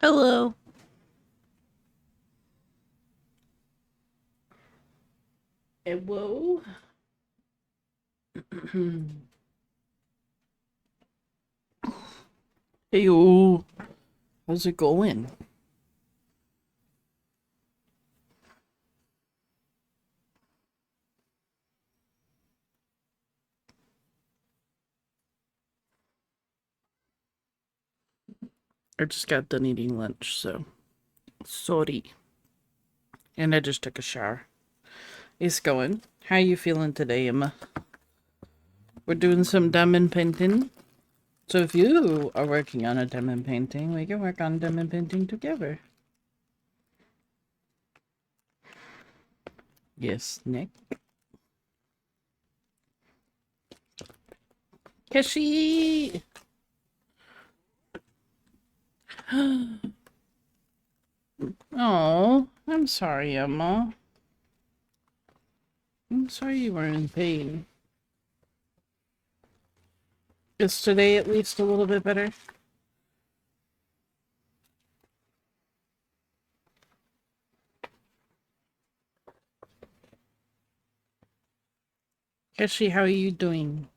Hello. Hello. Hey, how's it going? I just got done eating lunch, so sorry. And I just took a shower. It's going. How you feeling today, Emma? We're doing some diamond painting. So if you are working on a diamond painting, we can work on diamond painting together. Yes, Nick. Keshi! Oh, I'm sorry, Emma. I'm sorry you were in pain. Is today at least a little bit better? Keshi, how are you doing?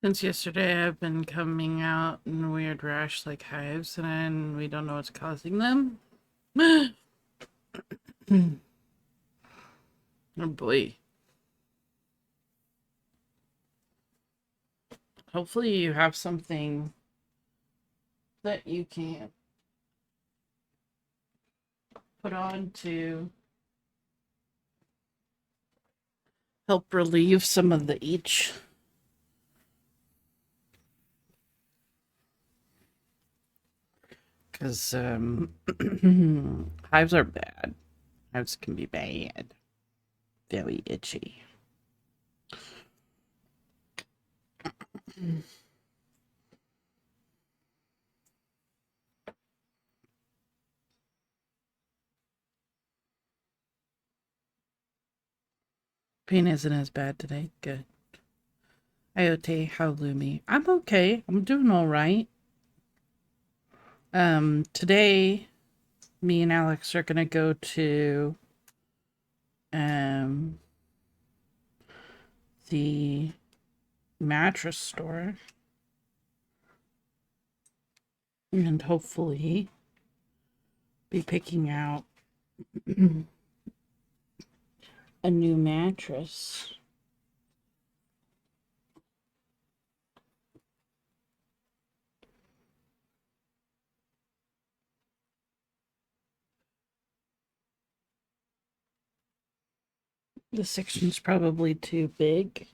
Since yesterday, I've been coming out in weird rash like hives, and we don't know what's causing them. Oh boy. Hopefully, you have something that you can put on to help relieve some of the itch. Because hives are bad. Hives can be bad. Very itchy. Pain isn't as bad today. Good. Iote, how Lumi? I'm okay. I'm doing all right. Today, me and Alex are gonna go to um the mattress store and hopefully be picking out a new mattress. The section's probably too big.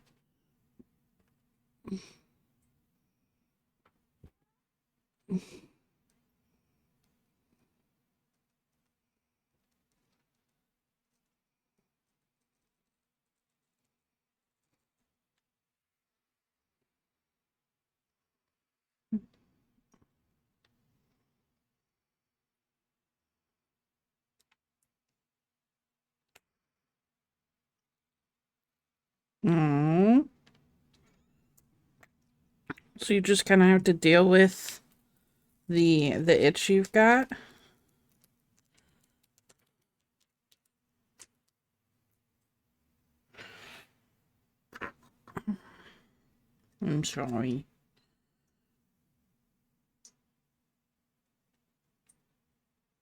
Mm. So you just kind of have to deal with the itch you've got. I'm sorry.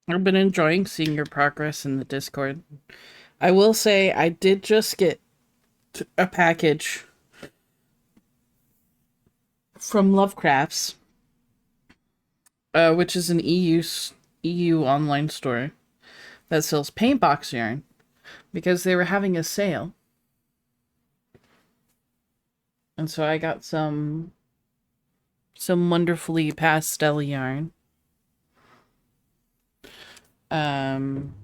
I've been enjoying seeing your progress in the Discord. I will say I did just get a package from Lovecrafts, which is an EU online store that sells paint box yarn because they were having a sale. And so I got some wonderfully pastel yarn. Um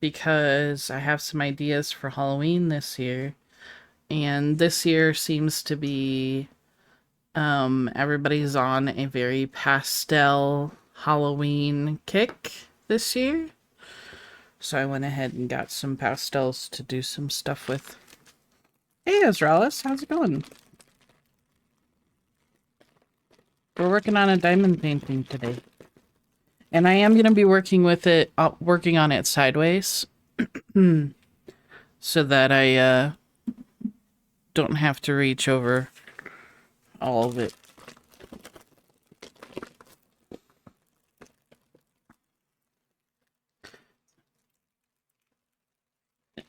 because I have some ideas for Halloween this year. And this year seems to be Everybody's on a very pastel Halloween kick this year. So I went ahead and got some pastels to do some stuff with. Hey, Azraelis, how's it going? We're working on a diamond painting today. And I am going to be working with it, working on it sideways. So that I don't have to reach over all of it.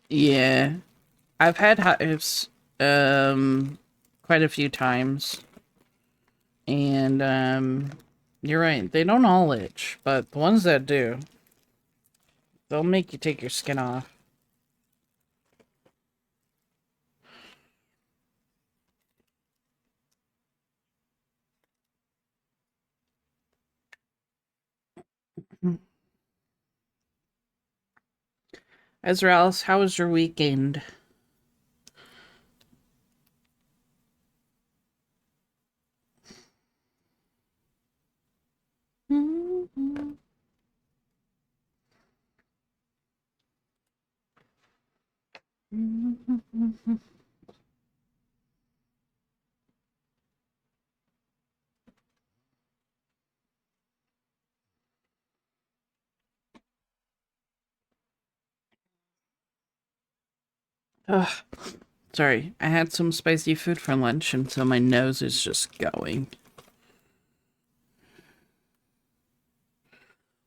Yeah. I've had hives quite a few times. And you're right, they don't all itch, but the ones that do, they'll make you take your skin off. Ezraels, how was your weekend? Ugh, sorry, I had some spicy food for lunch, and so my nose is just going.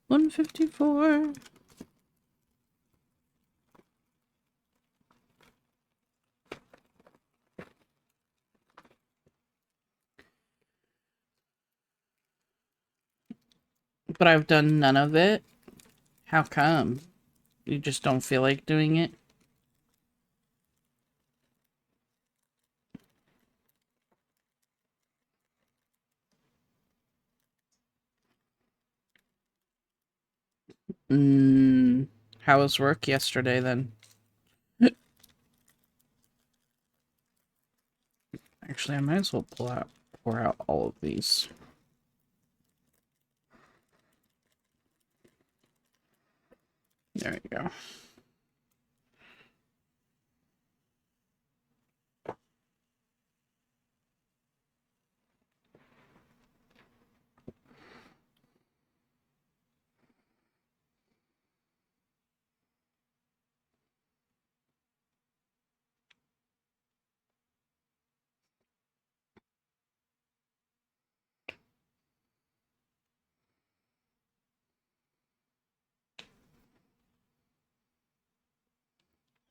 154. But I've done none of it. How come? You just don't feel like doing it? How was work yesterday then? Actually, I might as well pour out all of these. There you go.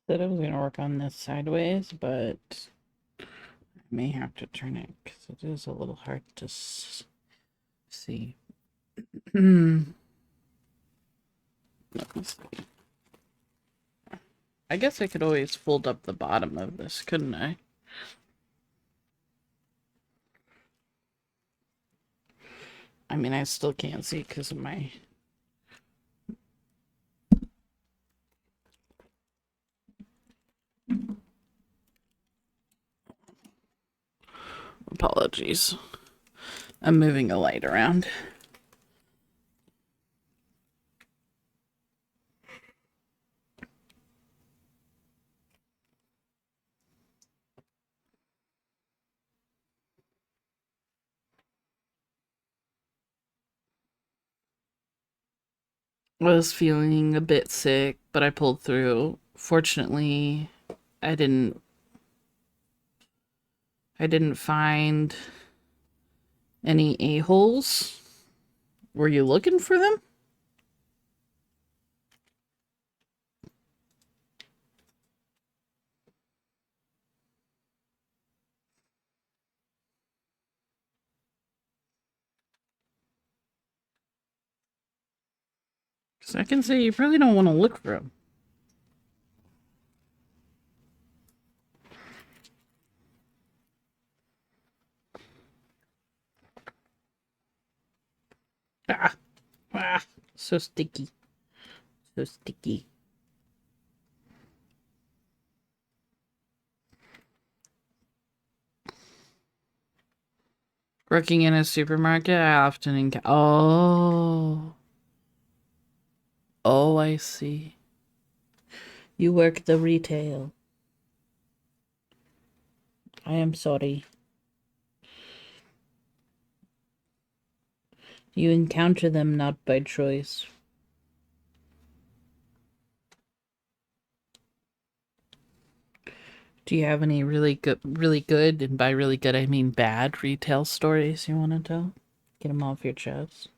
Said I was going to work on this sideways, but I may have to turn it because it is a little hard to see. Let me see. I guess I could always fold up the bottom of this, couldn't I? I mean, I still can't see because of my... Apologies. I'm moving a light around. Was feeling a bit sick, but I pulled through. Fortunately, I didn't find any a-holes. Were you looking for them? Because I can say you probably don't want to look for them. Ah, ah, so sticky. So sticky. Working in a supermarket, I often encounter. Oh. Oh, I see. You work the retail. I am sorry. You encounter them not by choice. Do you have any really good, and by really good I mean bad retail stories you want to tell? Get them off your chest.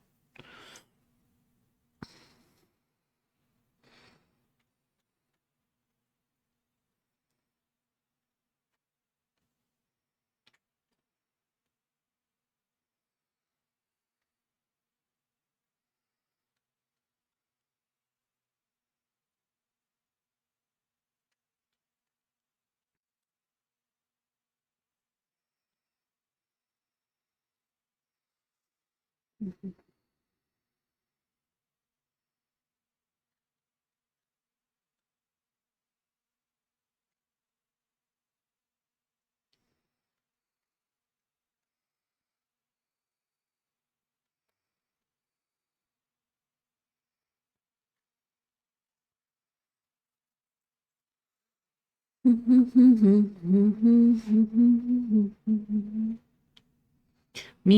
Me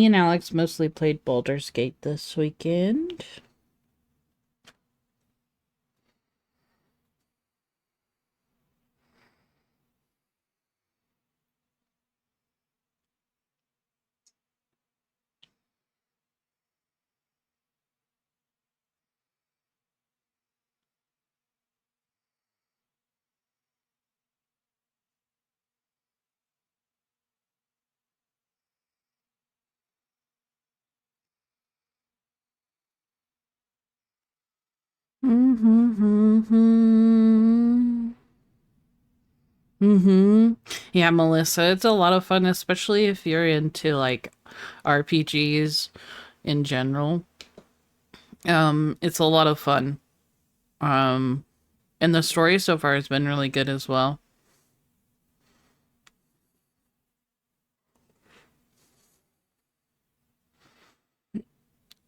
and Alex mostly played Baldur's Gate this weekend. Yeah, Melissa, it's a lot of fun, especially if you're into like RPGs in general. It's a lot of fun. Um, and the story so far has been really good as well. A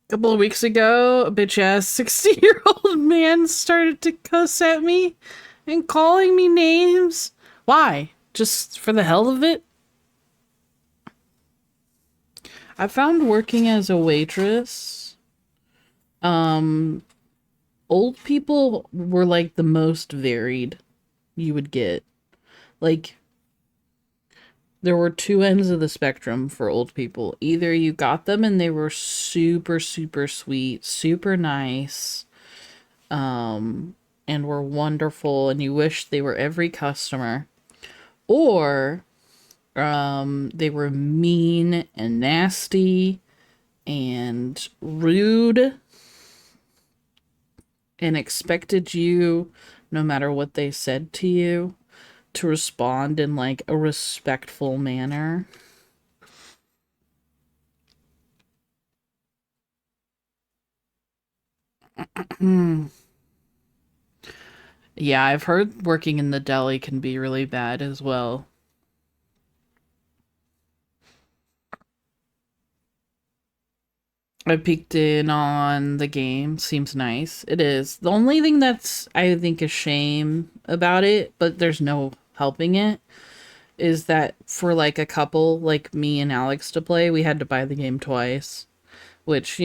couple of weeks ago, a bitch ass 60-year-old man started to cuss at me and calling me names. Why? Just for the hell of it? I found working as a waitress, um, old people were like the most varied you would get. Like, there were two ends of the spectrum for old people. Either you got them and they were super, super sweet, super nice, and were wonderful, and you wish they were every customer, or they were mean and nasty and rude and expected you, no matter what they said to you, to respond in like a respectful manner. Yeah, I've heard working in the deli can be really bad as well. I peeked in on the game. Seems nice. It is. The only thing that's, I think, a shame about it, but there's no helping it, is that for like a couple like me and Alex to play, we had to buy the game twice. Which,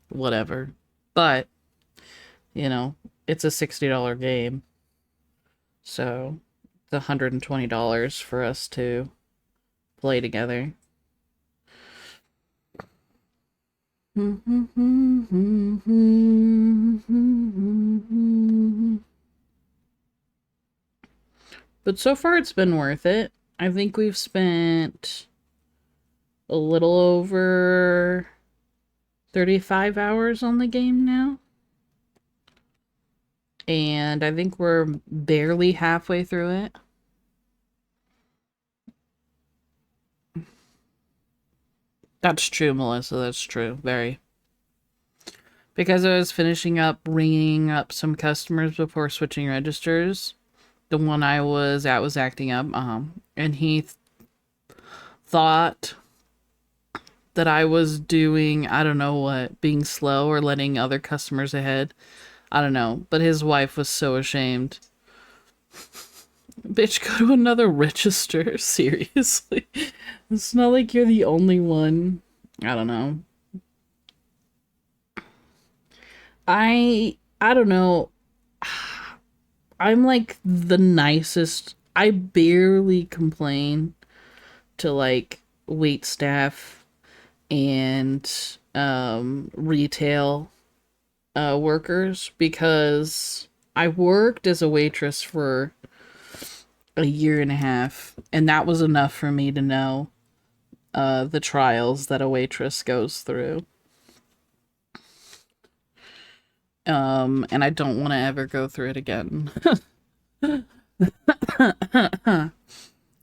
whatever. But, it's a $60 game. So it's $120 for us to play together. But so far it's been worth it. I think we've spent a little over 35 hours on the game now. And I think we're barely halfway through it. That's true, Melissa. That's true. Very. Because I was finishing up ringing up some customers before switching registers. The one I was at was acting up. and he thought that I was doing, I don't know what, being slow or letting other customers ahead. I don't know. But his wife was so ashamed. Bitch, go to another register. Seriously. It's not like you're the only one. I don't know. I don't know. I'm like the nicest. I barely complain to like wait staff and retail workers because I worked as a waitress for a year and a half, and that was enough for me to know the trials that a waitress goes through. And I don't want to ever go through it again.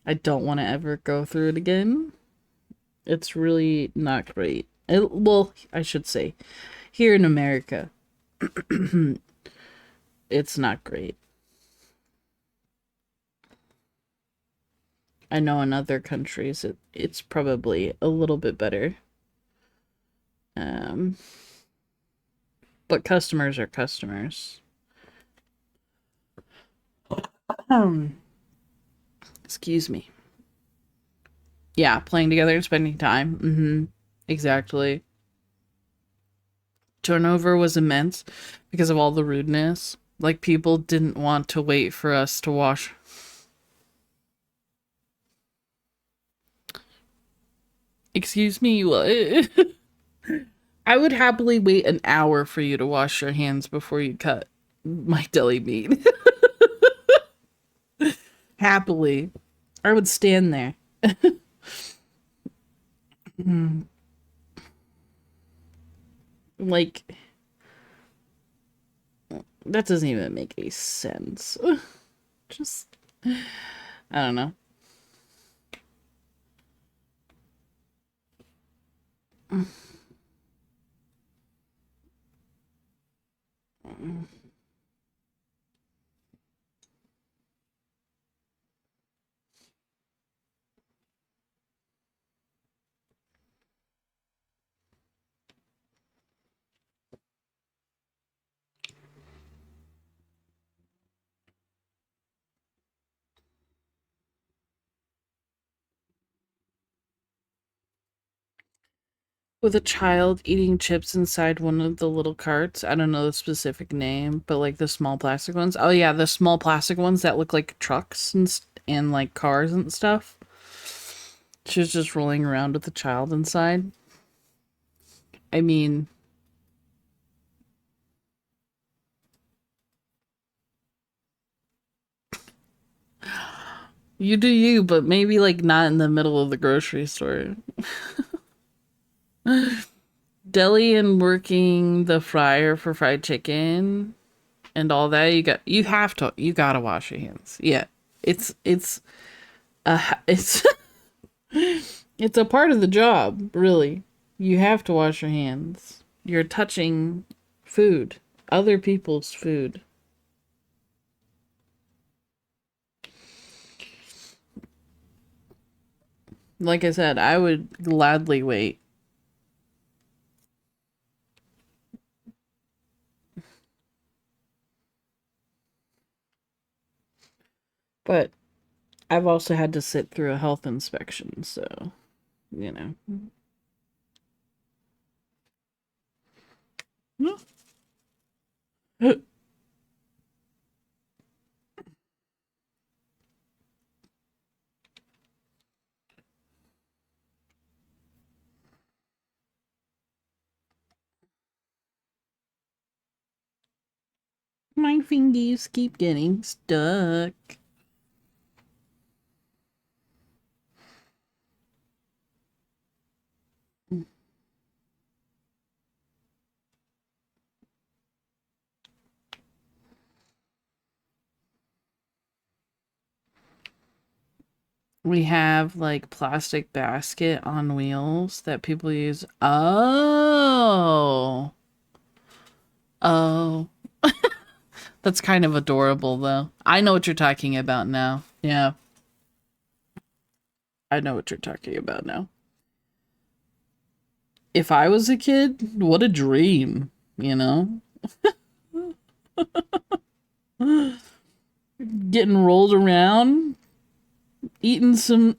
I don't want to ever go through it again. It's really not great. Well, I should say, here in America, it's not great. I know in other countries it's probably a little bit better. Um, but customers are customers. Um, excuse me. Yeah, playing together and spending time. Exactly. Turnover was immense because of all the rudeness. Like people didn't want to wait for us to wash. Excuse me, what? I would happily wait an hour for you to wash your hands before you cut my deli meat. Happily. I would stand there. Like, that doesn't even make any sense. Just, I don't know. With a child eating chips inside one of the little carts. I don't know the specific name, but like the small plastic ones. Oh yeah, the small plastic ones that look like trucks and like cars and stuff. She was just rolling around with the child inside. I mean, you do you, but maybe like not in the middle of the grocery store. Deli and working the fryer for fried chicken and all that. You gotta wash your hands. Yeah, it's it's a part of the job, really. You have to wash your hands. You're touching food, other people's food. Like I said, I would gladly wait. But I've also had to sit through a health inspection, so, you know. My fingers keep getting stuck. We have like plastic basket on wheels that people use. Oh. Oh. That's kind of adorable though. I know what you're talking about now. Yeah. I know what you're talking about now. If I was a kid, what a dream, you know? Getting rolled around, eating some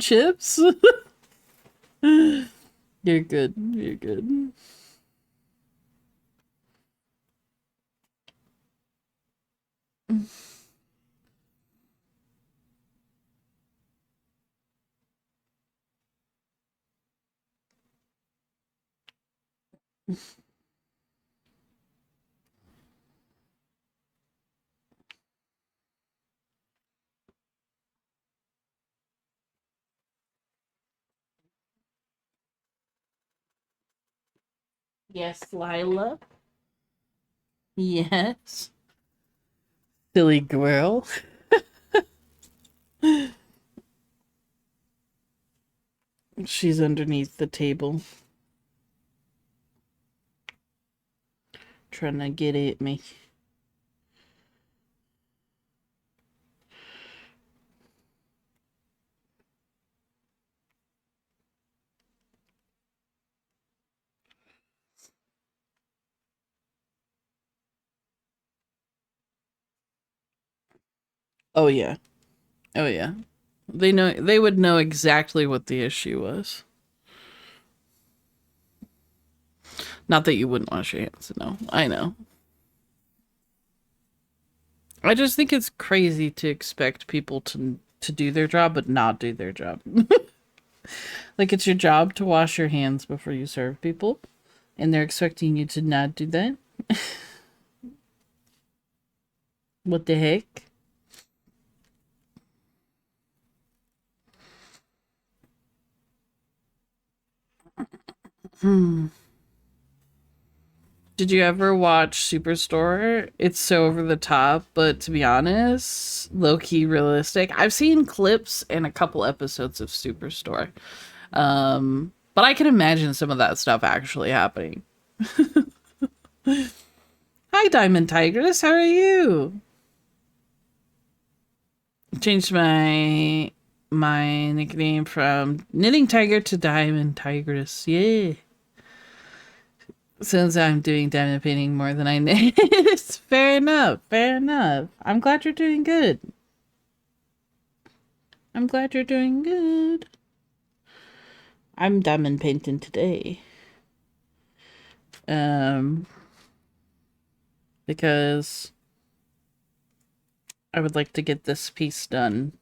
chips. You're good. You're good. Yes, Lila. Yes. Silly girl. She's underneath the table trying to get at me. Oh yeah. Oh yeah. They would know exactly what the issue was. Not that you wouldn't wash your hands, no. I know. I just think it's crazy to expect people to do their job but not do their job. Like it's your job to wash your hands before you serve people, and they're expecting you to not do that. What the heck? Hmm. Did you ever watch Superstore? It's so over the top, but to be honest, low key realistic. I've seen clips and a couple episodes of Superstore. But I can imagine some of that stuff actually happening. Hi, Diamond Tigress. How are you? Changed my nickname from Knitting Tiger to Diamond Tigress. Yeah. Since I'm doing diamond painting more than I knit. Fair enough. Fair enough. I'm glad you're doing good. I'm glad you're doing good. I'm diamond painting today. Um, because I would like to get this piece done.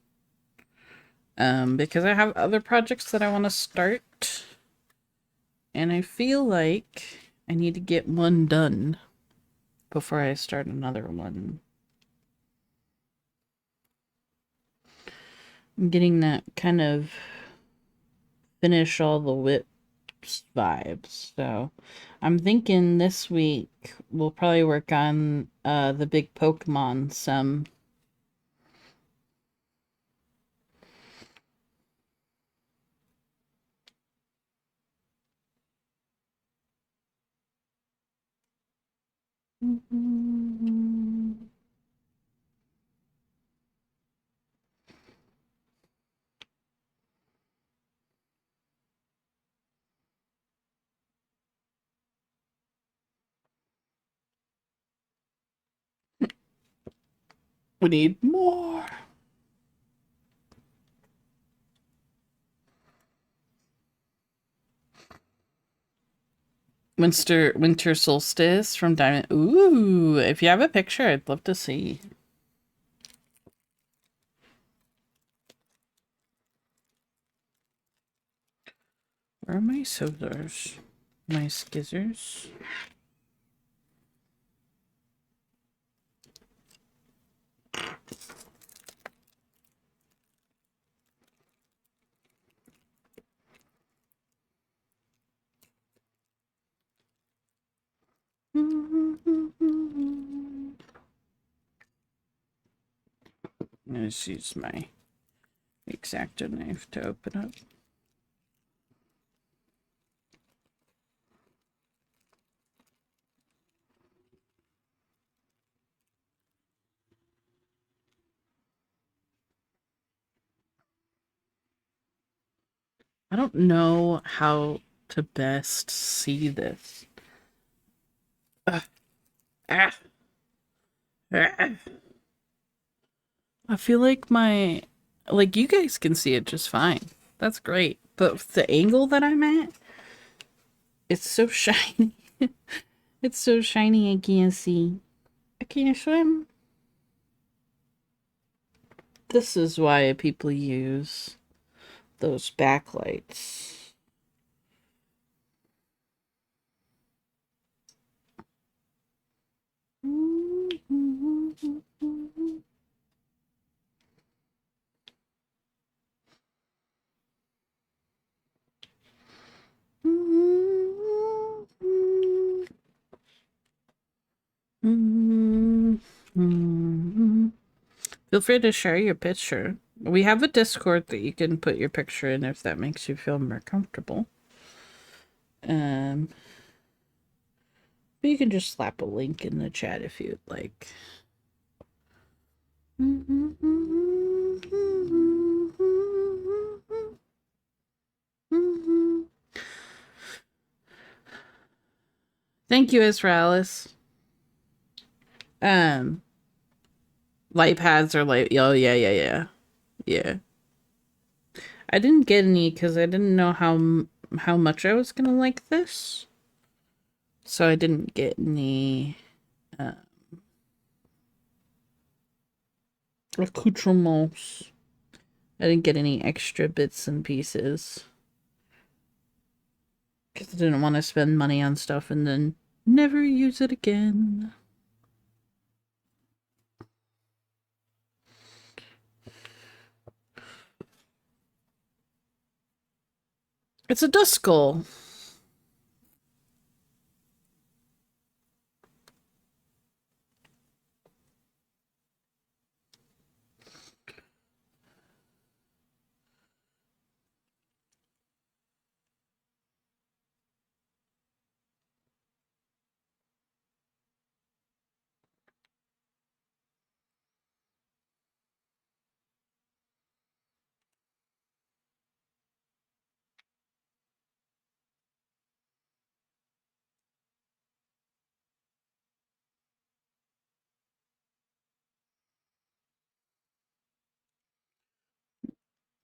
Because I have other projects that I want to start. And I feel like I need to get one done before I start another one. I'm getting that kind of finish all the whips vibes. So I'm thinking this week we'll probably work on the big Pokemon some. We need more. Winter solstice from Diamond. Ooh, if you have a picture, I'd love to see. Where are my scissors? My skizzers? Let's use my X-Acto knife to open up. I don't know how to best see this. Ugh. Ah. Ah. I feel like like you guys can see it just fine. That's great. But the angle that I'm at, it's so shiny. It's so shiny I can't see. I can't swim. This is why people use those backlights. Feel free to share your picture. We have a Discord that you can put your picture in if that makes you feel more comfortable. But you can just slap a link in the chat if you'd like. Thank you, Israelis. Light pads are like, oh yeah. I didn't get any because I didn't know how much I was gonna like this, so I didn't get any accoutrements. I didn't get any extra bits and pieces because I didn't want to spend money on stuff and then never use it again. It's a Duskull.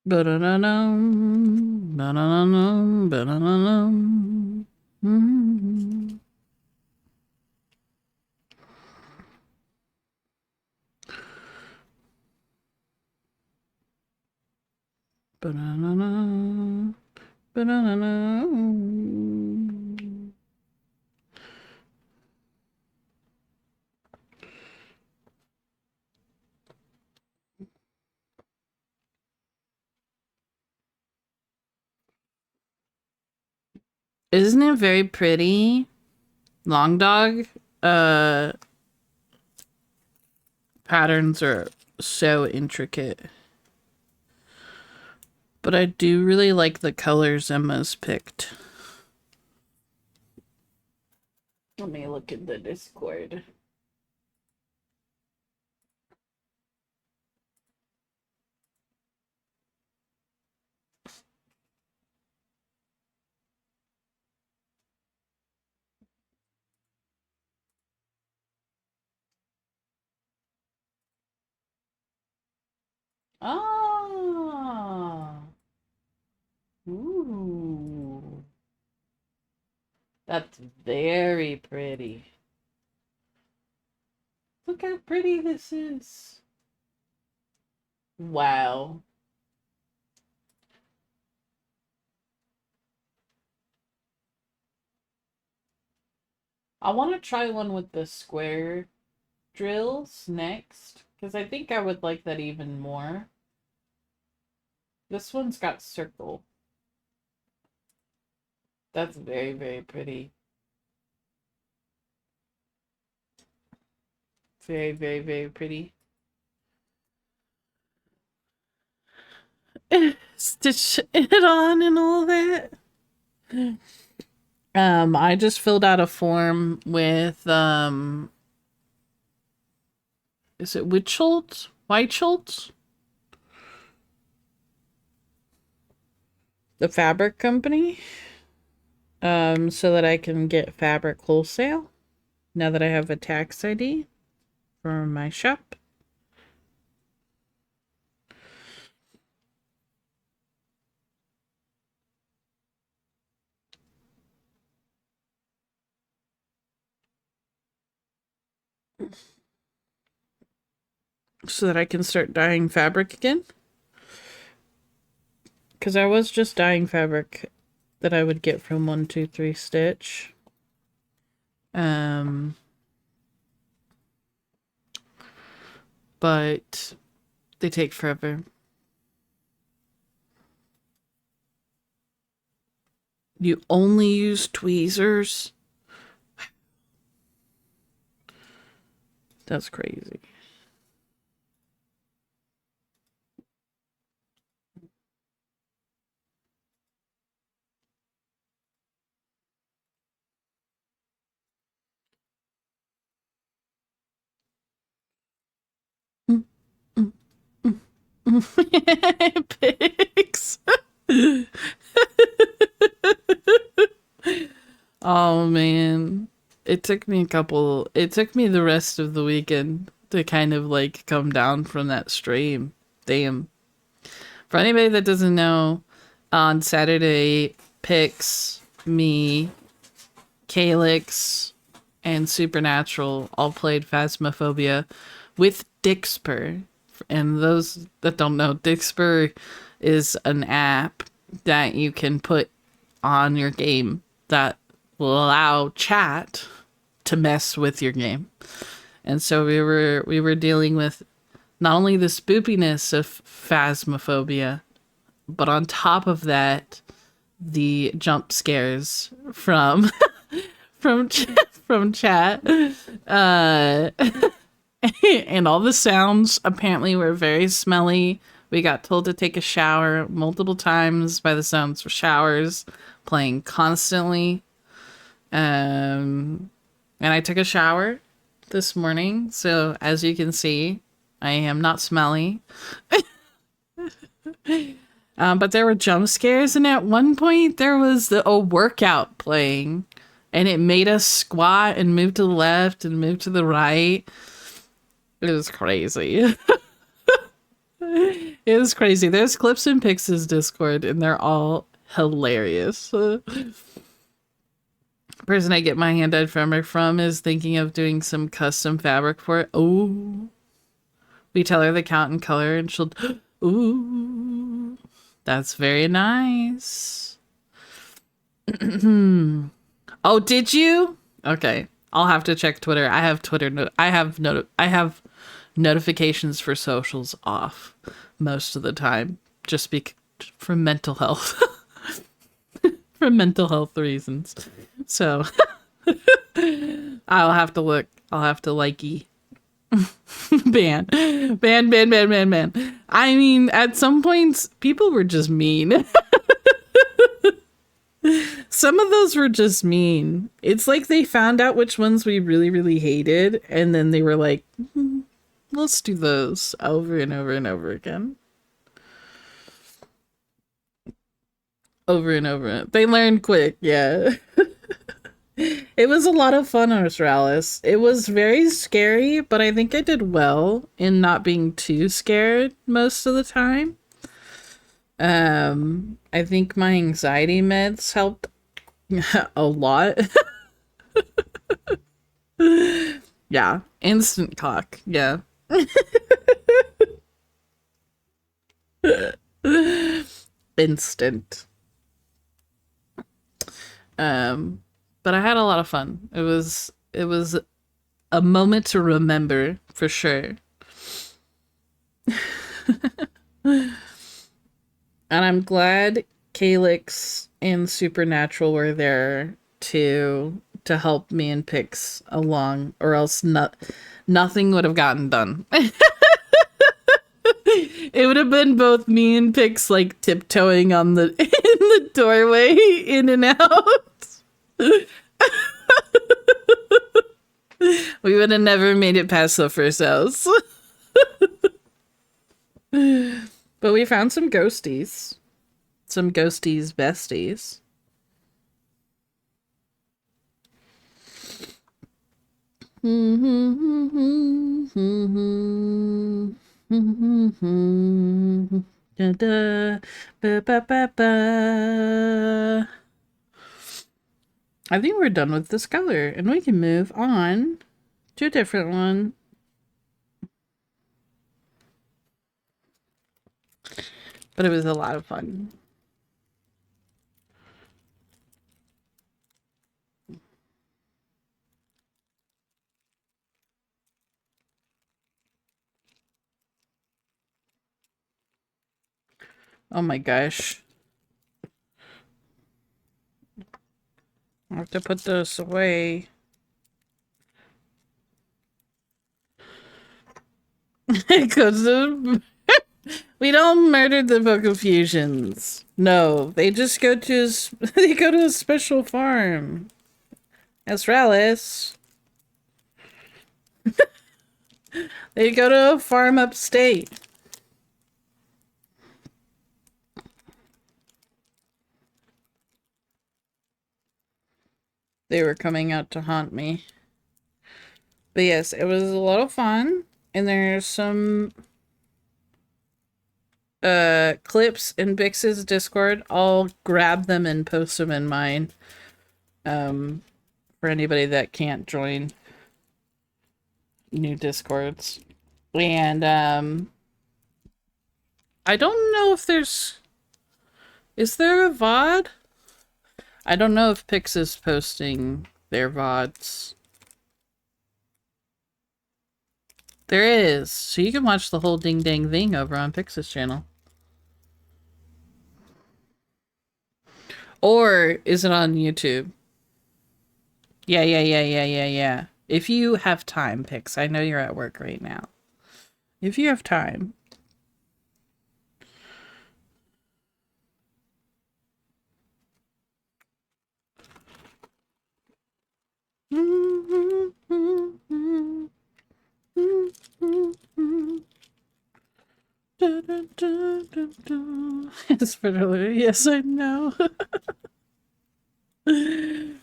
Ba-da-da-dum, ba-da-da-dum, ba-da-da-dum. Ba-da-da-da, ba-da-da-da. Isn't it very pretty? Long dog patterns are so intricate. But I do really like the colors Emma's picked. Let me look in the Discord. Ah. Ooh. That's very pretty. Look how pretty this is. Wow. I want to try one with the square drills next, because I think I would like that even more. This one's got circle. That's very, very pretty. Very, very, very pretty. Stitch it on and all that. I just filled out a form with is it White Schultz? the fabric company, so that I can get fabric wholesale now that I have a tax ID for my shop. So that I can start dyeing fabric again. Because I was just dyeing fabric that I would get from 123 Stitch. But they take forever. You only use tweezers? That's crazy. Pigs. Oh man. It took me the rest of the weekend to kind of like come down from that stream. Damn. For anybody that doesn't know, on Saturday, Pix, me, Calyx, and Supernatural all played Phasmophobia with Dixper. And those that don't know, Dixper is an app that you can put on your game that will allow chat to mess with your game. And so we were dealing with not only the spoopiness of Phasmophobia, but on top of that, the jump scares from from from chat, and all the sounds apparently were very smelly. We got told to take a shower multiple times by the sounds for showers playing constantly. And I took a shower this morning, so as you can see, I am not smelly. But there were jump scares, and at one point there was a workout playing, and it made us squat and move to the left and move to the right. It was crazy. It was crazy. There's clips in Pix's Discord, and they're all hilarious. Person I get my hand-dyed fabric from is thinking of doing some custom fabric for it. Oh, we tell her the count and color, and she'll. Ooh, that's very nice. Oh, did you? Okay, I'll have to check Twitter. I have Twitter. I have notifications for socials off most of the time, just for mental health. For mental health reasons. So I'll have to look. I'll have to likey. ban. I mean, at some points, people were just mean. Some of those were just mean. It's like they found out which ones we really, really hated, and then they were like, let's do those over and over and over again. Over and over. They learned quick, yeah. It was a lot of fun, Australis. It was very scary, but I think I did well in not being too scared most of the time. I think my anxiety meds helped a lot. Yeah, instant cock, yeah. Instant. But I had a lot of fun. It was a moment to remember for sure. And I'm glad Calyx and Supernatural were there to help me and Pix along, or else nothing would have gotten done. It would have been both me and Pix like tiptoeing on the in the doorway, in and out. We would have never made it past the first house. But we found some ghosties. Some ghosties besties. Da, da, ba, ba, ba, ba. I think we're done with this color, and we can move on to a different one. But it was a lot of fun. Oh my gosh. I have to put this away. Because we don't murder the Book of Fusions. No, they just go to they go to a special farm. Astralis. They go to a farm upstate. They were coming out to haunt me. But yes, it was a lot of fun. And there's some clips in Bix's Discord. I'll grab them and post them in mine. For anybody that can't join new Discords. And I don't know if there's... Is there a VOD? I don't know if Pix is posting their VODs. There is. So you can watch the whole ding dang thing over on Pix's channel. Or is it on YouTube? Yeah. If you have time, Pix. I know you're at work right now. If you have time. It's literally, yes, I know. I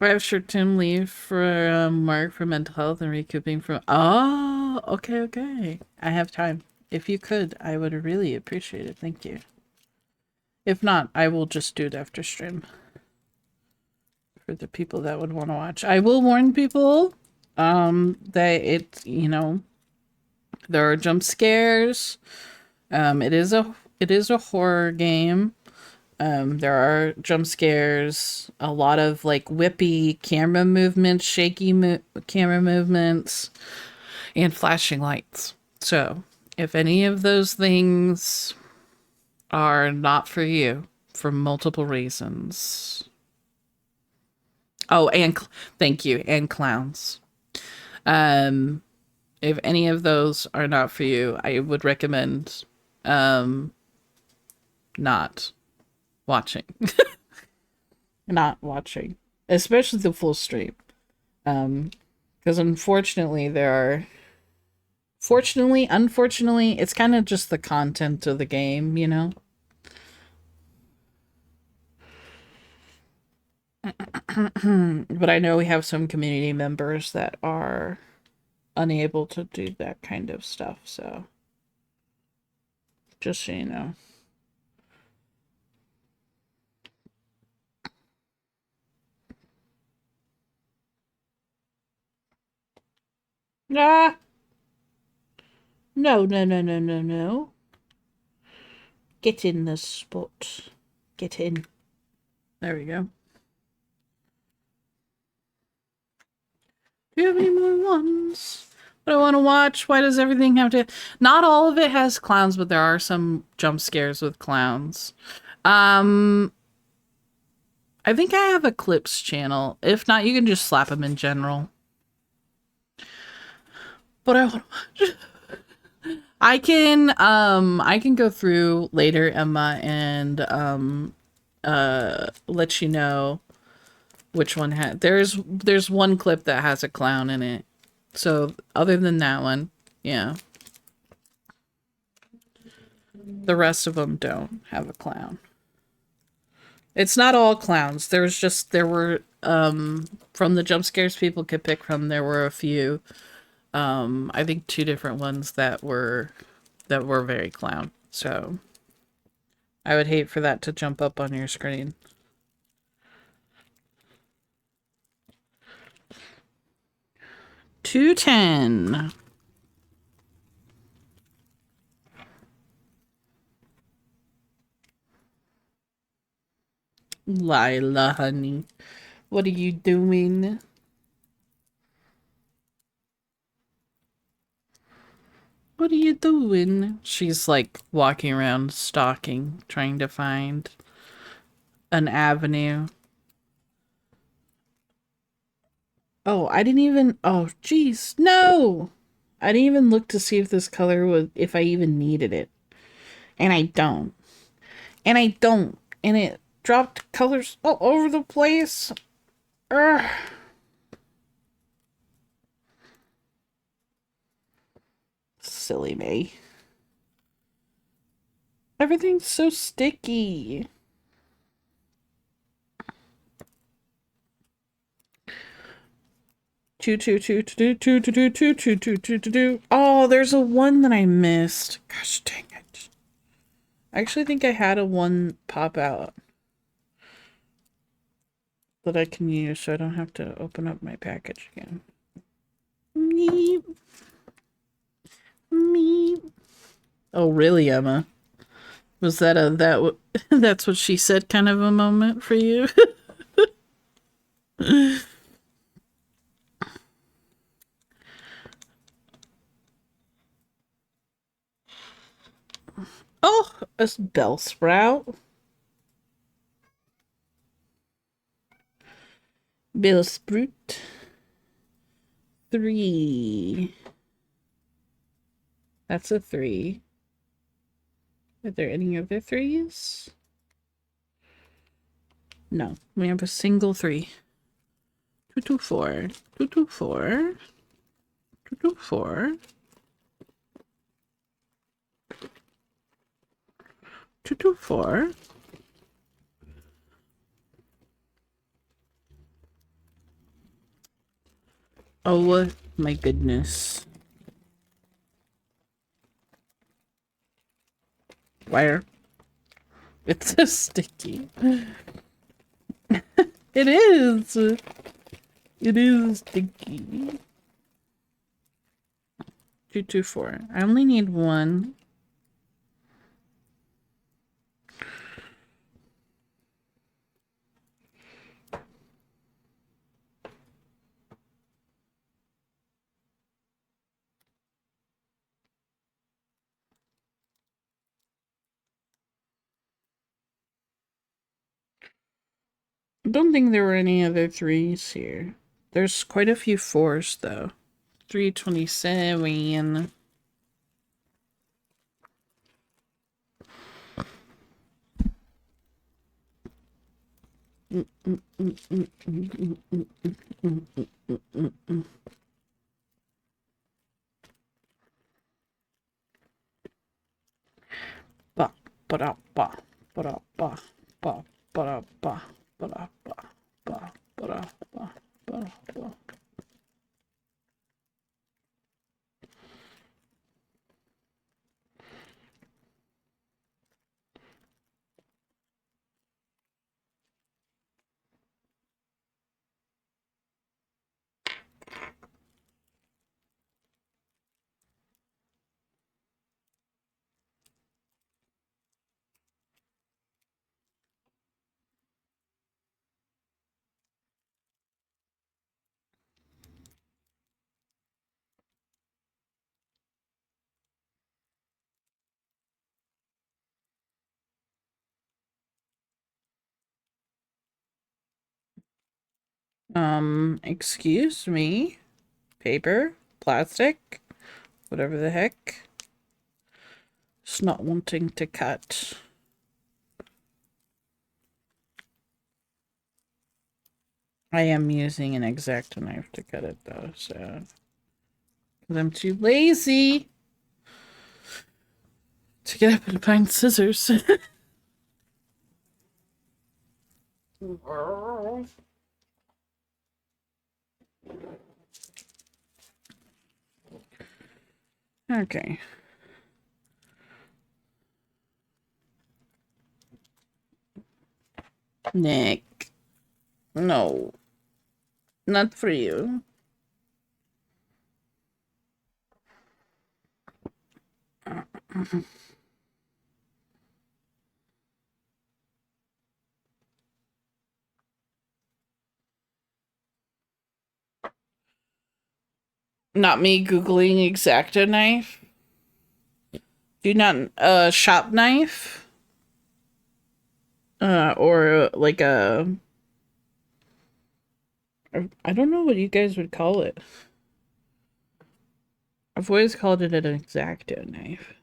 have short-term leave for Mark for mental health and recouping from. Oh, okay. I have time. If you could, I would really appreciate it. Thank you. If not, I will just do it after stream. For the people that would want to watch, I will warn people that it, you know, there are jump scares. It is a horror game. There are jump scares, a lot of like whippy camera movements, shaky camera movements, and flashing lights. So, if any of those things are not for you for multiple reasons. Oh, and thank you, and clowns. If any of those are not for you, I would recommend not watching. Not watching. Especially the full stream. Because unfortunately unfortunately, it's kind of just the content of the game, you know? But I know we have some community members that are unable to do that kind of stuff, so just so you know. Ah! No. Get in the spot. Get in. There we go. Do you have any more ones? What I want to watch? Why does everything have to... Not all of it has clowns, but there are some jump scares with clowns. I think I have a clips channel. If not, you can just slap them in general. But I want to watch... I can go through later, Emma, and let you know which one had. There's one clip that has a clown in it. So other than that one, yeah. The rest of them don't have a clown. It's not all clowns. There were from the jump scares people could pick from, there were a few. I think two different ones that were very clown. So I would hate for that to jump up on your screen. $2.10. Lila, honey. What are you doing? What are you doing? She's like walking around stalking, trying to find an avenue. Oh, I didn't even. Oh, jeez. No! I didn't even look to see if this color was. If I even needed it. And I don't. And I don't. And it dropped colors all over the place. Urgh. Silly me. Everything's so sticky. Oh, there's a one that I missed. Gosh dang it. I actually think I had a one pop out that I can use so I don't have to open up my package again. Meep. Meep. Oh, really, Emma? Was that that's what she said kind of a moment for you? Oh, a bell sprout. Bell sprout. 3. That's a 3. Are there any other 3s? No, we have a single 3. 224. 224. 224. 224. Oh my goodness. Wire. It's so sticky. It is. It is sticky. 224. I only need one. I don't think there were any other 3s here. There's quite a few 4s though. 327. Ba ba da ba ba da ba ba ba da ba ba da ba ba ba da ba ba da ba. Excuse me. Paper, plastic, whatever the heck. Just not wanting to cut. I am using an X-Acto knife to cut it though, so. Because I'm too lazy to get up and find scissors. Okay. Nick. No. Not for you. Not me Googling X-Acto knife. Do not shop knife. Or like a I don't know what you guys would call it. I've always called it an X-Acto knife.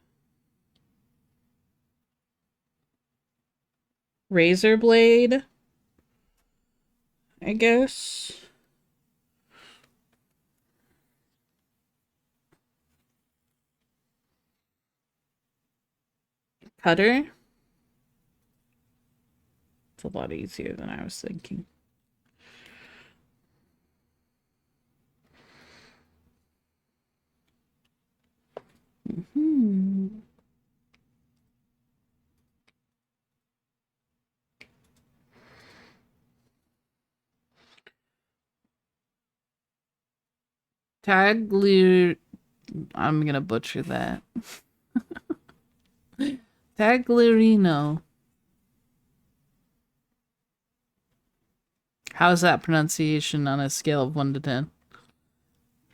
Razor blade, I guess. Cutter. It's a lot easier than I was thinking. Tagli. I'm gonna butcher that. Tagliarino. How's that pronunciation on a scale of 1 to 10?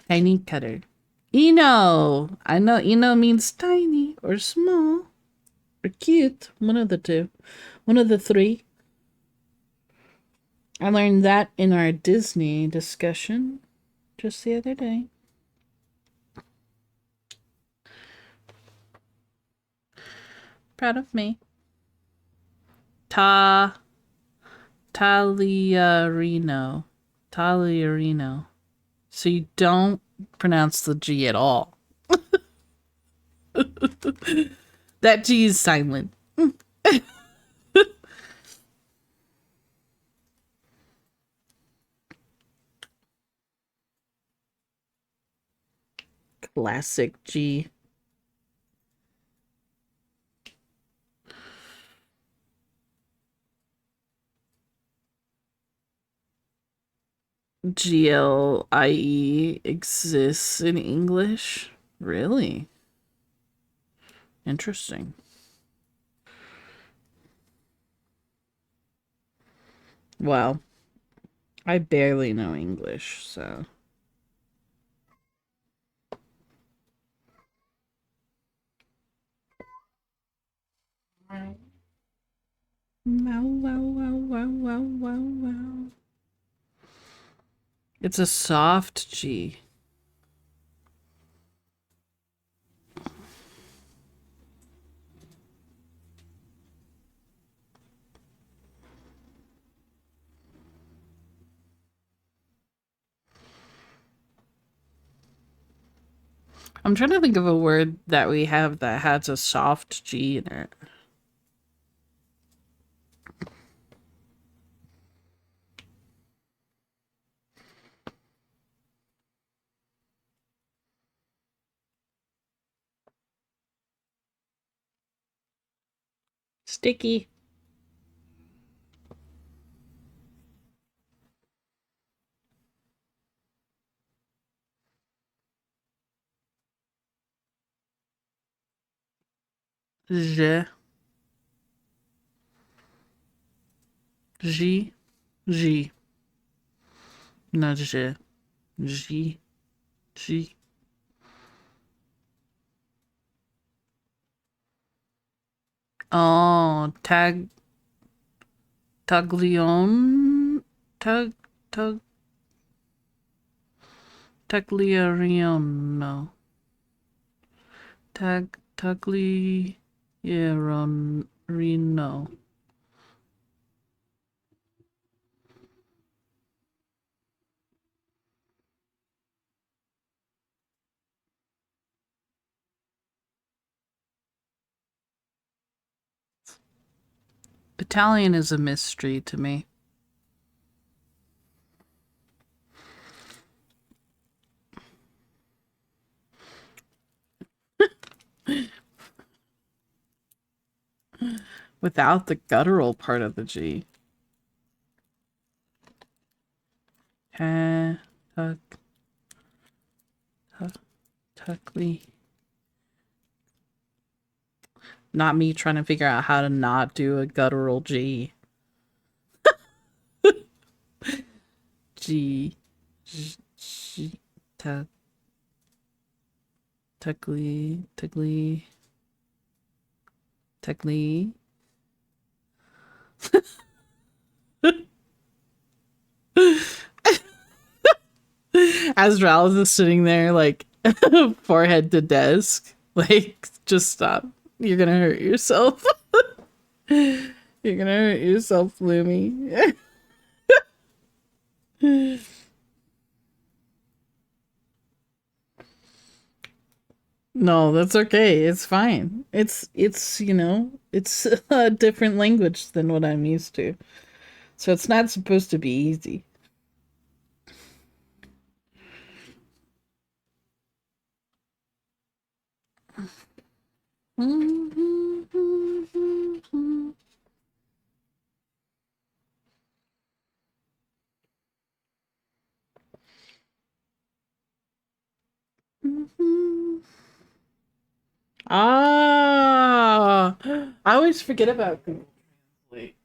Tiny cutter. Eno. I know Eno means tiny or small or cute. One of the two. One of the three. I learned that in our Disney discussion just the other day. Proud of me. Tagliarino. Tagliarino. So you don't pronounce the G at all. That G is silent. Classic G. GLIE exists in English? Really? Interesting. Well, I barely know English, so. Wow, wow, wow, wow, wow, wow, wow. It's a soft G. I'm trying to think of a word that we have that has a soft G in it. Sticky. Je. G. G. Not je. G. G. Oh, taglion. Tag. Tagliarino. Tagliarino. Italian is a mystery to me. without the guttural part of the G. Ha, tuck, tuck, tuckly. Not me trying to figure out how to not do a guttural G. G, G, tuck, tuckly, tuckly, tuckly. As Ralph is sitting there, like, forehead to desk, like, just stop. You're gonna hurt yourself. You're gonna hurt yourself, Lumi. No, that's okay. It's fine. It's a different language than what I'm used to. So it's not supposed to be easy. Ah, I always forget about Google Translate.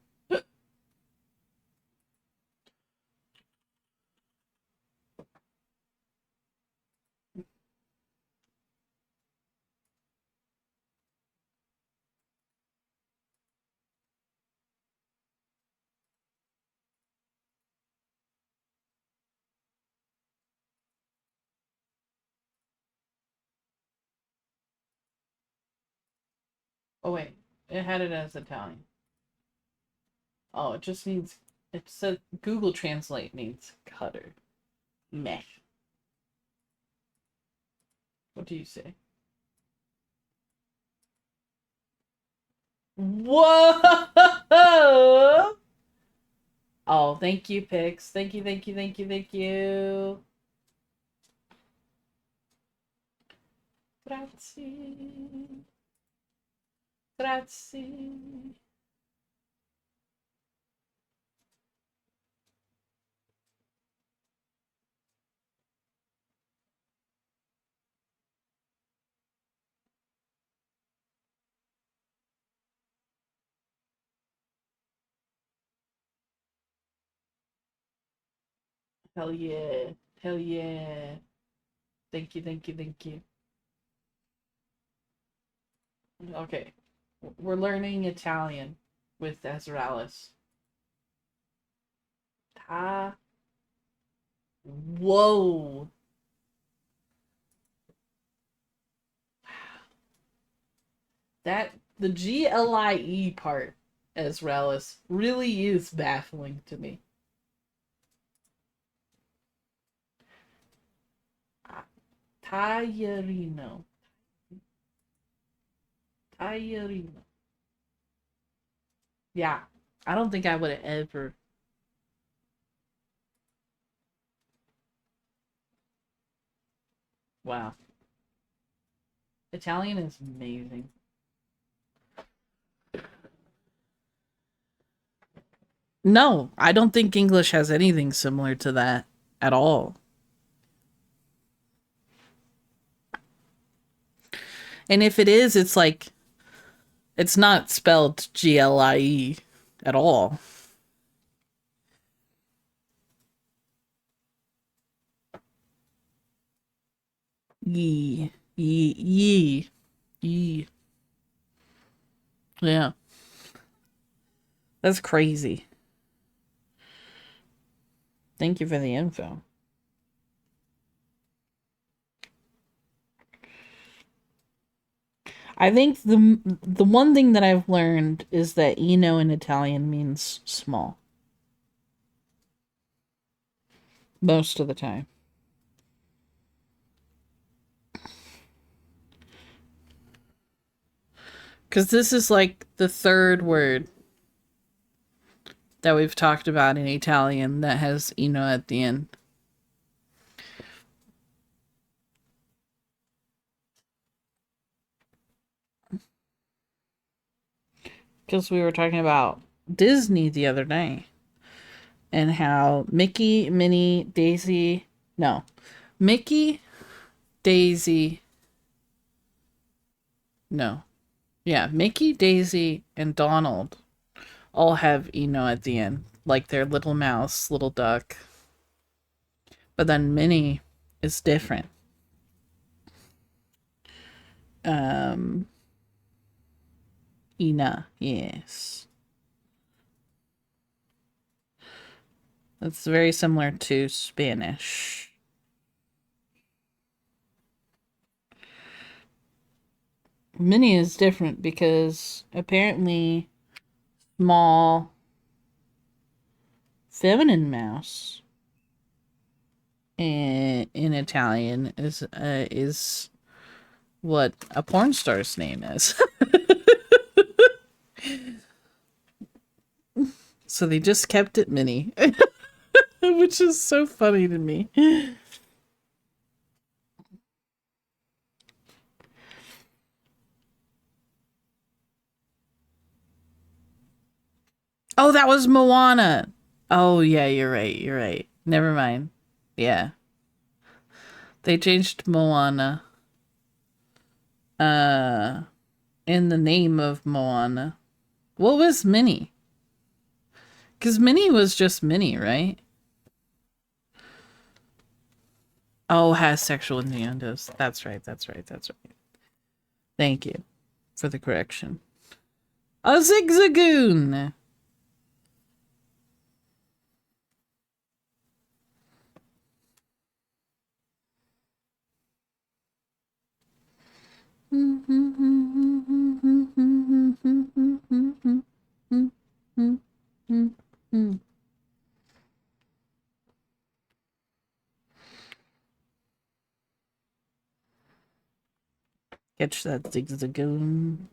Oh wait, it had it as Italian. Oh, it just means it said Google Translate means cutter. Meh. What do you say? Whoa! Oh, thank you, Pix. Thank you, thank you, thank you, thank you. Grazie. Grazie. Hell yeah. Hell yeah. Thank you, thank you, thank you. Okay. We're learning Italian with Ezralis. Ta. Whoa. The GLIE part, Ezralis, really is baffling to me. Tagliarino. Tagliarino. Yeah. I don't think I would have ever. Wow. Italian is amazing. No, I don't think English has anything similar to that at all. And if it is, it's like it's not spelled GLIE at all. Yee. Yee. Yee. Yee. Yeah. That's crazy. Thank you for the info. I think the one thing that I've learned is that Eno in Italian means small. Most of the time. Because this is like the third word that we've talked about in Italian that has Eno at the end. because we were talking about Disney the other day and how Mickey, Minnie, Daisy, no, Mickey, Daisy, no, yeah, Mickey, Daisy, and Donald all have Eno at the end, like their little mouse, little duck. But then Minnie is different. Um, Ina, yes. That's very similar to Spanish. Minnie is different because apparently small feminine mouse in Italian is what a porn star's name is. So they just kept it Minnie, which is so funny to me. Oh, that was Moana. Oh yeah, you're right. You're right. Never mind. Yeah. They changed Moana uh in the name of Moana. What was Minnie? Cuz Minnie was just Minnie, right? Oh, has sexual innuendos. That's right. That's right. That's right. Thank you for the correction. A zigzagoon. Catch that zigzagoon.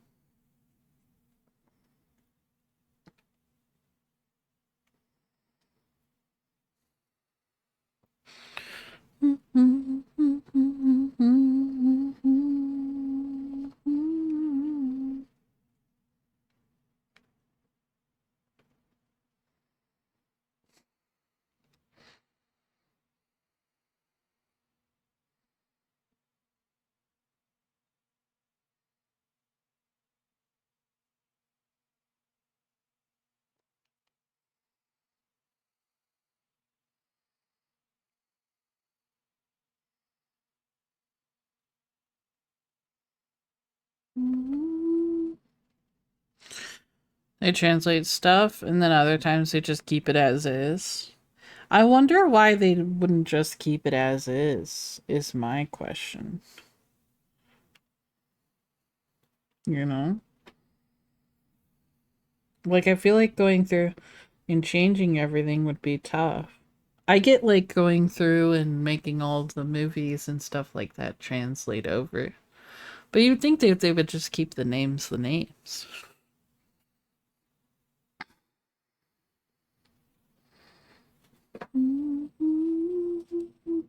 They translate stuff, and then other times they just keep it as is. I wonder why they wouldn't just keep it as is my question. You know? Like, I feel like going through and changing everything would be tough. I get like going through and making all of the movies and stuff like that translate over. But you'd think they would just keep the names the names.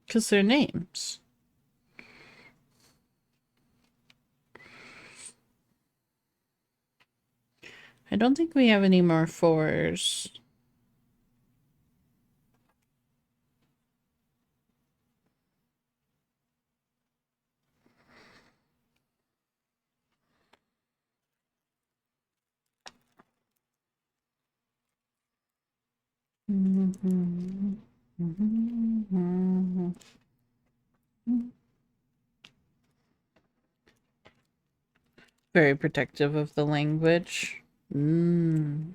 Because they're names. I don't think we have any more fours. Very protective of the language. I mean,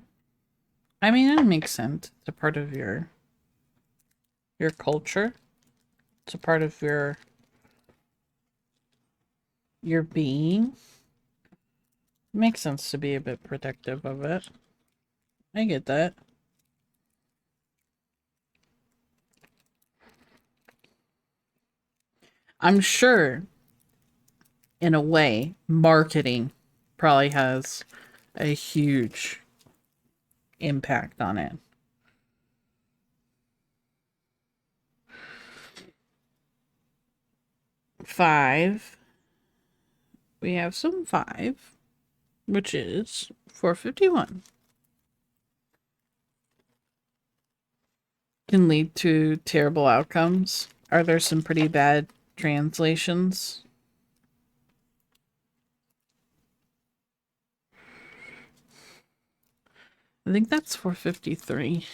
that makes sense. It's a part of your culture. It's a part of your being. It makes sense to be a bit protective of it. I get that. I'm sure, in a way, marketing probably has a huge impact on it. Five. We have some five. which is 451. Can lead to terrible outcomes. Are there some pretty bad translations? I think that's 453.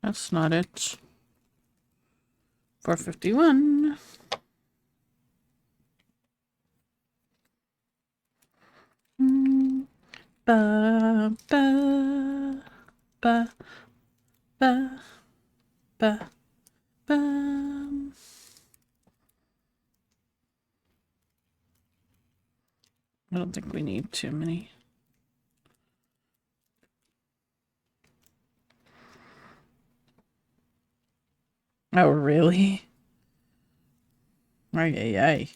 That's not it. 451. Ba, ba, ba, ba, ba, ba. I don't think we need too many. Oh, really? Ay, ay, ay.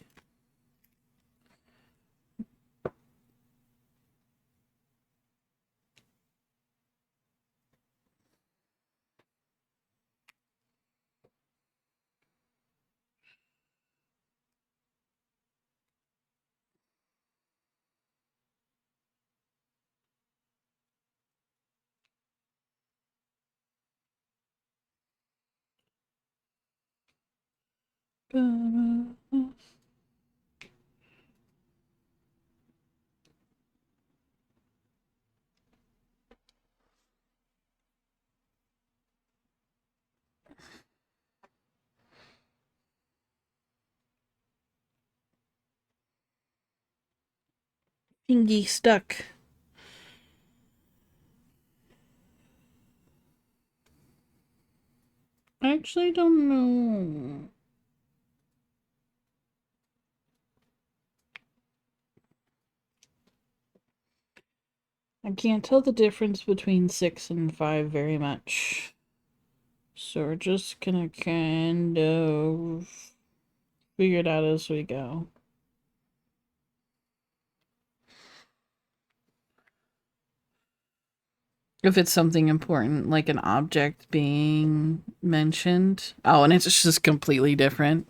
Thingy stuck. I actually don't know. I can't tell the difference between 6 and 5 very much. So we're just gonna kind of figure it out as we go. If it's something important, like an object being mentioned. Oh, and it's just completely different.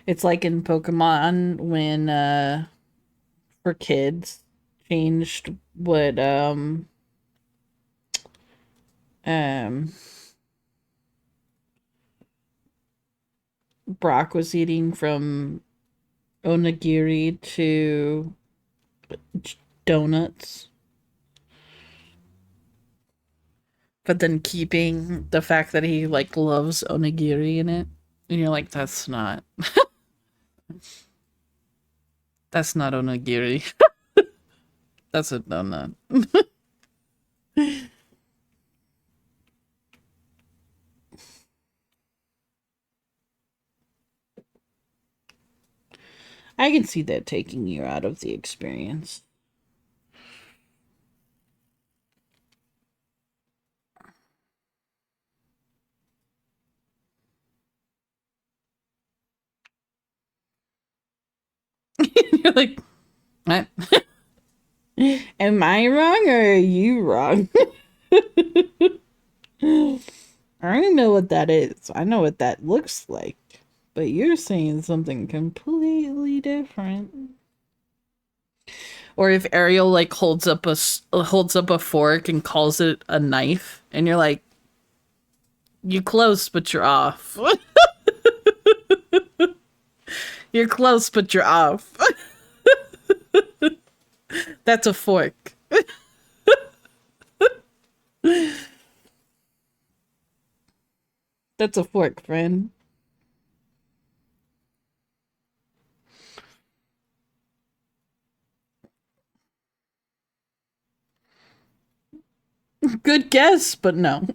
It's like in Pokemon when for kids changed what um Brock was eating from onigiri to donuts, but then keeping the fact that he like loves onigiri in it, and you're like, that's not onigiri. That's a donut. I can see that taking you out of the experience. You're like, what? Am I wrong or are you wrong? I don't know what that is. I know what that looks like. But you're saying something completely different. Or if Ariel like holds up a fork and calls it a knife, and you're like, you close but you're off. You're close but you're off. That's a fork. That's a fork, friend. Good guess, but no.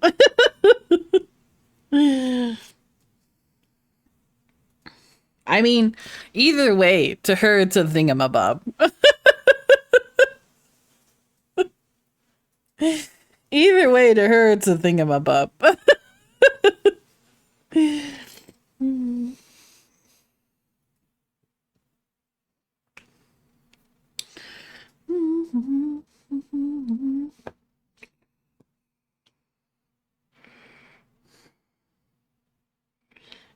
I mean, either way, to her, it's a thingamabob. Either way, to her, it's a thingamabob.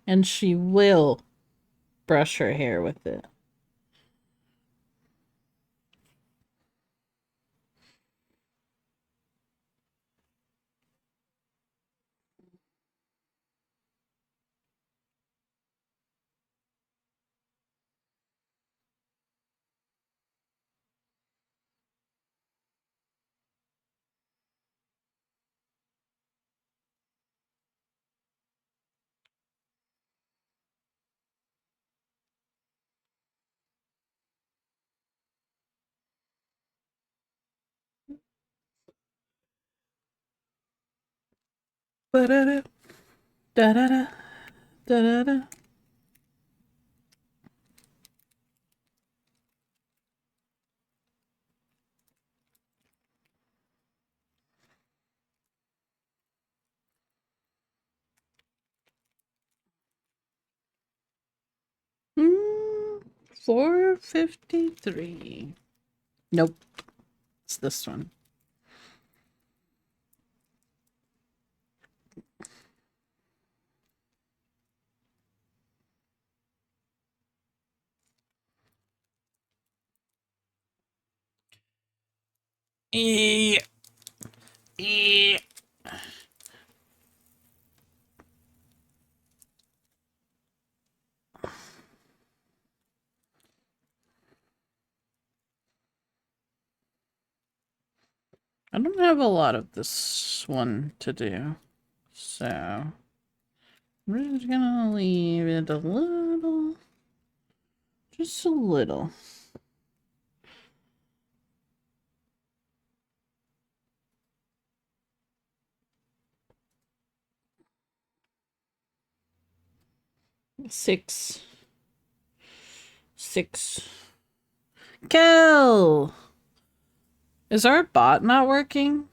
And she will brush her hair with it. Da-da-da, da-da-da, da-da-da. Mm, 453. Nope, it's this one. E. E. I don't have a lot of this one to do, so we're just gonna leave it a little, just a little. Six. Kel! Is our bot not working?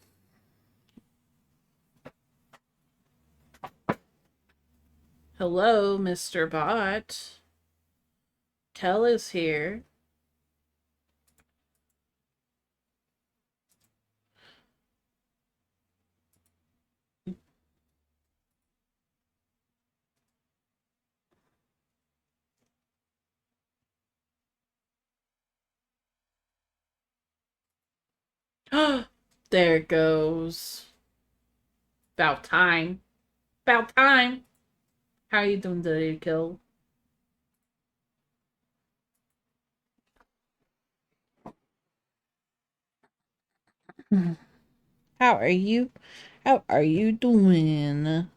Hello, Mr. Bot. Kel is here. There it goes. About time. About time. How are you doing today, Kel? How are you? How are you doing?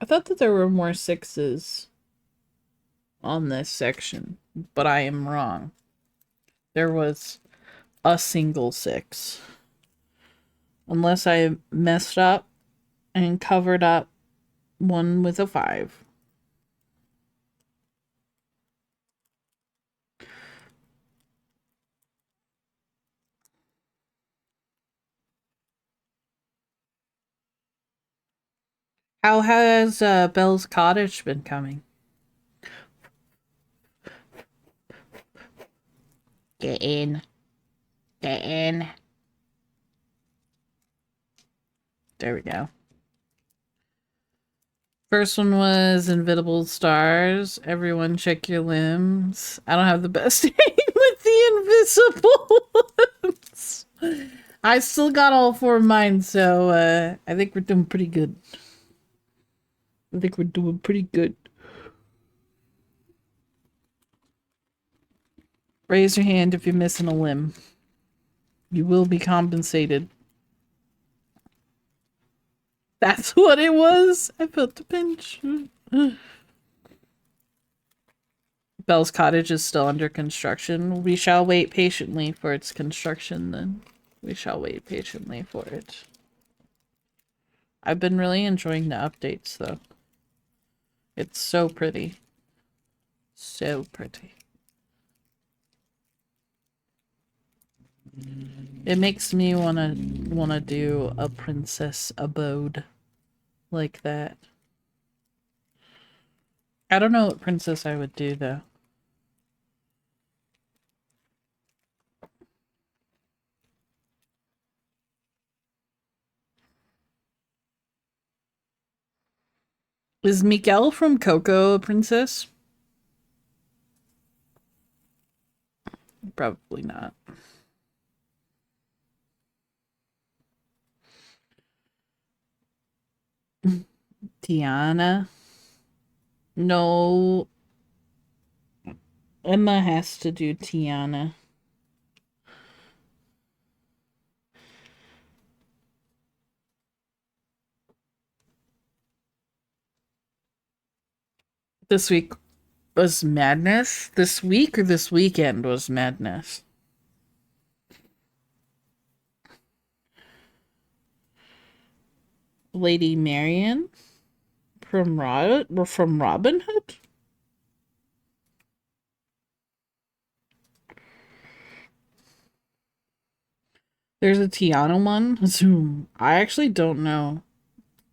I thought that there were more sixes on this section, but I am wrong. There was a single six. Unless I messed up and covered up one with a 5. How has Bell's Cottage been coming? Get in. Get in. There we go. First one was Invisible Stars. Everyone check your limbs. I don't have the best aim with the invisible ones. I still got all 4 of mine, so I think we're doing pretty good. Raise your hand if you're missing a limb. You will be compensated. That's what it was? I felt the pinch. Bell's Cottage is still under construction. We shall wait patiently for its construction then. We shall wait patiently for it. I've been really enjoying the updates though. It's so pretty. So pretty. It makes me wanna do a princess abode like that. I don't know what princess I would do though. Is Miguel from Coco a princess? Probably not. Tiana? No. Emma has to do Tiana. This week was madness. This week or this weekend was madness. Lady Marian from Robin Hood. There's a Tiana one. Zoom. I actually don't know.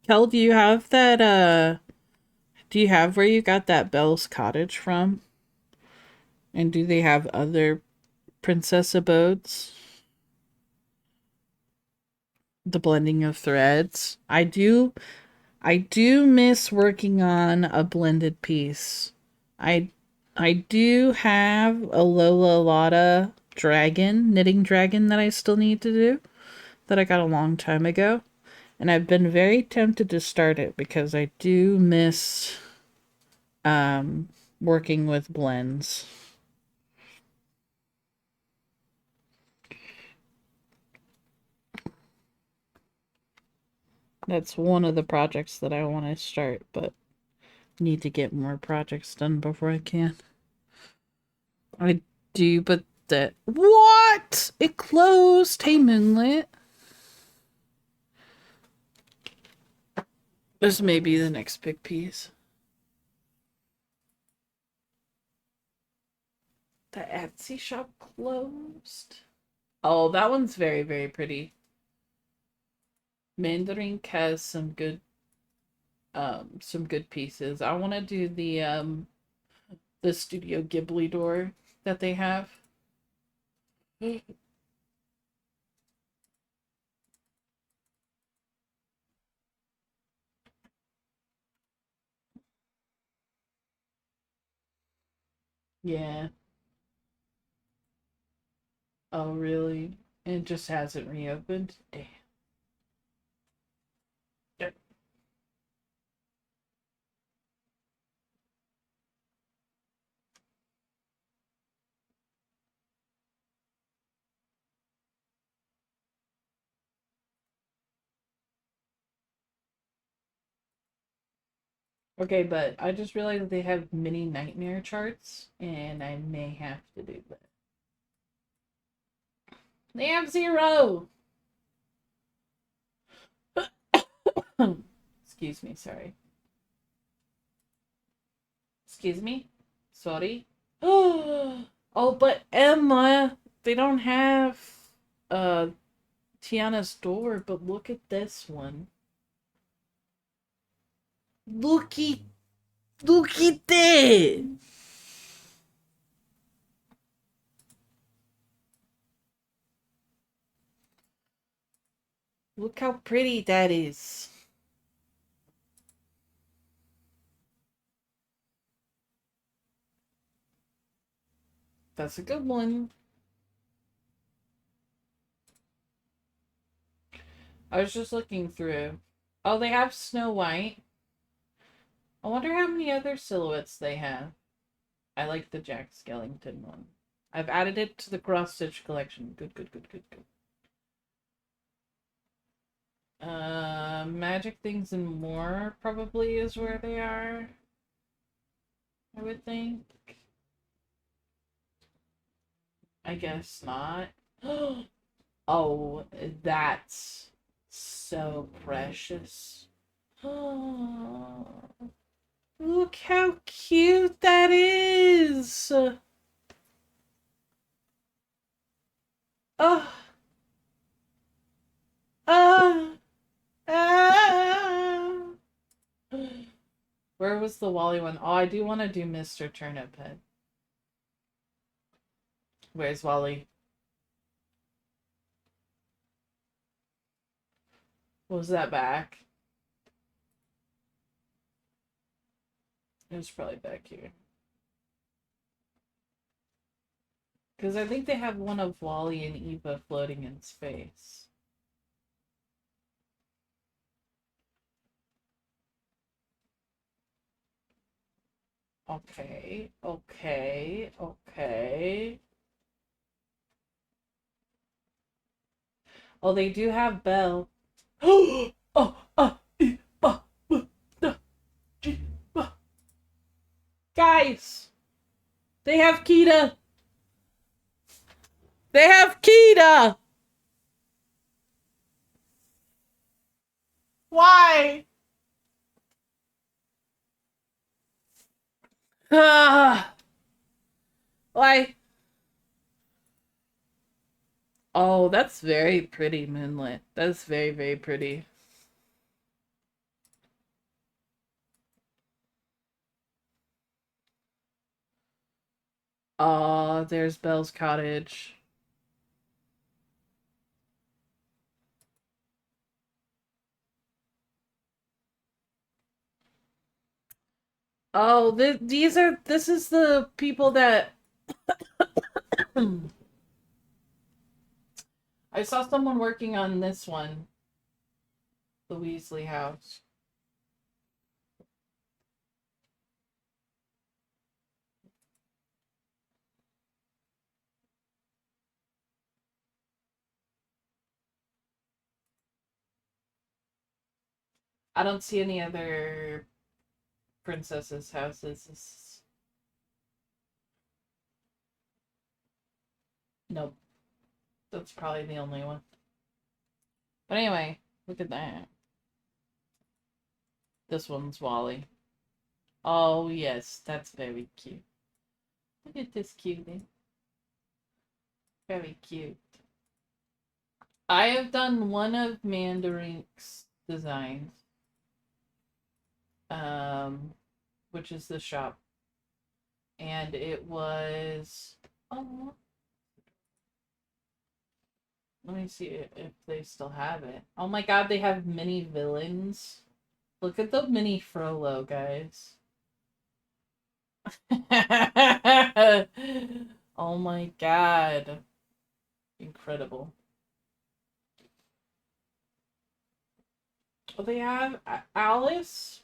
Kel, do you have that? Do you have where you got that Belle's Cottage from? And do they have other princess abodes? The blending of threads. I do miss working on a blended piece. I I do have a Lola Lotta knitting dragon that I still need to do that I got a long time ago. And I've been very tempted to start it because I do miss um working with blends. That's one of the projects that I want to start, but need to get more projects done before I can. I do, but that what? It closed. Hey, Moonlit. This may be the next big piece. The Etsy shop closed. Oh, that one's very, very pretty. Mandarin has some good pieces. I want to do the Studio Ghibli door that they have. Yeah. Oh, really? It just hasn't reopened? Damn. Yep. Okay, but I just realized that they have mini nightmare charts, and I may have to do that. They have 0! Excuse me, sorry. Excuse me? Sorry? Oh, but Emma, they don't have uh Tiana's door, but look at this one. Look at look at this. Look how pretty that is. That's a good one. I was just looking through. Oh, they have Snow White. I wonder how many other silhouettes they have. I like the Jack Skellington one. I've added it to the cross stitch collection. Good, good, good, good, good. Magic Things and More probably is where they are. I would think. I guess not. Oh, that's so precious. Look how cute that is. Oh, ah, ah. Where was the Wally one? Oh, I do want to do Mr. Turnip Head. Where's Wally? Was that back? It was probably back here. Because I think they have one of Wally and Eva floating in space. Okay, okay, okay. Oh, they do have Belle. Oh, guys, they have Kita. They have Kita. Why? Ah, why? Oh, that's very pretty, Moonlit. That's very, very pretty. Oh, there's Belle's cottage. Oh, this is the people that I saw someone working on this one, the Weasley house. I don't see any other princesses' houses. Nope. That's probably the only one. But anyway, look at that. This one's Wally. Oh, yes, that's very cute. Look at this cutie. Very cute. I have done one of Mandarink's designs. Which is the shop. And it was... Oh, let me see if they still have it. Oh my god, they have mini villains. Look at the mini Frollo, guys. Oh my god. Incredible. Oh, they have Alice.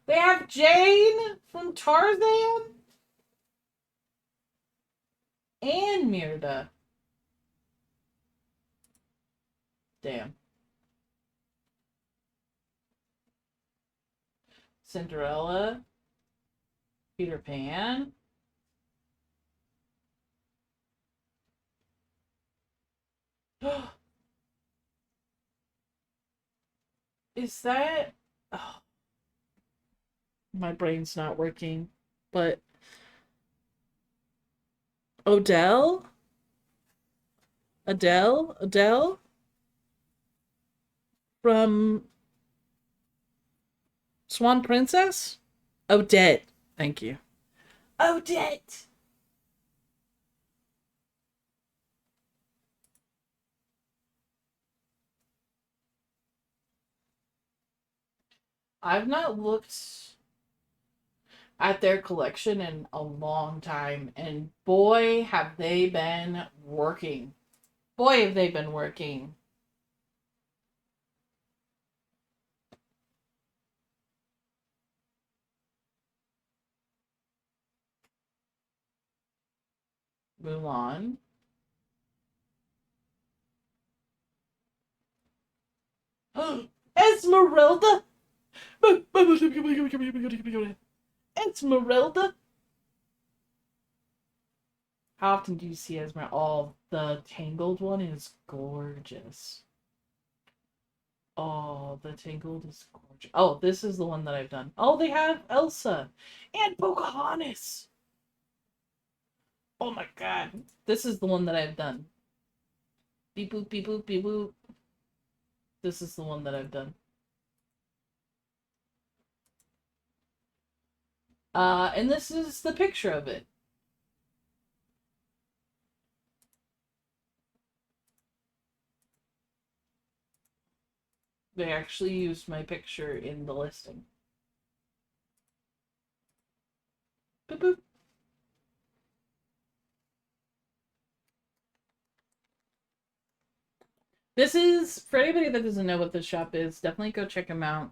They have Jane from Tarzan. And Mirda. Damn. Cinderella. Peter Pan. Is that... Oh, my brain's not working. But... Odell? Adele? From Swan Princess? Odette. Thank you. Odette! I've not looked at their collection in a long time, and boy, have they been working. Boy, have they been working. Mulan. Esmeralda! Esmeralda! How often do you see Esmeralda? Oh, the Tangled one is gorgeous. Oh, Wow, the Tangled is gorgeous. Oh, this is the one that I've done. Oh, they have Elsa and Pocahontas. Oh my god. This is the one that I've done. Beep boop, beep boop, beep boop. This is the one that I've done. And this is the picture of it. They actually used my picture in the listing. Boop boop. This is, for anybody that doesn't know what this shop is, definitely go check them out.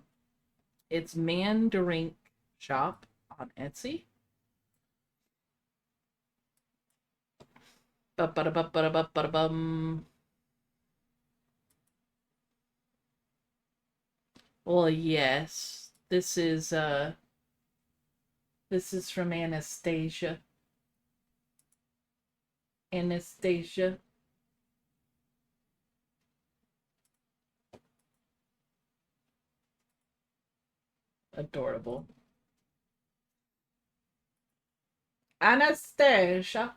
It's Mandarink Shop on Etsy. Ba-ba-da-ba-ba-da-ba-ba-da-bum. Well, yes. This is from Anastasia. Anastasia. Adorable. Anastasia.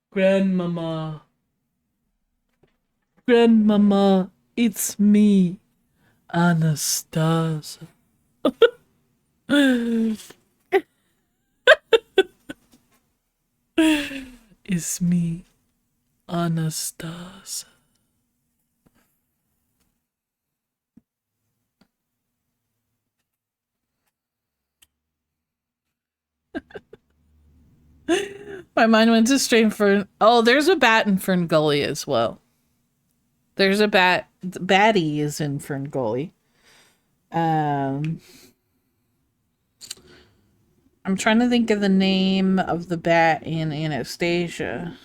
Grandmama. Grandmama, it's me, Anastasia. It's me, Anastasia. My mind went to Strain Fern. Oh, there's a bat in Ferngully as well. There's a bat. Batty is in Ferngully. I'm trying to think of the name of the bat in Anastasia.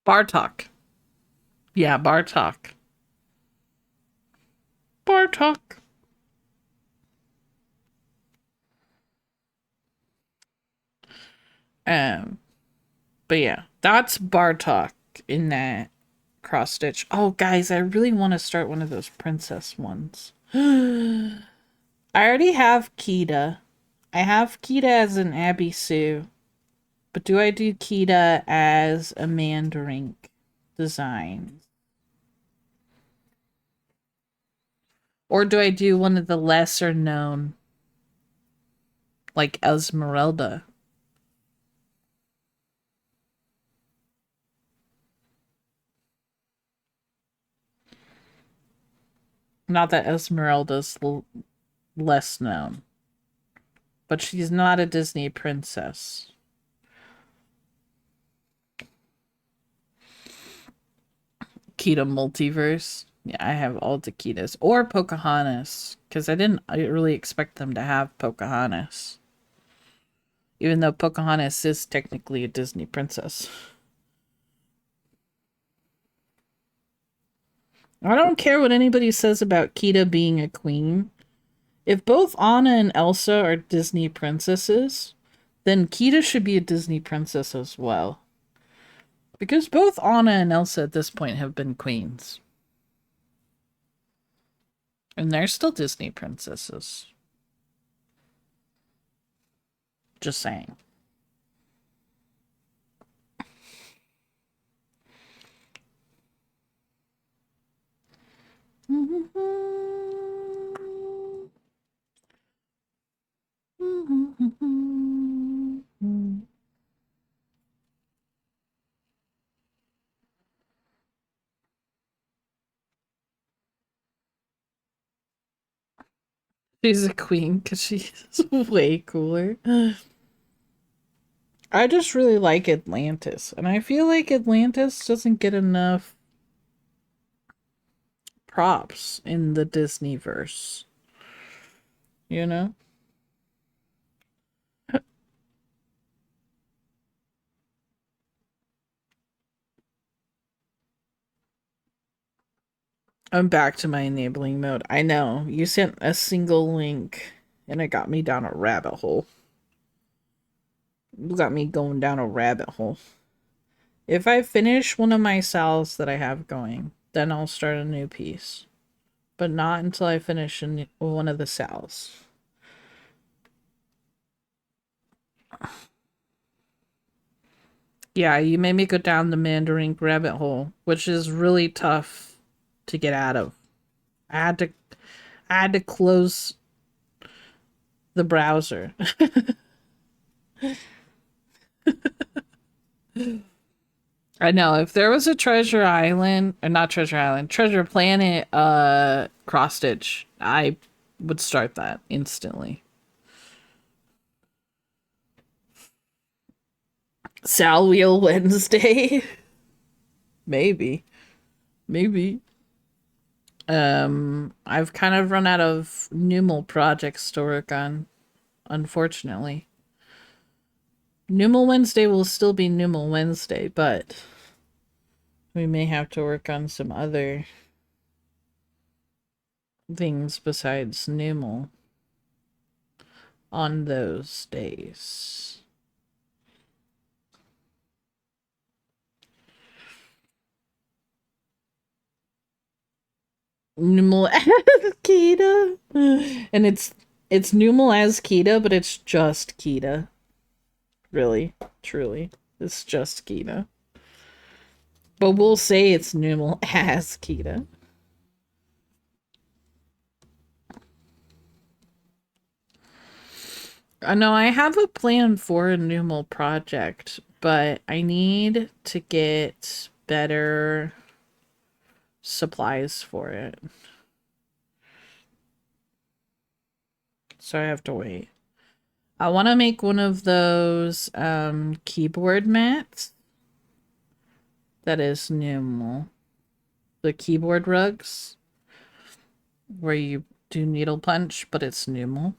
Bartok. Yeah, Bartok. Bartok. But yeah, that's Bartok in that cross stitch. Oh, guys, I really want to start one of those princess ones. I already have Kita. I have Kita as an Abby Sue. But do I do Kita as a Mandarink design? Or do I do one of the lesser known, like Esmeralda? Not that Esmeralda's less known, but she's not a Disney princess. Kita Multiverse. Yeah, I have all the Kitas. Or Pocahontas, because I didn't really expect them to have Pocahontas. Even though Pocahontas is technically a Disney princess. I don't care what anybody says about Kita being a queen. If both Anna and Elsa are Disney princesses, then Kita should be a Disney princess as well. Because both Anna and Elsa at this point have been queens. And they're still Disney princesses. Just saying. She's a queen because she's way cooler. I just really like Atlantis, and I feel like Atlantis doesn't get enough props in the Disney verse. You know? I'm back to my enabling mode. I know. You sent a single link and it got me down a rabbit hole. You got me going down a rabbit hole. If I finish one of my cells that I have going, then I'll start a new piece. But not until I finish one of the cells. Yeah, you made me go down the Mandarin rabbit hole, which is really tough to get out of. I had to close the browser. I know if there was a Treasure Island, or not Treasure Island, Treasure Planet cross stitch, I would start that instantly. Sal Wheel Wednesday. Maybe. Maybe. I've kind of run out of Numal projects to work on, unfortunately. Numal Wednesday will still be Numal Wednesday, but we may have to work on some other things besides Numal on those days. Numal as Kita. And it's Numal as Kita, but it's just Kita. Really, truly. It's just Kita. But we'll say it's Numal as Kita. I know I have a plan for a Numal project, but I need to get better supplies for it. So I have to wait. I want to make one of those keyboard mats that is Numal. The keyboard rugs where you do needle punch, but it's Numal.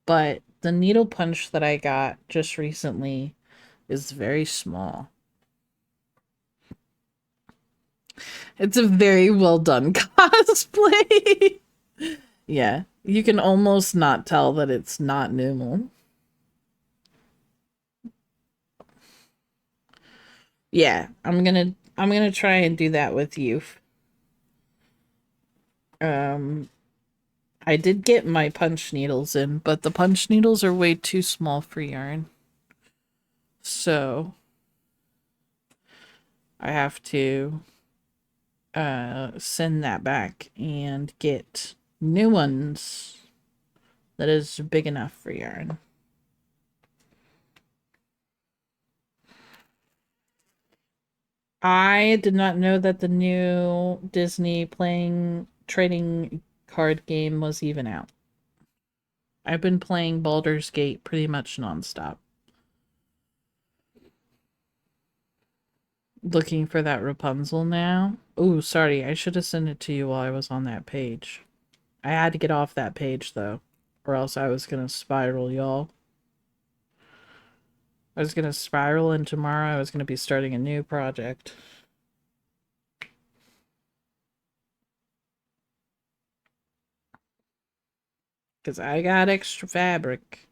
But the needle punch that I got just recently is very small. It's a very well done cosplay. Yeah, you can almost not tell that it's not Numal. Yeah, I'm gonna try and do that with you. I did get my punch needles in, but the punch needles are way too small for yarn. So I have to send that back and get new ones that is big enough for yarn. I did not know that the new Disney playing trading card game was even out. I've been playing Baldur's Gate pretty much nonstop. Looking for that Rapunzel now. Oh, sorry, I should have sent it to you while I was on that page. I had to get off that page though, or else I was gonna spiral, y'all. I was gonna spiral, and tomorrow I was gonna be starting a new project. Because I got extra fabric.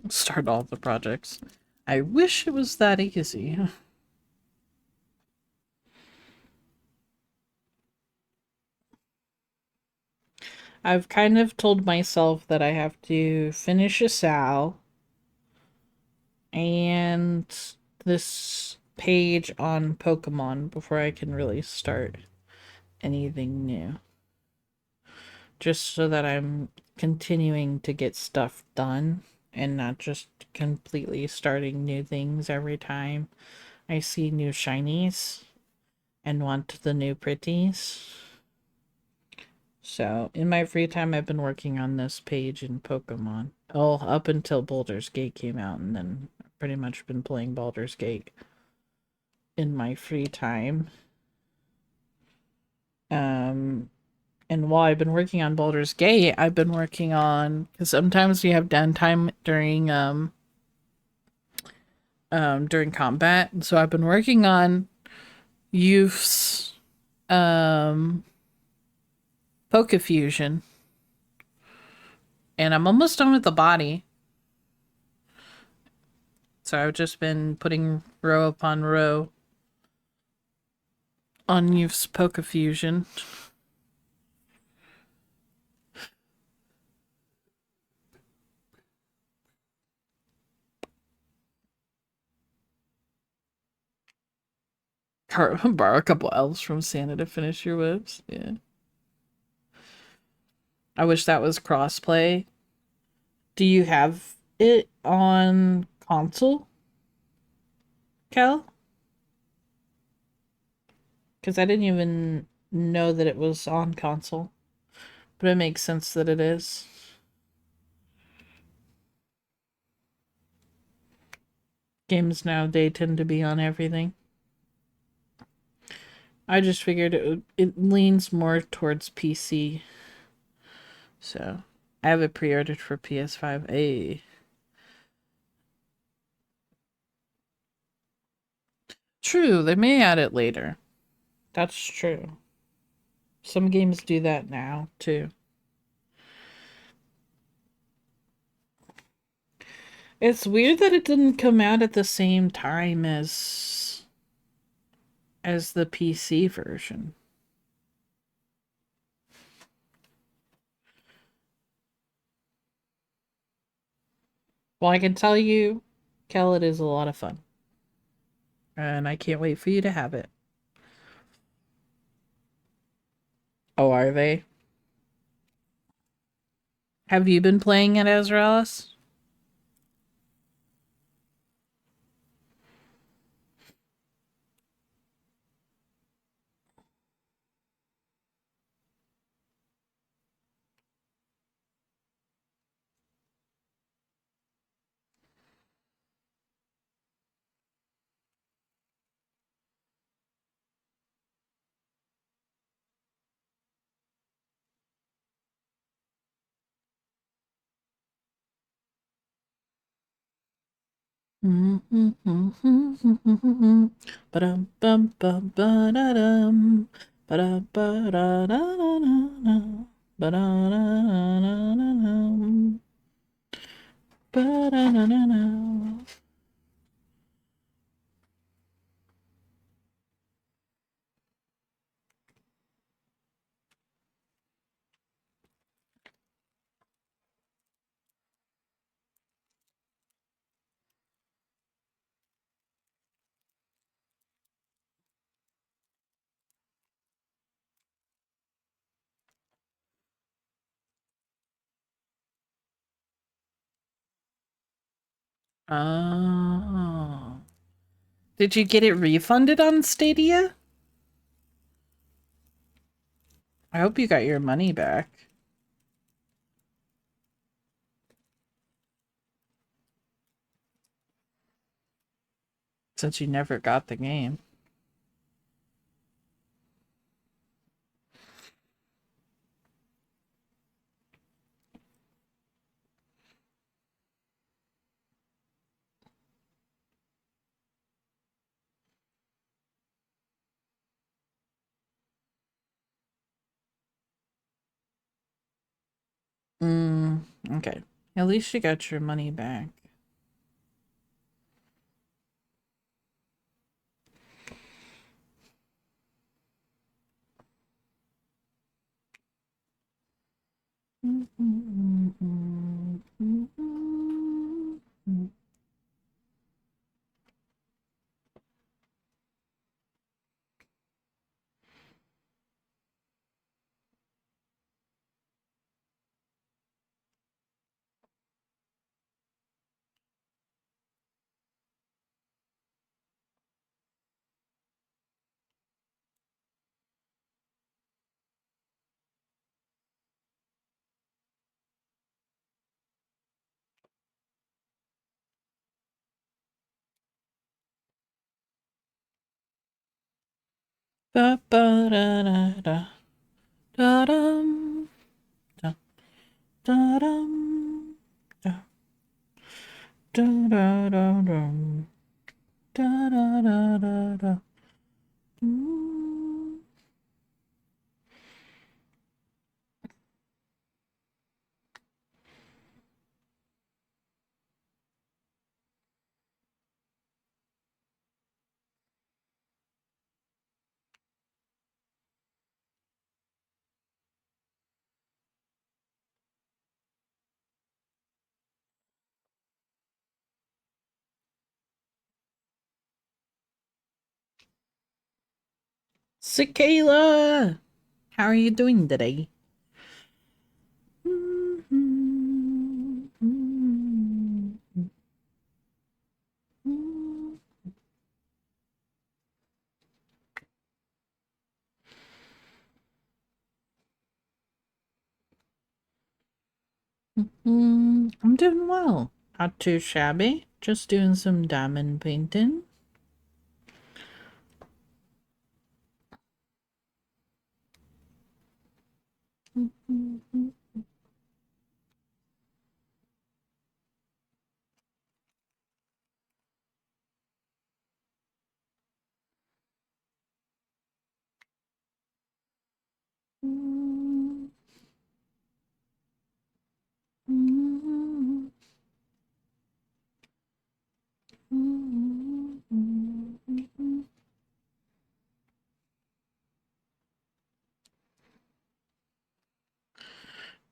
Start all the projects. I wish it was that easy. I've kind of told myself that I have to finish a Sal and this page on Pokemon before I can really start anything new. Just so that I'm continuing to get stuff done and not just completely starting new things every time I see new shinies and want the new pretties. So, in my free time, I've been working on this page in Pokemon. Oh, up until Baldur's Gate came out, and then I've pretty much been playing Baldur's Gate in my free time. And while I've been working on Baldur's Gate, I've been working on, because sometimes we have downtime during combat, and so I've been working on Youth's Pokefusion, and I'm almost done with the body. So I've just been putting row upon row on Youth's Pokefusion. Borrow a couple elves from Santa to finish your whips. Yeah. I wish that was crossplay. Do you have it on console, Kel? Because I didn't even know that it was on console. But it makes sense that it is. Games nowadays tend to be on everything. I just figured it leans more towards PC. So I have it pre-ordered for PS5. True, they may add it later. That's true. Some games do that now, too. It's weird that it didn't come out at the same time as the PC version. Well, I can tell you, Kel, it is a lot of fun. And I can't wait for you to have it. Oh, are they? Have you been playing it, Ezrealis? Ba-dum bum bum ba-da-dum. Ba-da ba-da-da-da-da-da. Ba-da-da-da-da-da-dum. Ba-da-da-da-da. Oh. Did you get it refunded on Stadia? I hope you got your money back. Since you never got the game. Okay. At least you got your money back. Ba ba da da da da dum da da dum da da da da dum da da da da da. Mm. Cicala, how are you doing today? I'm doing well. Not too shabby. Just doing some diamond painting.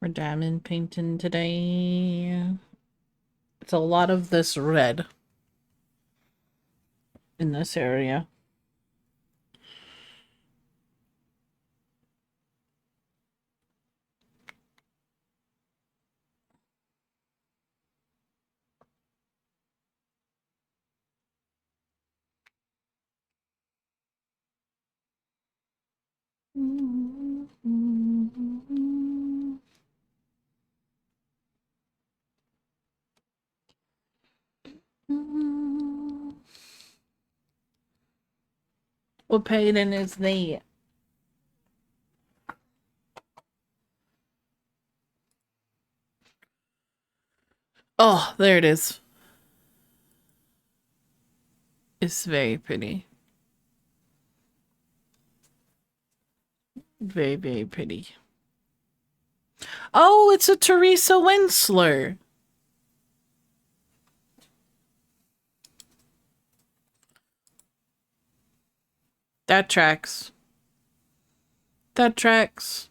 We're diamond painting today. It's a lot of this red in this area. What painting is that? Oh, there it is. It's very pretty. Very, very pretty. Oh, it's a Teresa Winsler. That tracks. That tracks.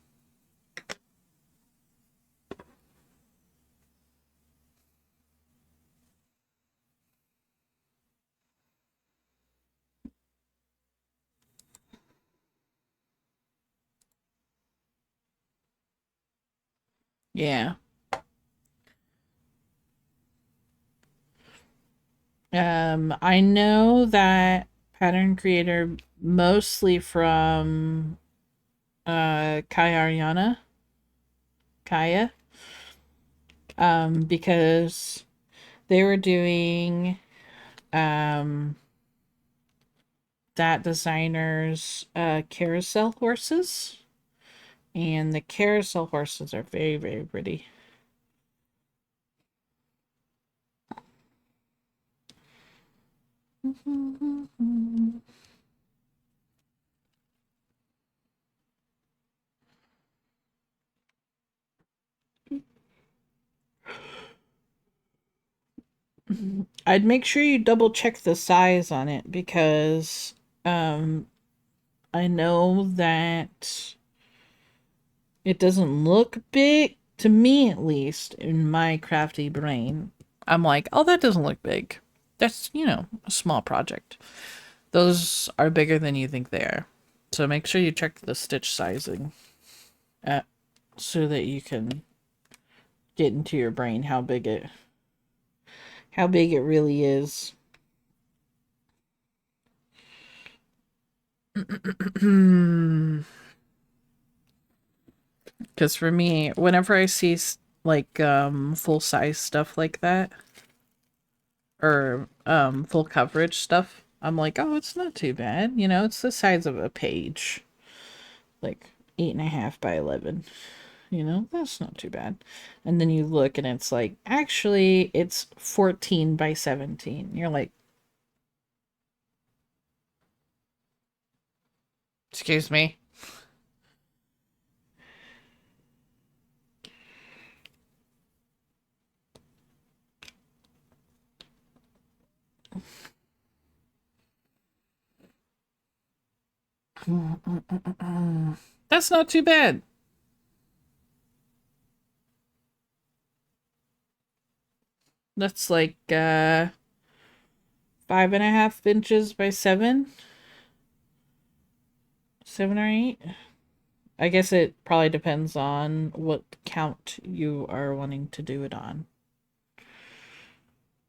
Yeah. I know that pattern creator mostly from Kaya Ariana. Kaya. Because they were doing um that designer's carousel horses. And the carousel horses are very, very pretty. I'd make sure you double check the size on it because I know that it doesn't look big to me, at least in my crafty brain. I'm like, oh, that doesn't look big. That's, a small project. Those are bigger than you think they are. So make sure you check the stitch sizing so that you can get into your brain how big it really is. Because for me, whenever I see like full size stuff like that, or full coverage stuff, I'm like, oh, it's not too bad. You know, it's the size of a page, like 8.5 by 11. You know, that's not too bad. And then you look and it's like, actually, it's 14 by 17. You're like, excuse me. That's not too bad. That's like 5.5 inches by 7 or 8. I guess it probably depends on what count you are wanting to do it on.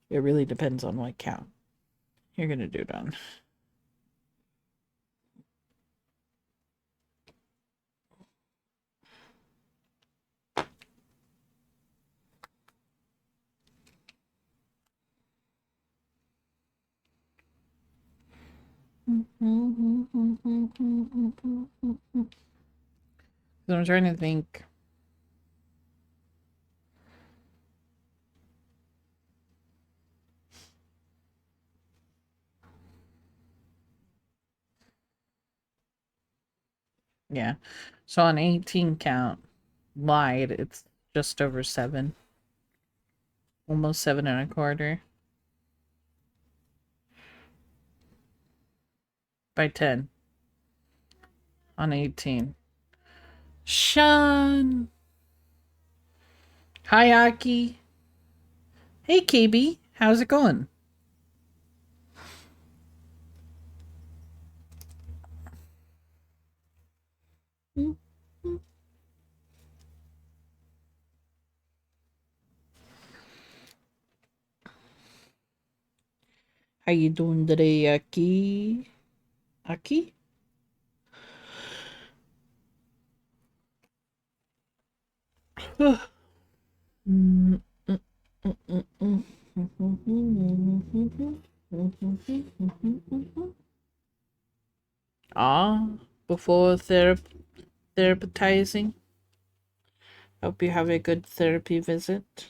It really depends on what count you're gonna do it on. So I'm trying to think. Yeah. So on 18 count wide, it's just over 7. Almost 7.25 by 10 on 18. Sean. Hi, Aki. Hey, KB. How's it going? How you doing today, Aki? Aki? Ah, before therapizing. Hope you have a good therapy visit.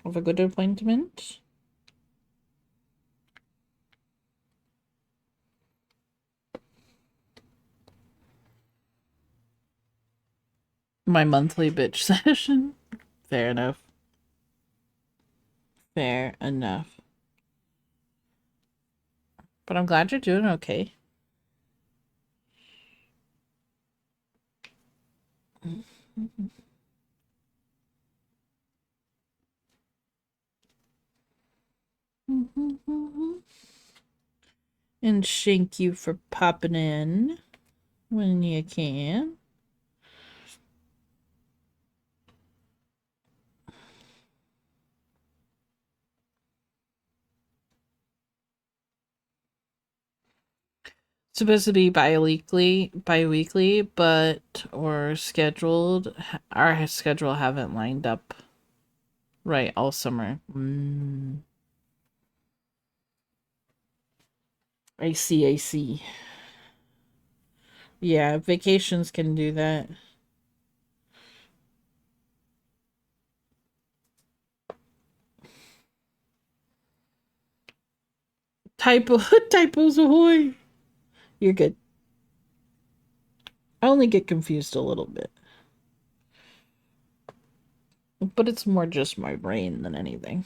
Have a good appointment. My monthly bitch session. Fair enough. Fair enough. But I'm glad you're doing okay. And thank you for popping in when you can. It's supposed to be bi-weekly, but or scheduled. Our schedule haven't lined up right all summer. I see, I see. Yeah, vacations can do that. Typos ahoy. You're good. I only get confused a little bit. But it's more just my brain than anything.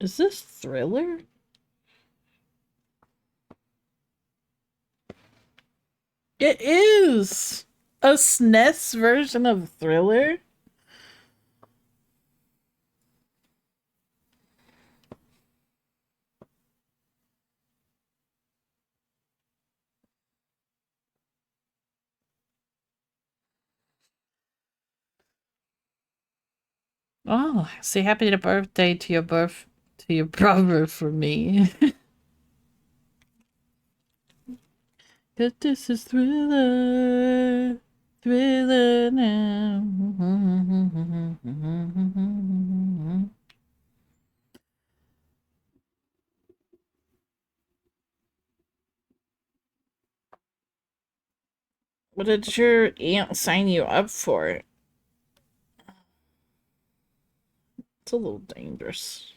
Is this Thriller? It is! A SNES version of Thriller? Oh, say happy birthday to your brother for me. Cause this is Thriller. Thriller now. What did your aunt sign you up for? It's a little dangerous.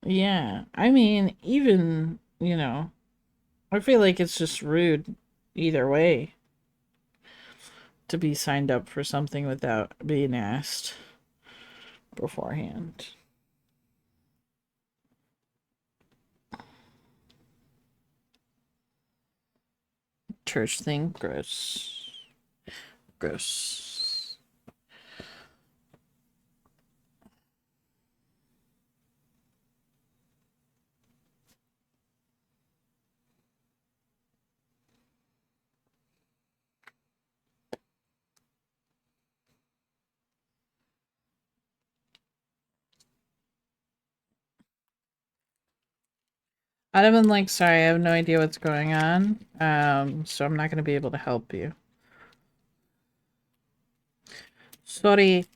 Yeah, I mean, even, I feel like it's just rude either way to be signed up for something without being asked beforehand. Church thing, gross. Gross. I'd have been like, sorry, I have no idea what's going on. So I'm not gonna be able to help you. Sorry.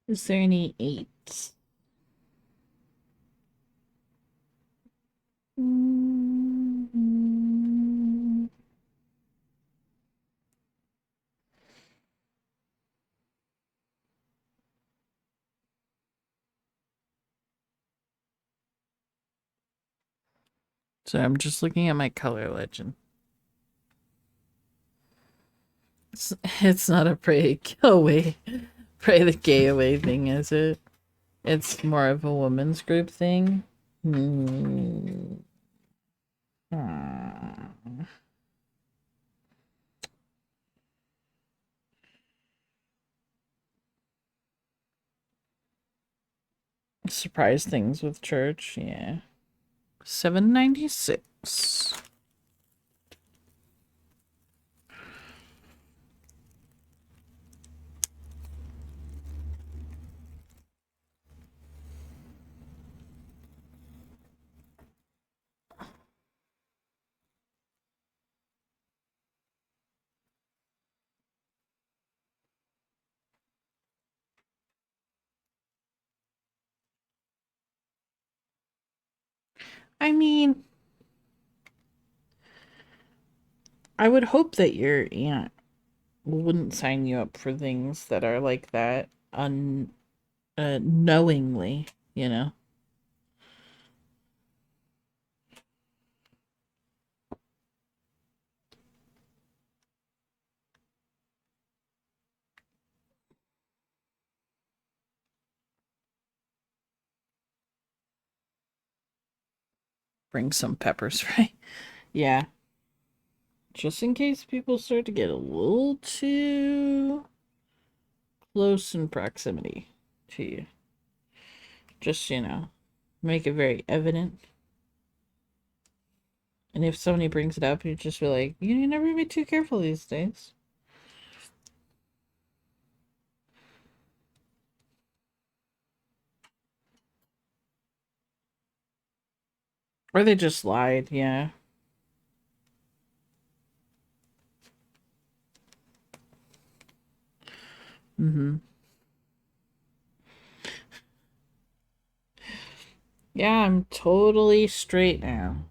Is there any eights? So I'm just looking at my color legend. It's not a pray go away, pray the gay away thing, is it? It's more of a women's group thing. Hmm. Surprise things with church, yeah. 796. I mean, I would hope that your aunt wouldn't sign you up for things that are like that knowingly, you know. Bring some peppers, right? Yeah. Just in case people start to get a little too close in proximity to you. Just, make it very evident. And if somebody brings it up, you just be like, you never be too careful these days. Or they just lied, yeah. Mm-hmm. Yeah, I'm totally straight now.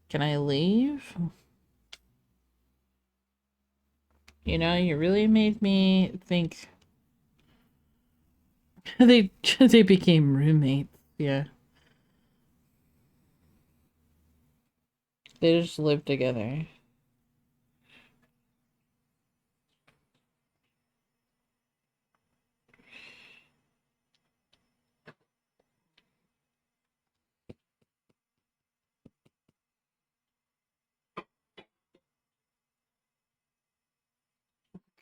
Can I leave? You really made me think they became roommates. Yeah. They just live together.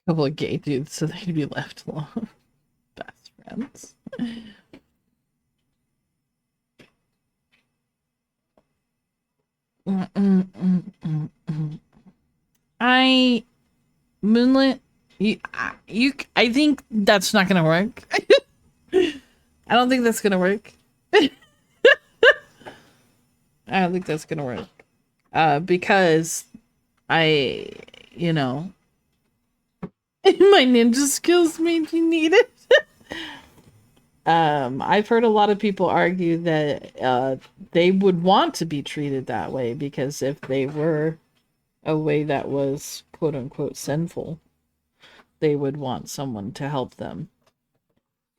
Couple of gay dudes, so they'd be left alone. Best friends. I Moonlit. I think that's not gonna work. I don't think that's gonna work. I don't think that's gonna work. Because I, you know, my ninja skills made you need it. I've heard a lot of people argue that they would want to be treated that way because if they were a way that was quote unquote sinful, they would want someone to help them.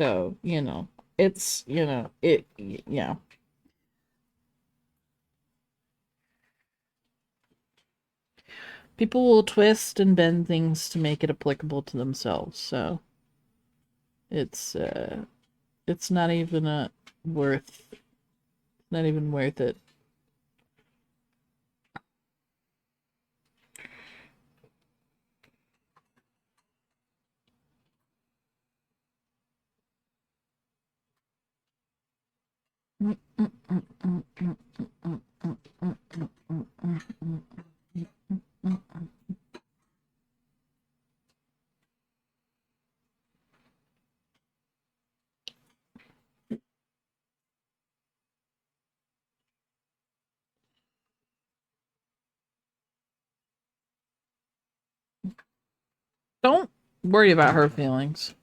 So, it's, yeah. People will twist and bend things to make it applicable to themselves. So, it's it's not even worth not even worth it. Don't worry about her feelings.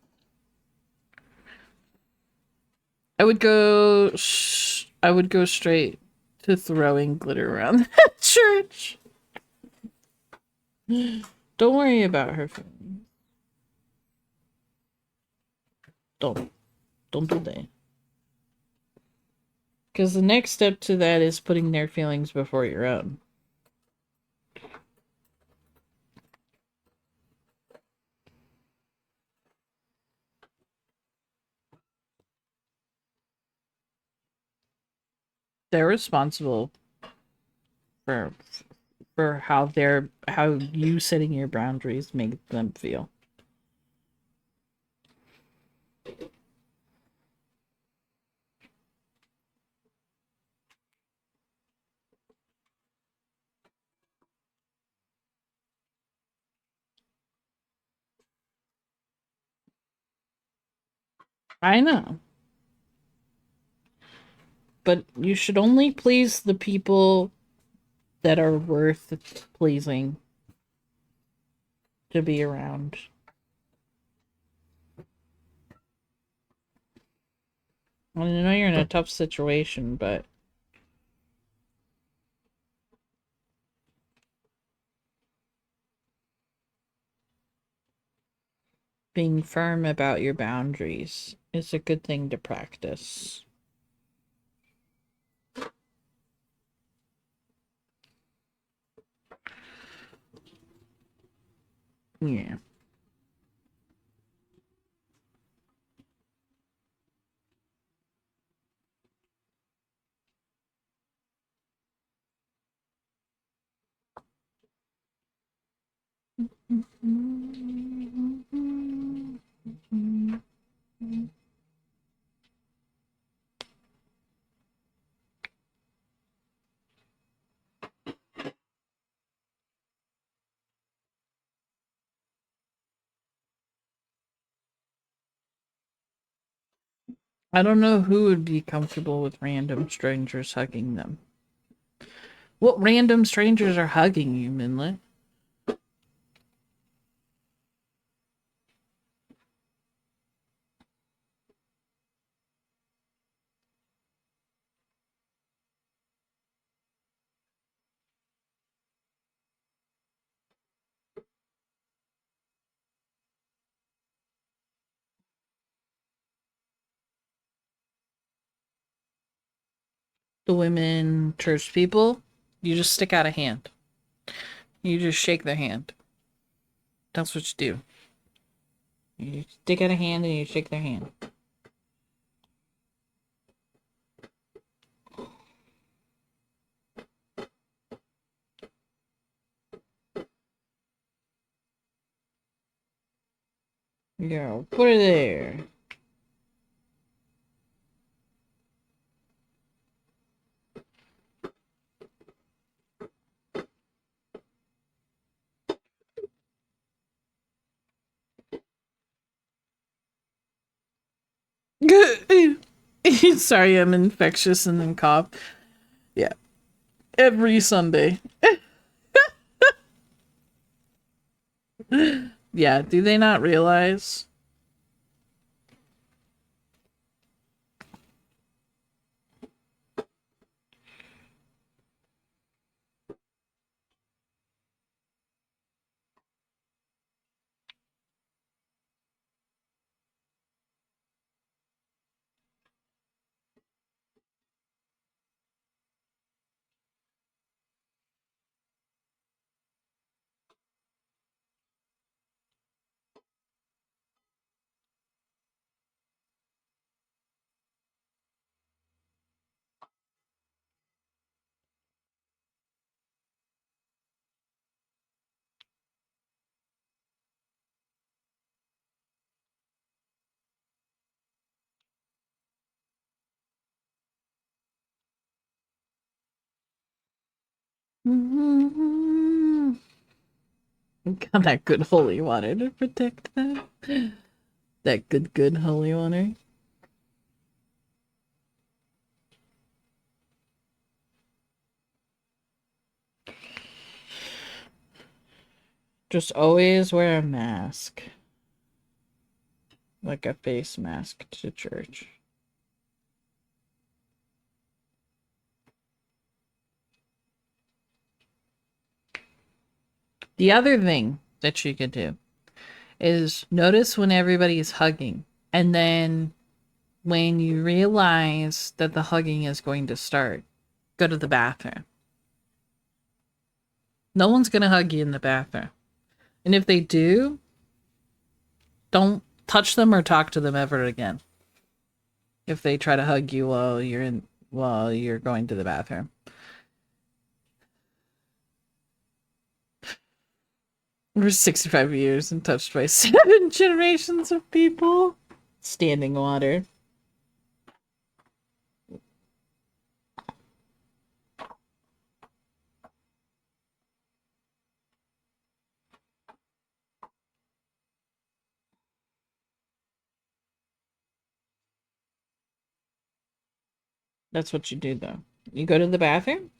I would go straight to throwing glitter around that church. Don't worry about her feelings. Don't don't do that. Because the next step to that is putting their feelings before your own. They're responsible for how you setting your boundaries make them feel. I know. But you should only please the people that are worth pleasing to be around. I know you're in a tough situation, but being firm about your boundaries is a good thing to practice. Yeah. I don't know who would be comfortable with random strangers hugging them. What random strangers are hugging you, Minlet? the women church people, you just stick out a hand. You just shake their hand. That's what you do. You stick out a hand and you shake their hand. Yeah, put it there. Sorry, I'm infectious and then cough. Yeah. Every Sunday. Yeah, do they not realize? Got that good holy water to protect them. That good holy water. Just always wear a mask. Like a face mask to church. The other thing that you could do is notice when everybody is hugging. And then when you realize that the hugging is going to start, go to the bathroom. No one's going to hug you in the bathroom. And if they do, don't touch them or talk to them ever again. If they try to hug you while you're going to the bathroom. We're 65 years and touched by 7 generations of people. Standing water. That's what you do, though. You go to the bathroom,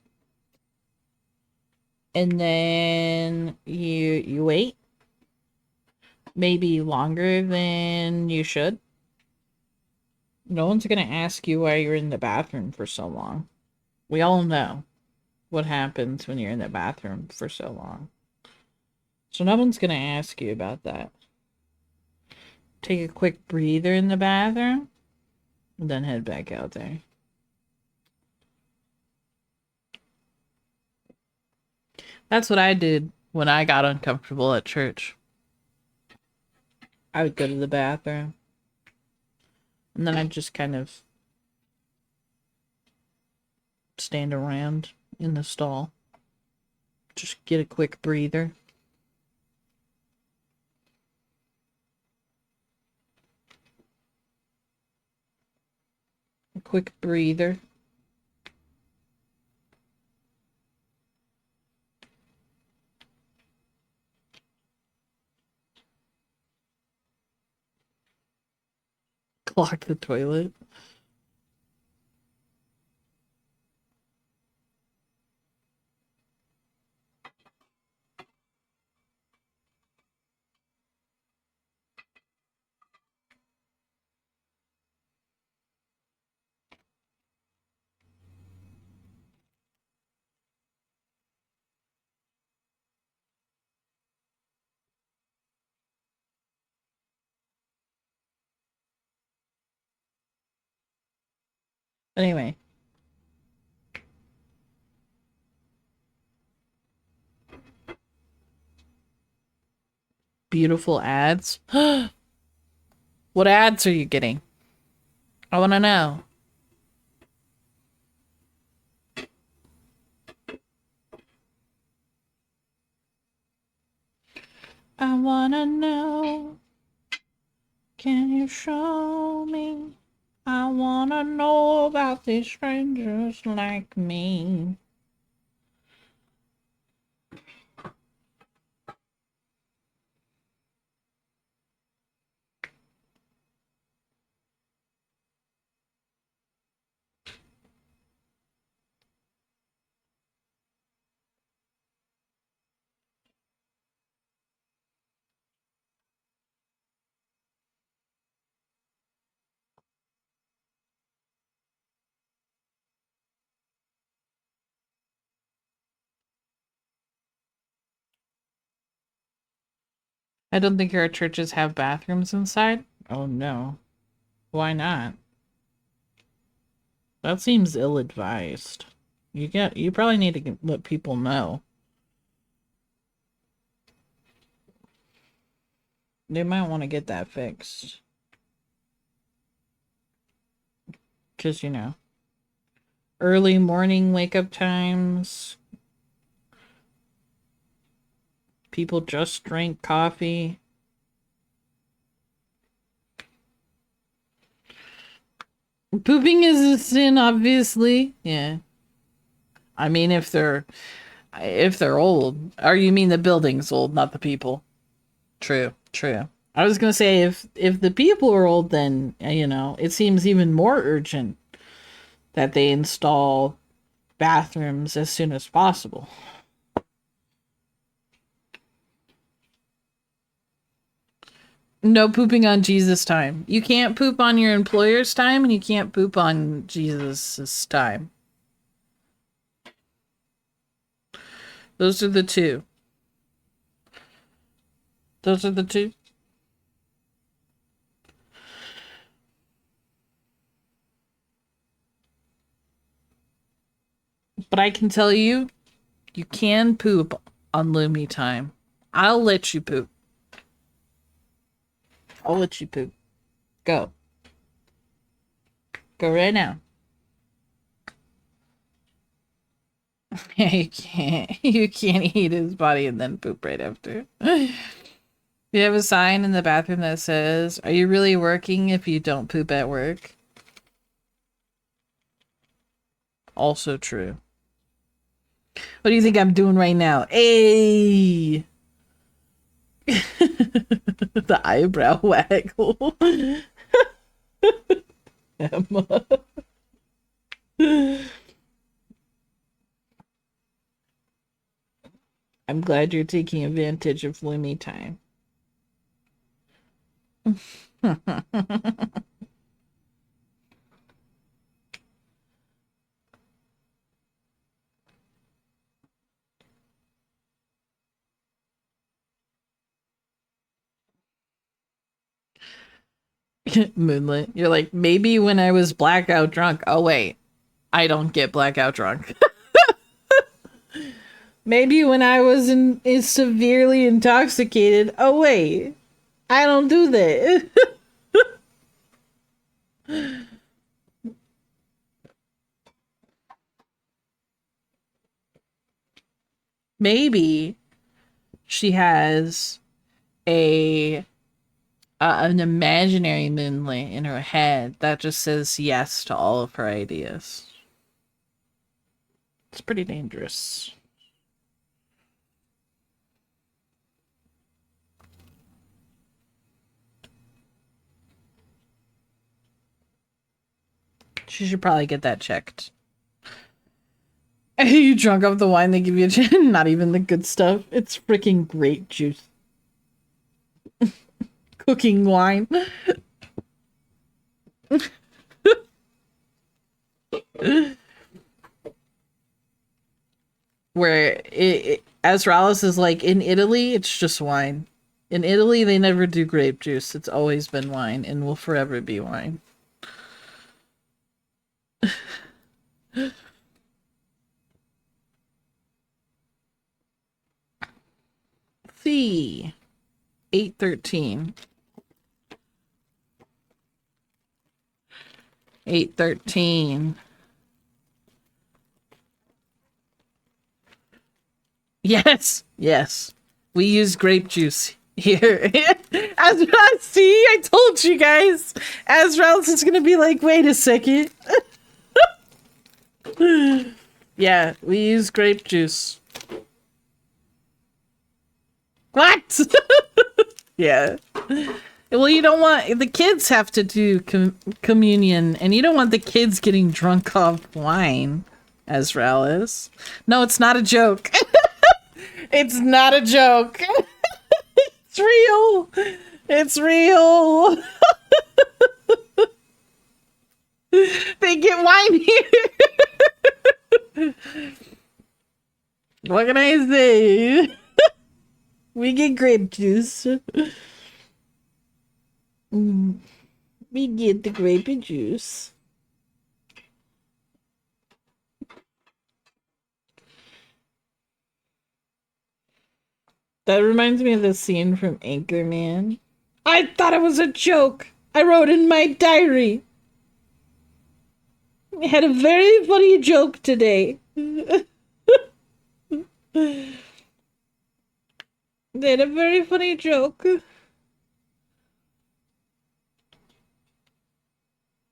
and then you wait. Maybe longer than you should. No one's gonna ask you why you're in the bathroom for so long. We all know what happens when you're in the bathroom for so long. So no one's gonna ask you about that. Take a quick breather in the bathroom, and then head back out there. That's what I did when I got uncomfortable at church. I would go to the bathroom, and then I'd just kind of stand around in the stall. Just get a quick breather. A quick breather. Clog the toilet. Anyway, Beautiful ads. What ads are you getting? I want to know. I want to know. Can you show me? I want to know about these strangers like me. I don't think our churches have bathrooms inside. Oh no. Why not? That seems ill-advised. You probably need to let people know. They might want to get that fixed. 'Cause, early morning wake-up times. People just drink coffee. Pooping is a sin, obviously. Yeah. I mean, if they're old. Or you mean the building's old, not the people? True, true. I was gonna say if the people are old, then it seems even more urgent that they install bathrooms as soon as possible. No pooping on Jesus' time. You can't poop on your employer's time, and you can't poop on Jesus' time. Those are the two. Those are the two. But I can tell you, you can poop on Lumi time. I'll let you poop. I'll let you poop. Go. Go right now. You can't. You can't eat his body and then poop right after. You have a sign in the bathroom that says, "Are you really working if you don't poop at work?" Also true. What do you think I'm doing right now? Hey! The eyebrow waggle. Emma. I'm glad you're taking advantage of Lumi time. Moonlit. You're like, maybe when I was blackout drunk. Oh, wait. I don't get blackout drunk. Maybe when I was is severely intoxicated. Oh, wait. I don't do that. Maybe she has a an imaginary moonlight in her head that just says yes to all of her ideas. It's pretty dangerous. She should probably get that checked. You drunk off the wine they give you? Not even the good stuff. It's freaking grape juice. Cooking wine. Where Azralis is like, in Italy, it's just wine. In Italy, they never do grape juice. It's always been wine and will forever be wine. See. 8:13. 8:13. Yes, yes. We use grape juice here. As see, I told you guys. Azrael's is gonna be like, wait a second. Yeah, we use grape juice. What? Yeah. Well, you don't want the kids have to do communion, and you don't want the kids getting drunk off wine, Azrael is. No, it's not a joke. It's not a joke. It's real. It's real. They get wine here. What can I say? We get grape juice. We get the grape juice. That reminds me of the scene from Anchorman. I thought it was a joke. I wrote in my diary. I had a very funny joke today. They had a very funny joke.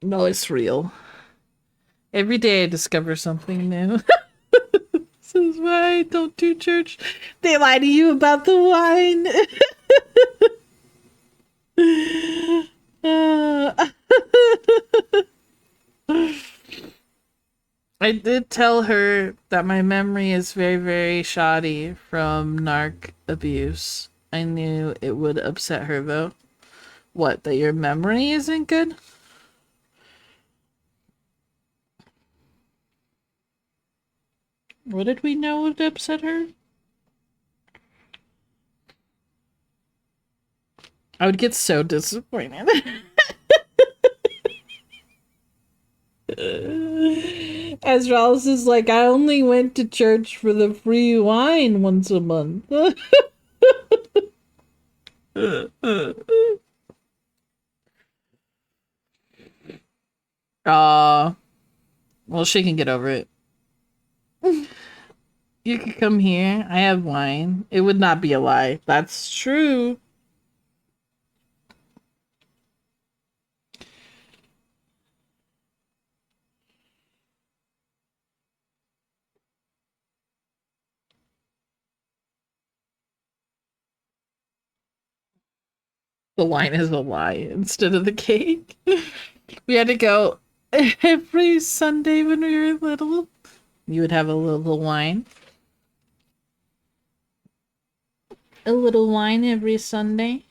No, it's real. Every day I discover something new. This is why I don't do church. They lie to you about the wine. I did tell her that my memory is very, very shoddy from narc abuse. I knew it would upset her, though. What, that your memory isn't good? What did we know would upset her? I would get so disappointed. Azrael's is like, I only went to church for the free wine once a month. Well, she can get over it. You could come here. I have wine. It would not be a lie. That's true. The wine is a lie instead of the cake. We had to go every Sunday when we were little. You would have a little wine. A little wine every Sunday.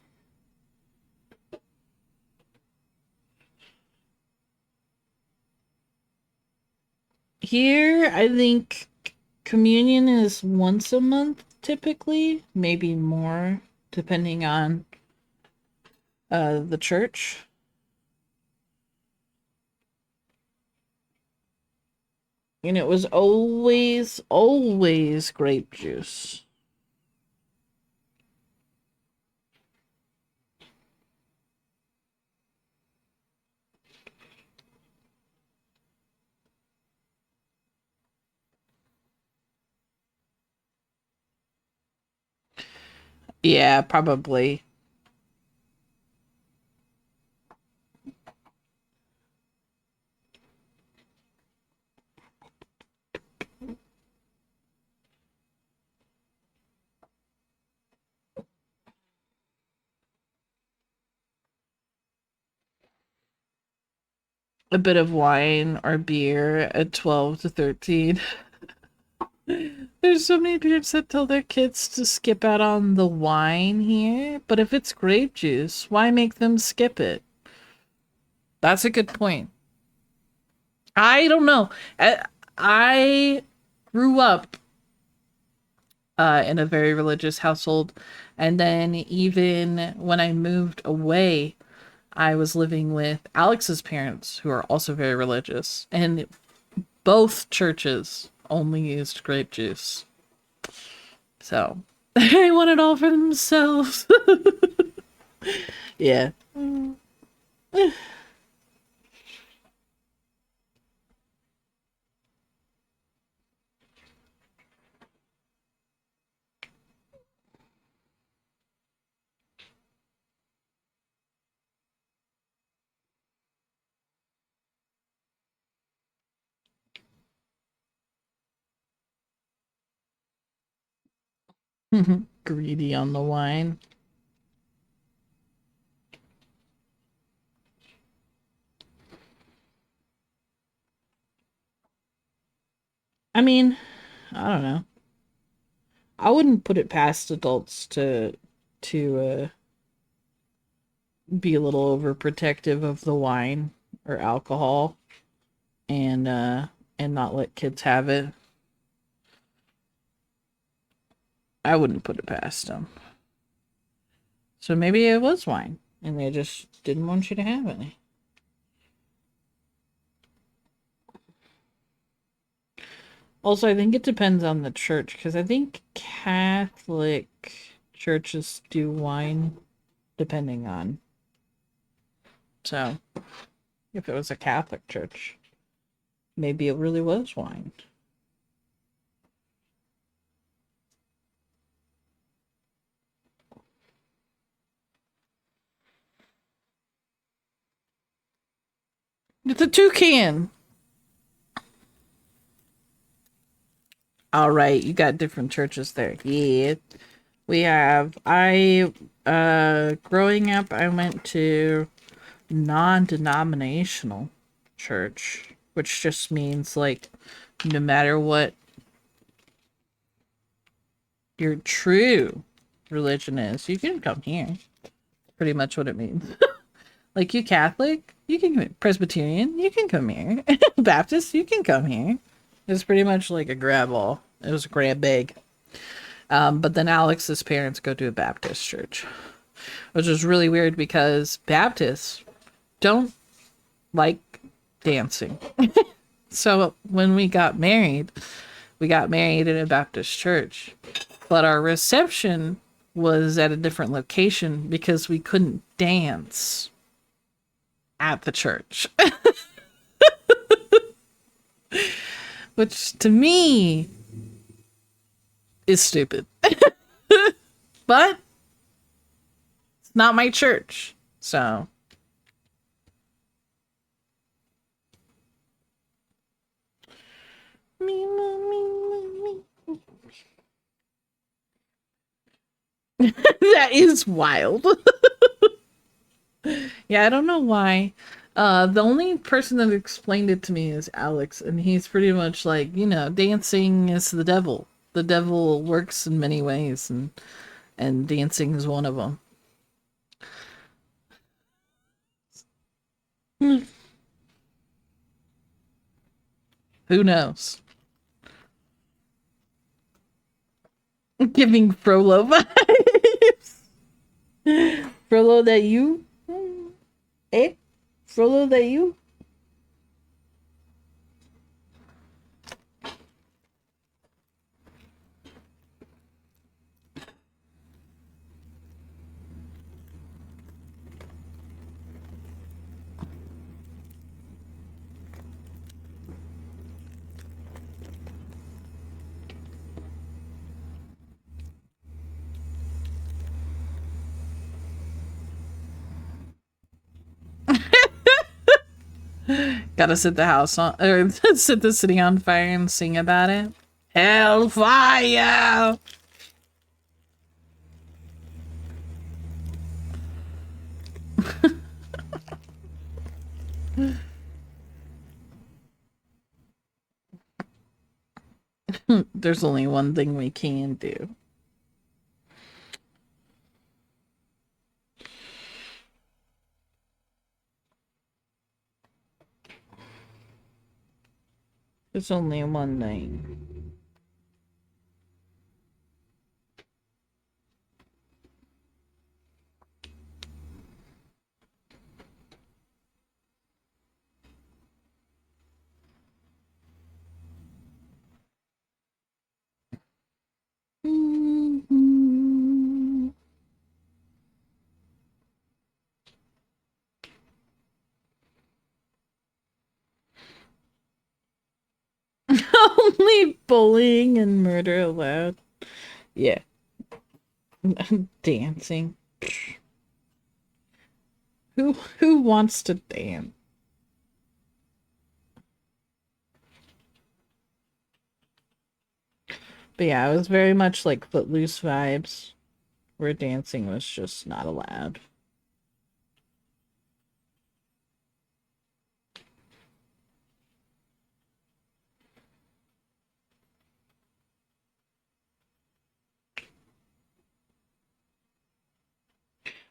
Here, I think communion is once a month typically, maybe more, depending on the church. And it was always, always grape juice. Yeah, probably. A bit of wine or beer at 12 to 13. There's so many parents that tell their kids to skip out on the wine here, but if it's grape juice, why make them skip it? That's a good point. I don't know. I grew up in a very religious household, and then even when I moved away, I was living with Alex's parents, who are also very religious, and both churches only used grape juice. So they want it all for themselves. Yeah. Greedy on the wine. I mean, I don't know. I wouldn't put it past adults to be a little overprotective of the wine or alcohol and not let kids have it. I wouldn't put it past them. So maybe it was wine and they just didn't want you to have any. Also, I think it depends on the church because I think Catholic churches do wine depending on. So, if it was a Catholic church, maybe it really was wine. It's a toucan. All right, you got different churches there. Yeah. We have growing up I went to non-denominational church, which just means like no matter what your true religion is, you can come here. Pretty much what it means. Like you Catholic, you can come, Presbyterian, you can come here. Baptist, you can come here. It's pretty much like a grab all. It was a grab bag. But then Alex's parents go to a Baptist church, which is really weird because Baptists don't like dancing. So when we got married in a Baptist church, but our reception was at a different location because we couldn't dance at the church, which to me is stupid. But it's not my church. So that is wild. Yeah, I don't know why. The only person that explained it to me is Alex, and he's pretty much like, dancing is the devil. The devil works in many ways, and dancing is one of them. Who knows? Giving Frollo vibes. Frollo, that you? Eh? Frollo, that you? Gotta set the house on, or set the city on fire and sing about it. Hellfire! There's only one thing we can do. There's only one thing. Only bullying and murder allowed. Yeah. Dancing. Who wants to dance? But yeah, it was very much like Footloose vibes, where dancing was just not allowed.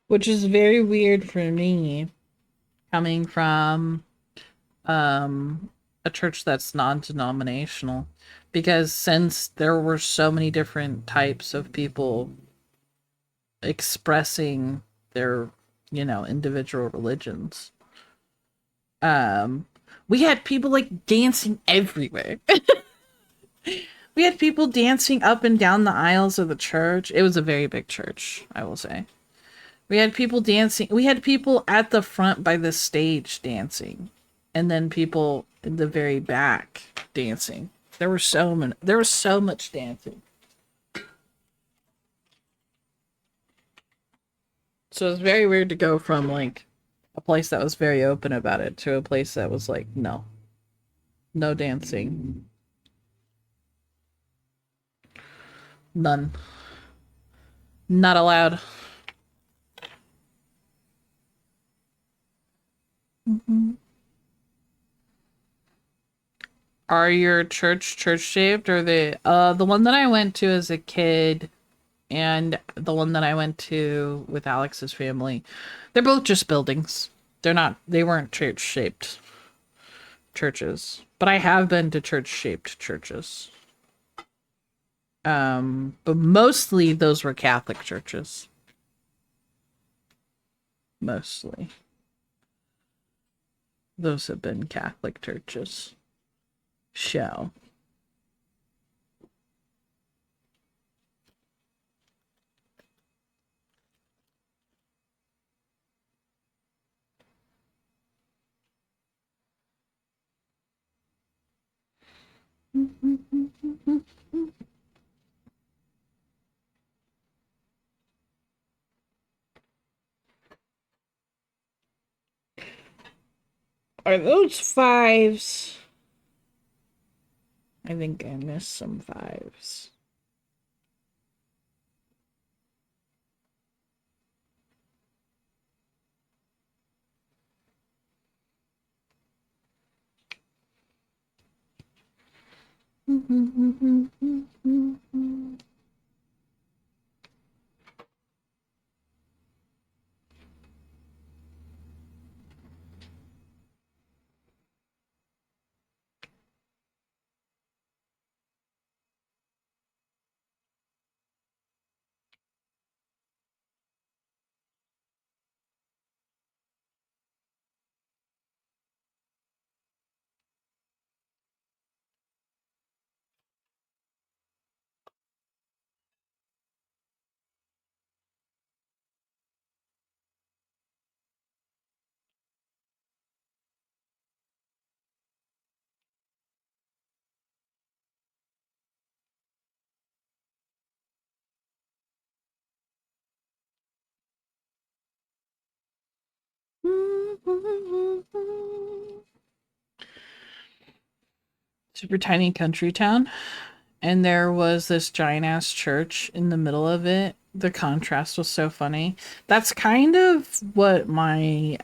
Which is very weird for me, coming from um a church that's non-denominational, because since there were so many different types of people expressing their, individual religions, um we had people like dancing everywhere. We had people dancing up and down the aisles of the church. It was a very big church, I will say. We had people dancing. We had people at the front by the stage dancing, and then people in the very back dancing. There was so much dancing. So it was very weird to go from like a place that was very open about it to a place that was like, no, no dancing, none, not allowed. Mm-hmm. Are your church shaped, or the one that I went to as a kid and the one that I went to with Alex's family, they're both just buildings. They weren't church shaped churches. But I have been to church shaped churches. But mostly those were Catholic churches. Mostly. Those have been Catholic churches. Show. Are those fives? I think I missed some fives. Super tiny country town, and there was this giant ass church in the middle of it. The contrast was so funny. That's kind of what my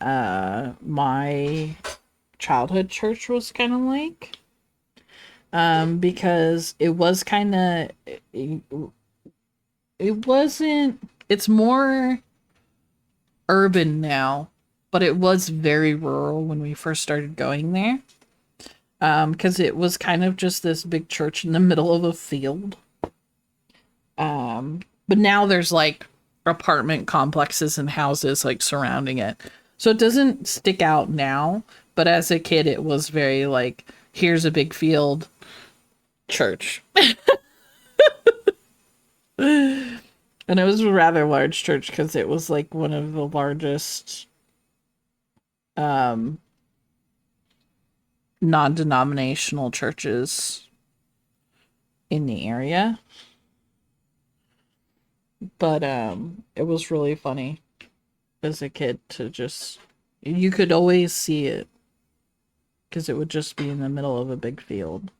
childhood church was kind of like. Because it was kind of it wasn't, it's more urban now, but it was very rural when we first started going there. Because it was kind of just this big church in the middle of a field. But now there's like apartment complexes and houses like surrounding it. So it doesn't stick out now, but as a kid it was very like, here's a big field, church. And it was a rather large church because it was like one of the largest um non-denominational churches in the area. But it was really funny as a kid to just, you could always see it because it would just be in the middle of a big field.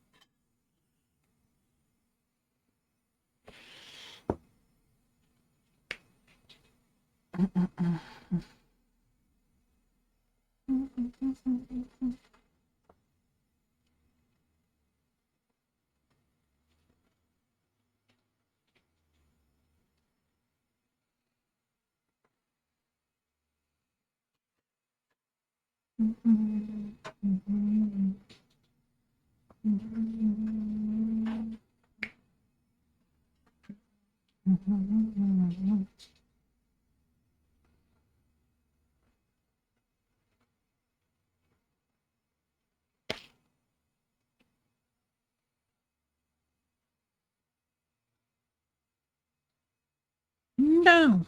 No.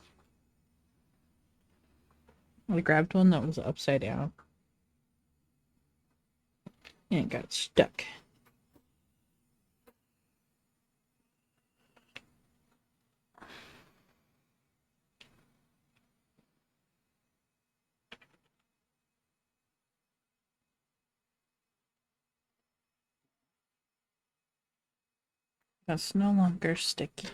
I grabbed one that was upside down and it got stuck. That's no longer sticky.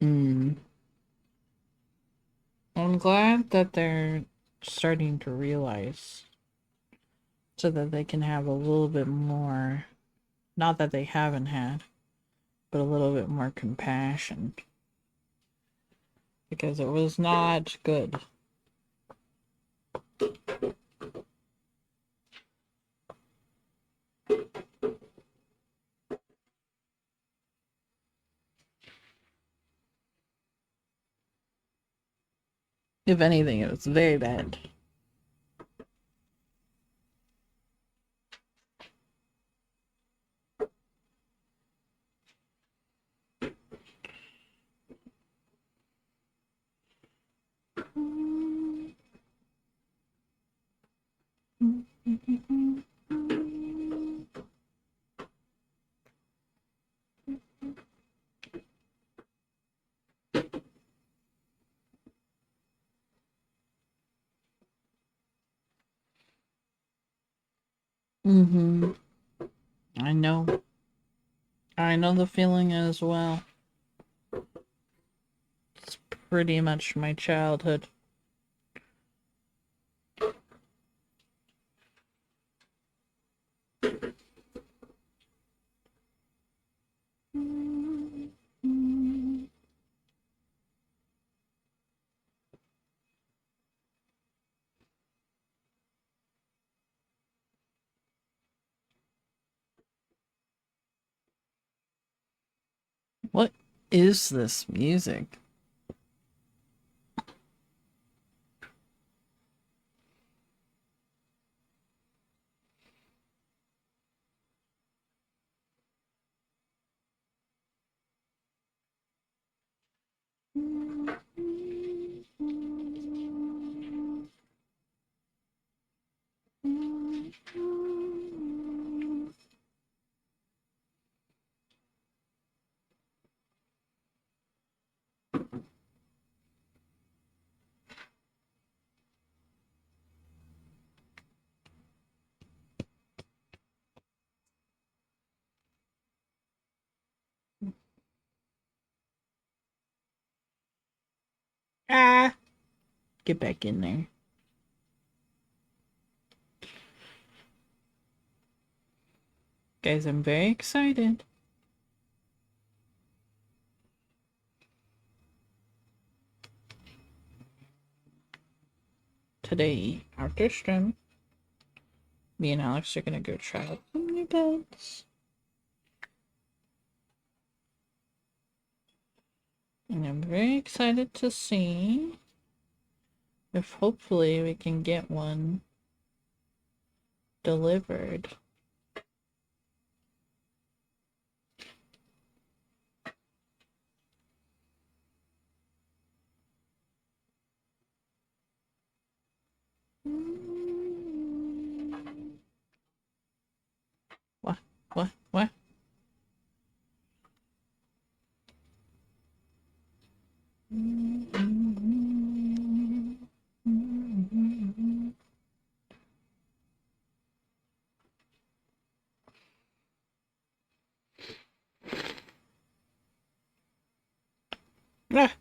Mm. I'm glad that they're starting to realize so that they can have a little bit more, not that they haven't had, but a little bit more compassion. Because it was not good. If anything, it was very bad. Mm-hmm. I know. I know the feeling as well. It's pretty much my childhood. What is this music? Ah! Get back in there. Guys, I'm very excited. today after stream, me and Alex are gonna go try out some new beds. And I'm very excited to see if hopefully we can get one delivered. What? What? What? Ah.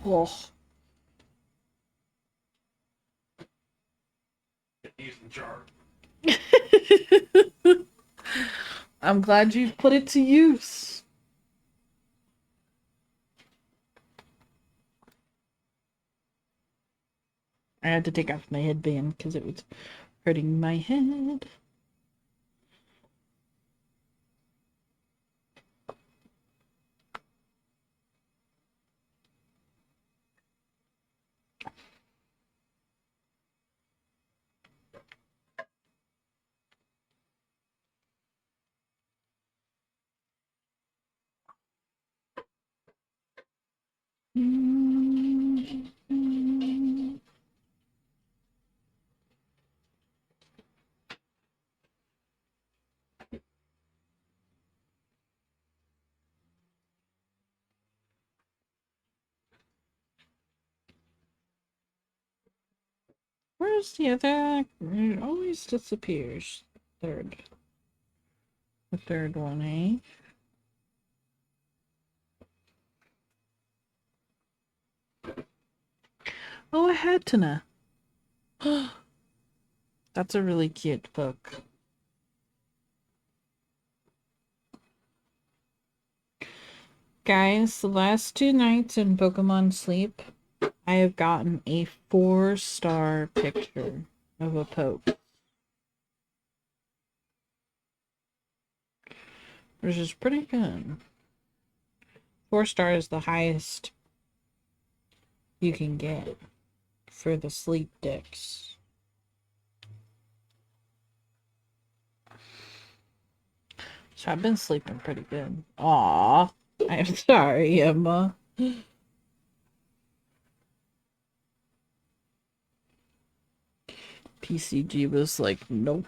Oh. I'm glad you put it to use. I had to take off my headband because it was hurting my head. Where's the other? It always disappears. The third one, eh? Oh, a Hatena. That's a really cute book. Guys, the last 2 nights in Pokemon Sleep, I have gotten a 4-star picture of a Poke. Which is pretty good. 4-star is the highest you can get for the sleep decks. So I've been sleeping pretty good. Aw, I'm sorry, Emma. PCG was like, nope.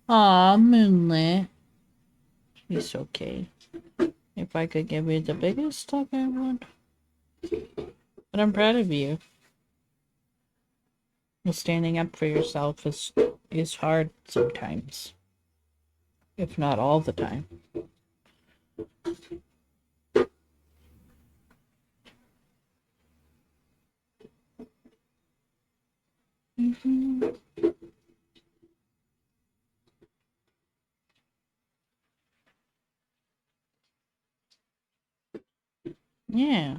Aw, Moonlit. It's okay. If I could give you the biggest hug, I would. But I'm proud of you. Standing up for yourself is hard sometimes, if not all the time. Yeah.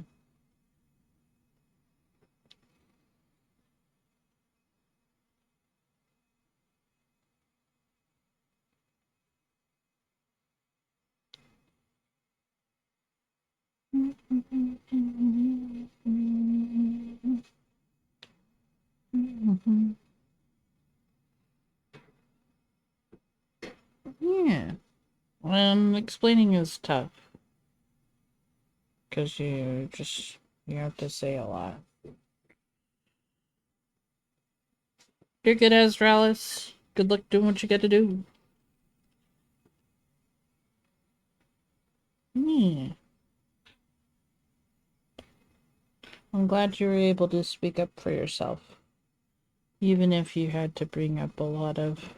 Yeah. Explaining is tough because you have to say a lot. You're good, Astralis. Good luck doing what you got to do. Yeah. I'm glad you were able to speak up for yourself, even if you had to bring up a lot of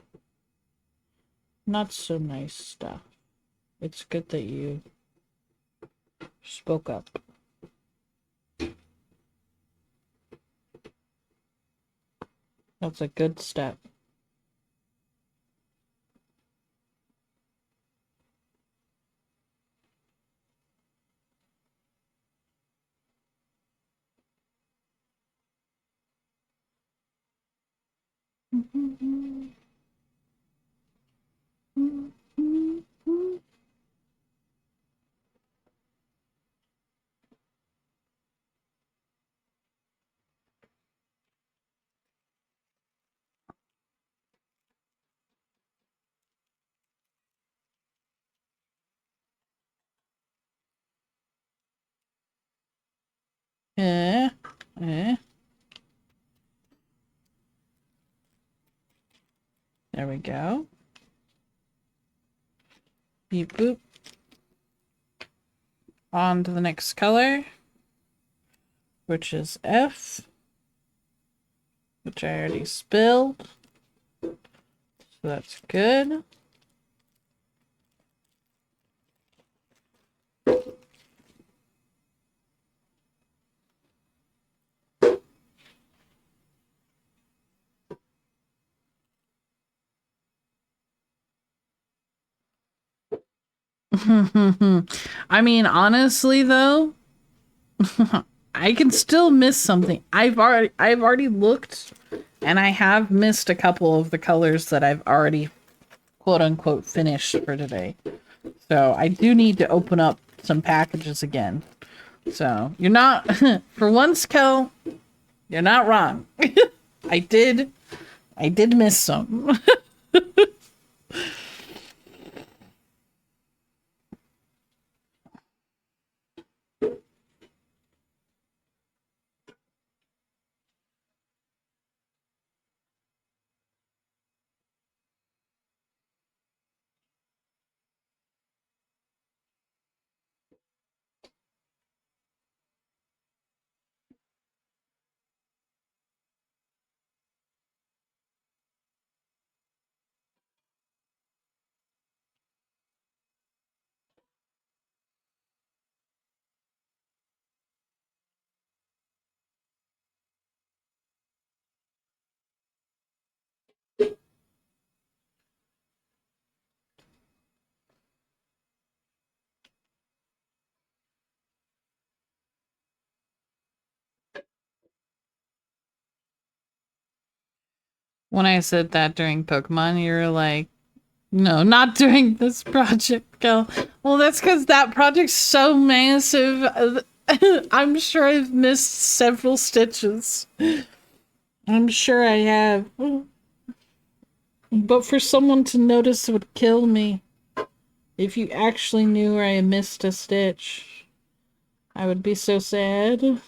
not so nice stuff. It's good that you spoke up. That's a good step. Eh, eh. There we go. Beep boop. On to the next color, which is F, which I already spilled. So that's good. I mean, honestly though, I can still miss something. I've already looked and I have missed a couple of the colors that I've already quote unquote finished for today. So I do need to open up some packages again. So you're not for once, Kel, you're not wrong. I did miss some. When I said that during Pokemon, you were like, no, not during this project, Kel. Well, that's because that project's so massive. I'm sure I've missed several stitches. I'm sure I have. But for someone to notice would kill me. If you actually knew where I missed a stitch, I would be so sad.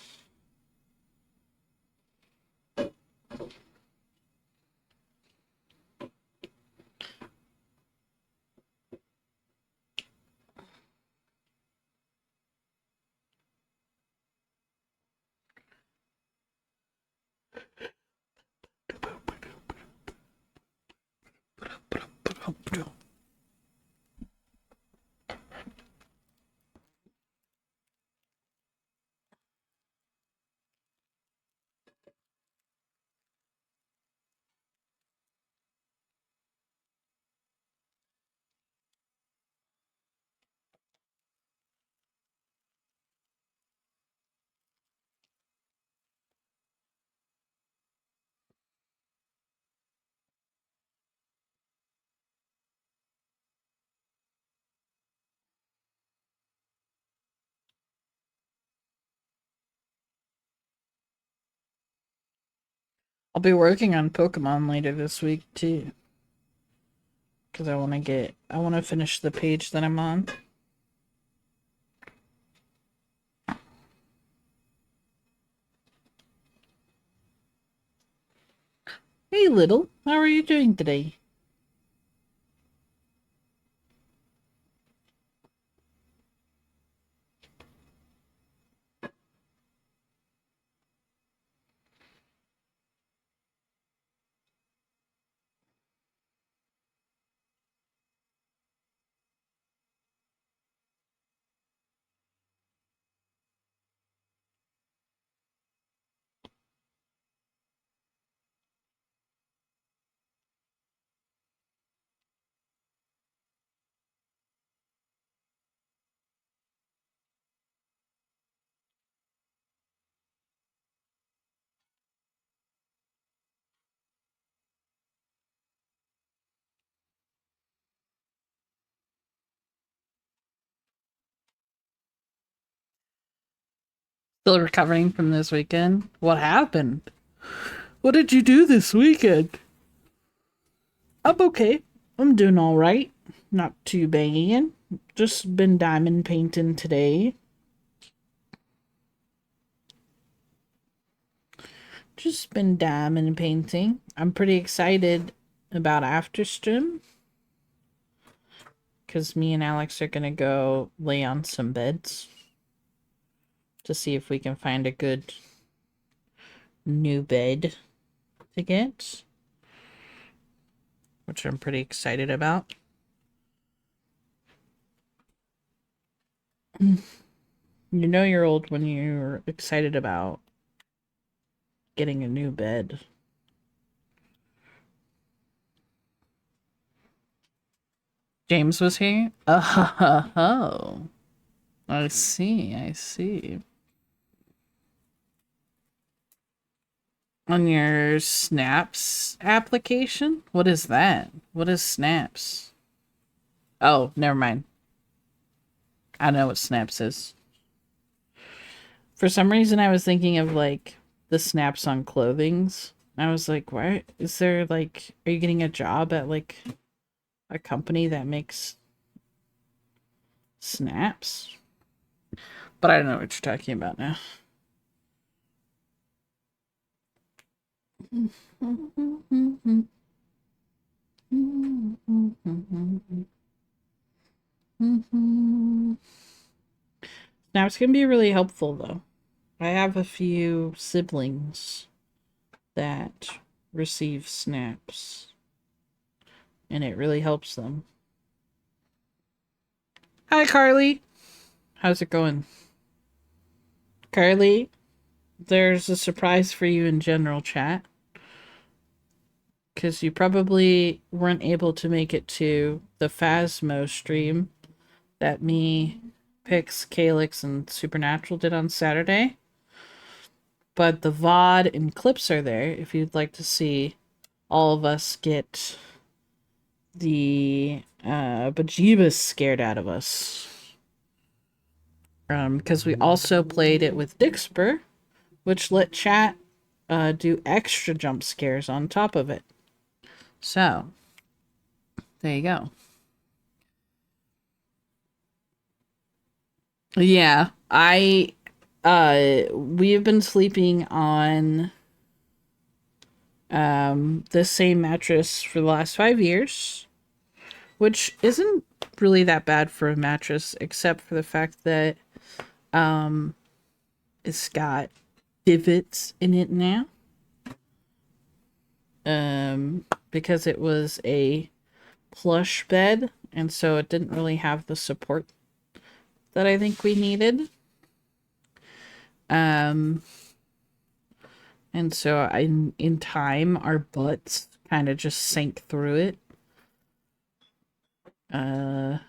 I'll be working on Pokemon later this week too. Because I want to finish the page that I'm on. Hey, Little, how are you doing today? Still recovering from this weekend? What happened? What did you do this weekend? I'm okay. I'm doing alright. Not too banging. Just been diamond painting today. Just been diamond painting. I'm pretty excited about Afterstream. Because me and Alex are going to go lay on some beds. To see if we can find a good new bed to get. Which I'm pretty excited about. You know you're old when you're excited about getting a new bed. James was here? Oh. I see, I see. On your Snaps application? What is that? What is Snaps? Oh, never mind. I know what Snaps is. For some reason, I was thinking of like the snaps on clothings. I was like, why is there like, are you getting a job at like a company that makes snaps? But I don't know what you're talking about now. Snaps can be really helpful though. I have a few siblings that receive snaps, and it really helps them. Hi, Carly. How's it going? Carly, there's a surprise for you in general chat. Because you probably weren't able to make it to the Phasmo stream that me, Pix, Calyx, and Supernatural did on Saturday. But the VOD and clips are there if you'd like to see all of us get the bejeebus scared out of us. Because we also played it with Dixper, which let chat do extra jump scares on top of it. So, there you go. Yeah, we've been sleeping on the same mattress for the last 5 years, which isn't really that bad for a mattress, except for the fact that it's got divots in it now. Because it was a plush bed, and so it didn't really have the support that I think we needed. And so in time, our butts kind of just sank through it. And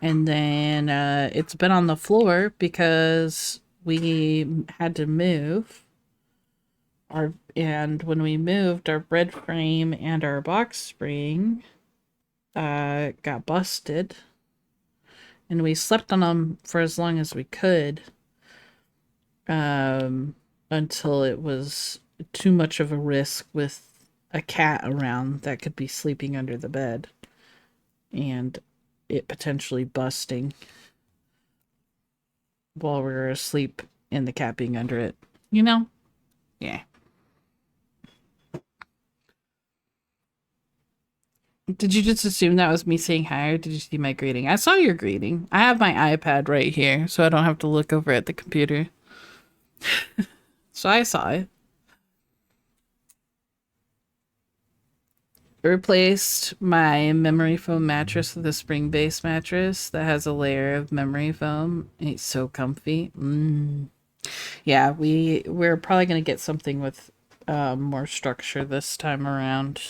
then it's been on the floor because we had to move. And when we moved, our bed frame and our box spring got busted. And we slept on them for as long as we could until it was too much of a risk with a cat around that could be sleeping under the bed and it potentially busting while we were asleep and the cat being under it. You know? Yeah. Did you just assume that was me saying hi, or did you see my greeting? I saw your greeting. I have my iPad right here, so I don't have to look over at the computer. So I saw it. I replaced my memory foam mattress with a spring base mattress that has a layer of memory foam. It's so comfy. Yeah, we're probably gonna get something with more structure this time around,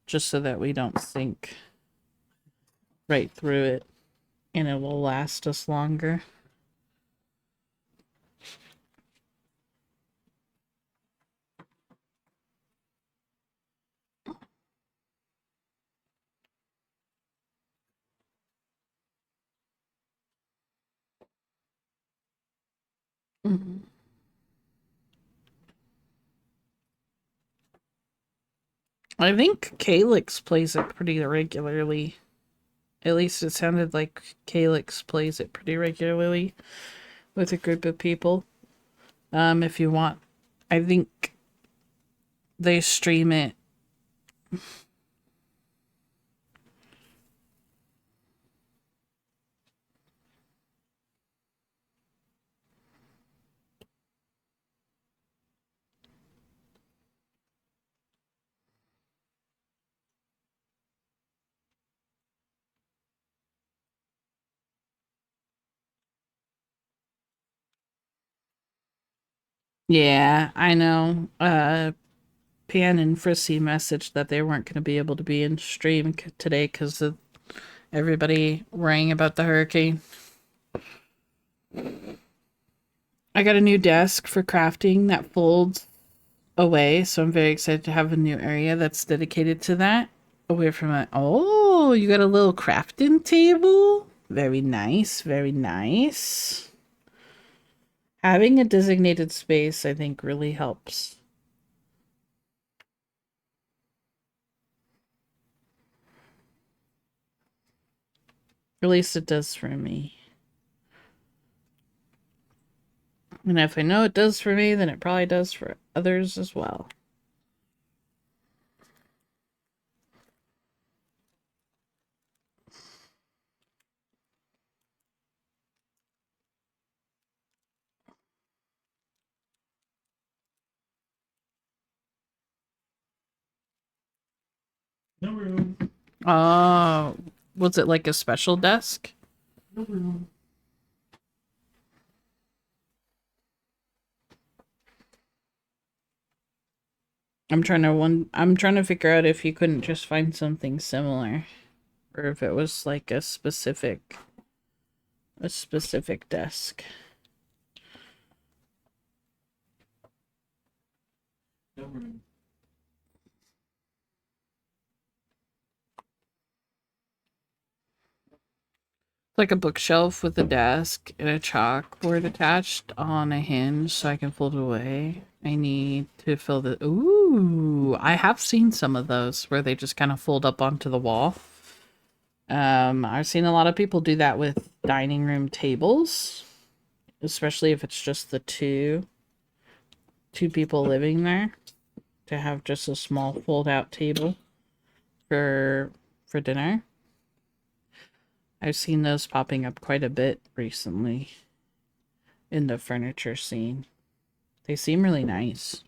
just so that we don't sink right through it, and it will last us longer. Mhm. I think Calyx plays it pretty regularly. At least it sounded like Calyx plays it pretty regularly with a group of people. If you want, I think they stream it. Yeah, I know. Pan and Frissy messaged that they weren't going to be able to be in stream today because of everybody worrying about the hurricane. I got a new desk for crafting that folds away, so I'm very excited to have a new area that's dedicated to that. Away from it. Oh, you got a little crafting table? Very nice, very nice. Having a designated space, I think, really helps. At least it does for me. And if I know it does for me, then it probably does for others as well. No room. Was it like a special desk? No room. I'm trying to figure out if you couldn't just find something similar, or if it was like a specific desk. No room. It's like a bookshelf with a desk and a chalkboard attached on a hinge so I can fold it away. I need to fill the... Ooh, I have seen some of those where they just kind of fold up onto the wall. I've seen a lot of people do that with dining room tables, especially if it's just the two people living there, to have just a small fold out table for dinner. I've seen those popping up quite a bit recently in the furniture scene. They seem really nice.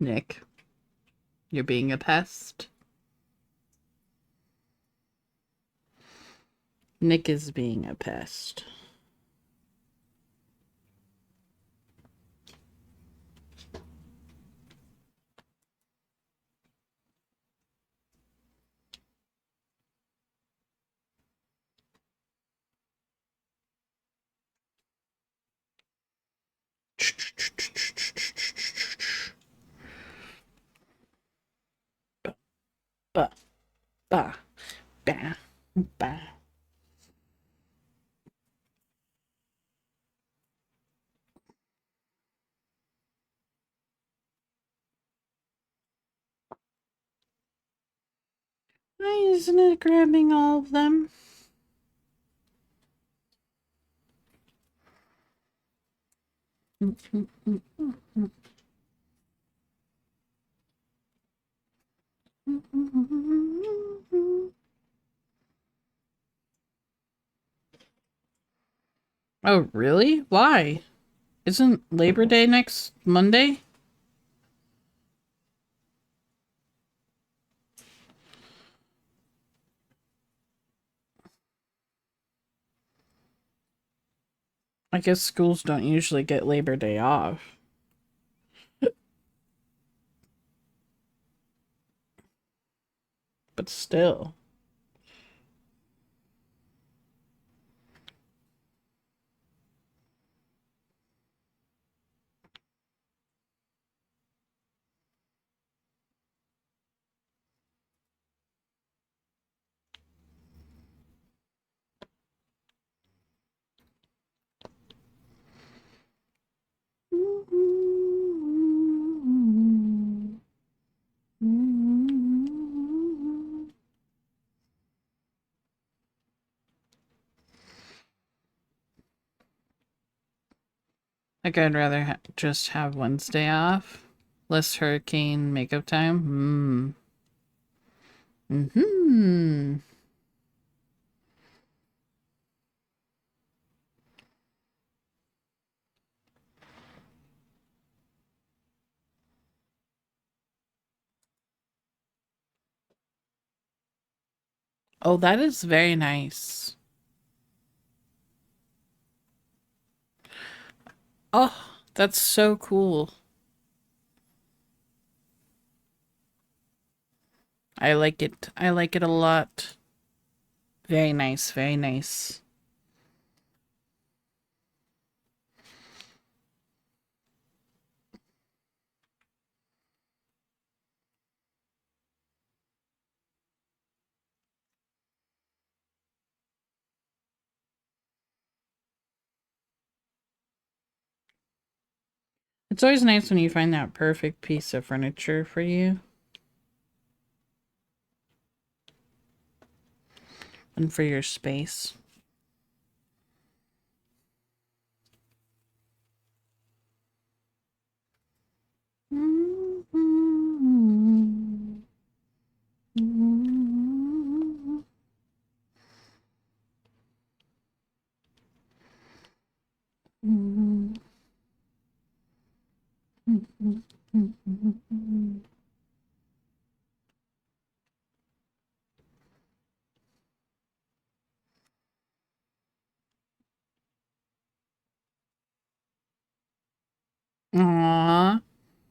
Nick, you're being a pest. Nick is being a pest. Ba, ba, ba, ba. Why isn't it grabbing all of them? Oh, really? Why? Isn't Labor Day next Monday? I guess schools don't usually get Labor Day off. But still. Like, I'd rather just have Wednesday off. Less hurricane makeup time. Mm-hmm. Oh, that is very nice. Oh, that's so cool. I like it. I like it a lot. Very nice, very nice. It's always nice when you find that perfect piece of furniture for you and for your space.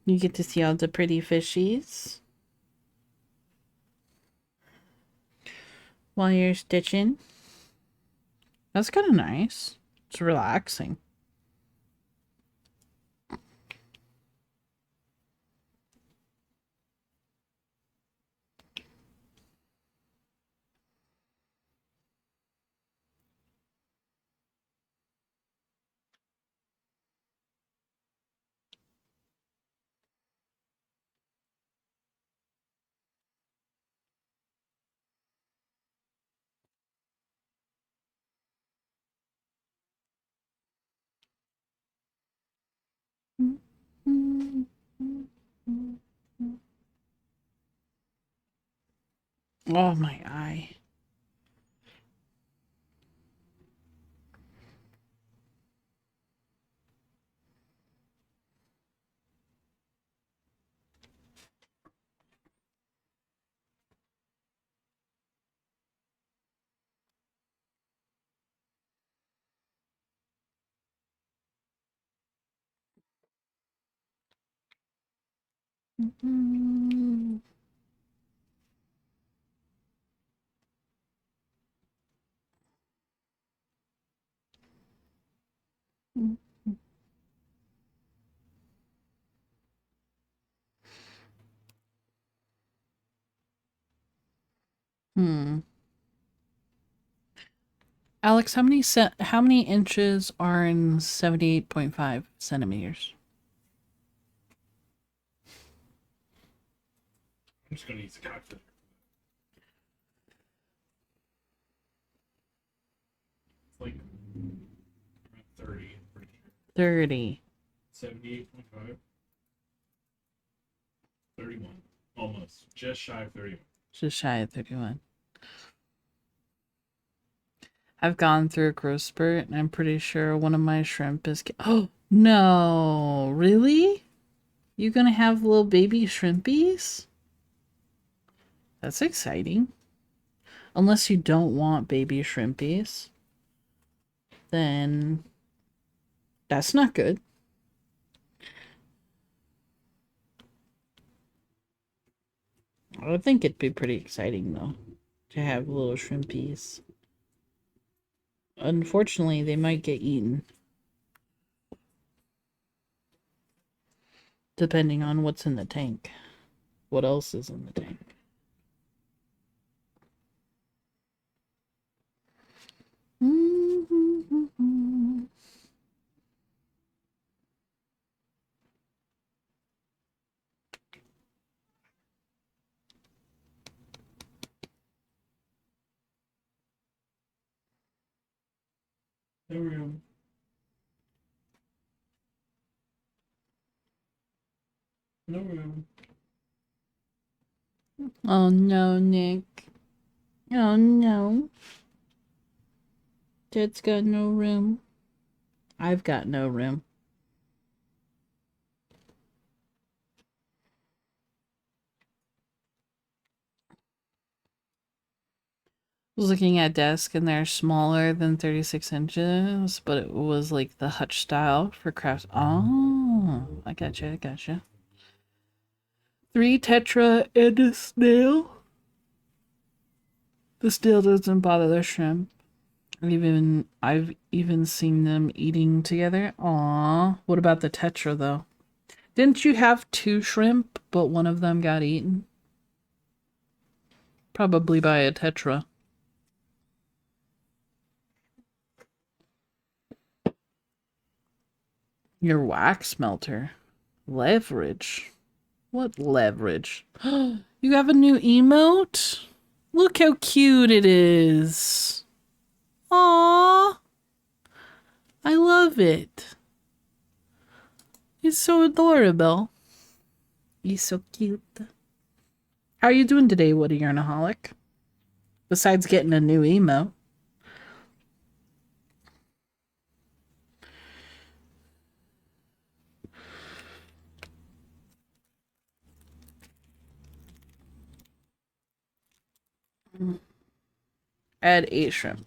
You get to see all the pretty fishies while you're stitching. That's kind of nice. It's relaxing. Oh, my eye. Hmm. Alex, how many inches are in 78.5 centimeters? I'm just gonna use the calculator. It's like around 30, I'm pretty sure. 30. 78.5. 31. Almost. Just shy of 31. Just shy of 31. I've gone through a growth spurt, and I'm pretty sure one of my shrimp is... Oh, no. Really? You gonna have little baby shrimpies? That's exciting. Unless you don't want baby shrimpies, then that's not good. I would think it'd be pretty exciting, though, to have little shrimpies. Unfortunately, they might get eaten. Depending on what's in the tank. What else is in the tank? No room. No room. Oh no, Nick. Oh no. Dad's got no room. I've got no room. I was looking at desk and they're smaller than 36 inches, but it was like the hutch style for crafts. Oh, I gotcha, I gotcha. 3 tetra and a snail. The snail doesn't bother the shrimp. I've even seen them eating together. Aw. What about the tetra though? Didn't you have 2 shrimp, but one of them got eaten? Probably by a tetra. Your wax melter. Leverage. What leverage? You have a new emote? Look how cute it is. Aww. I love it. He's so adorable. He's so cute. How are you doing today, Woody Yarnaholic? Besides getting a new emo. Add 8 shrimp.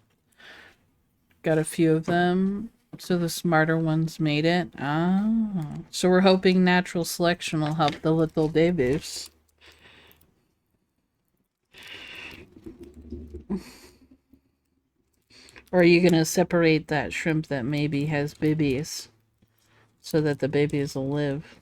Got a few of them. So the smarter ones made it. Ah. So we're hoping natural selection will help the little babies. Or are you gonna separate that shrimp that maybe has babies so that the babies will live?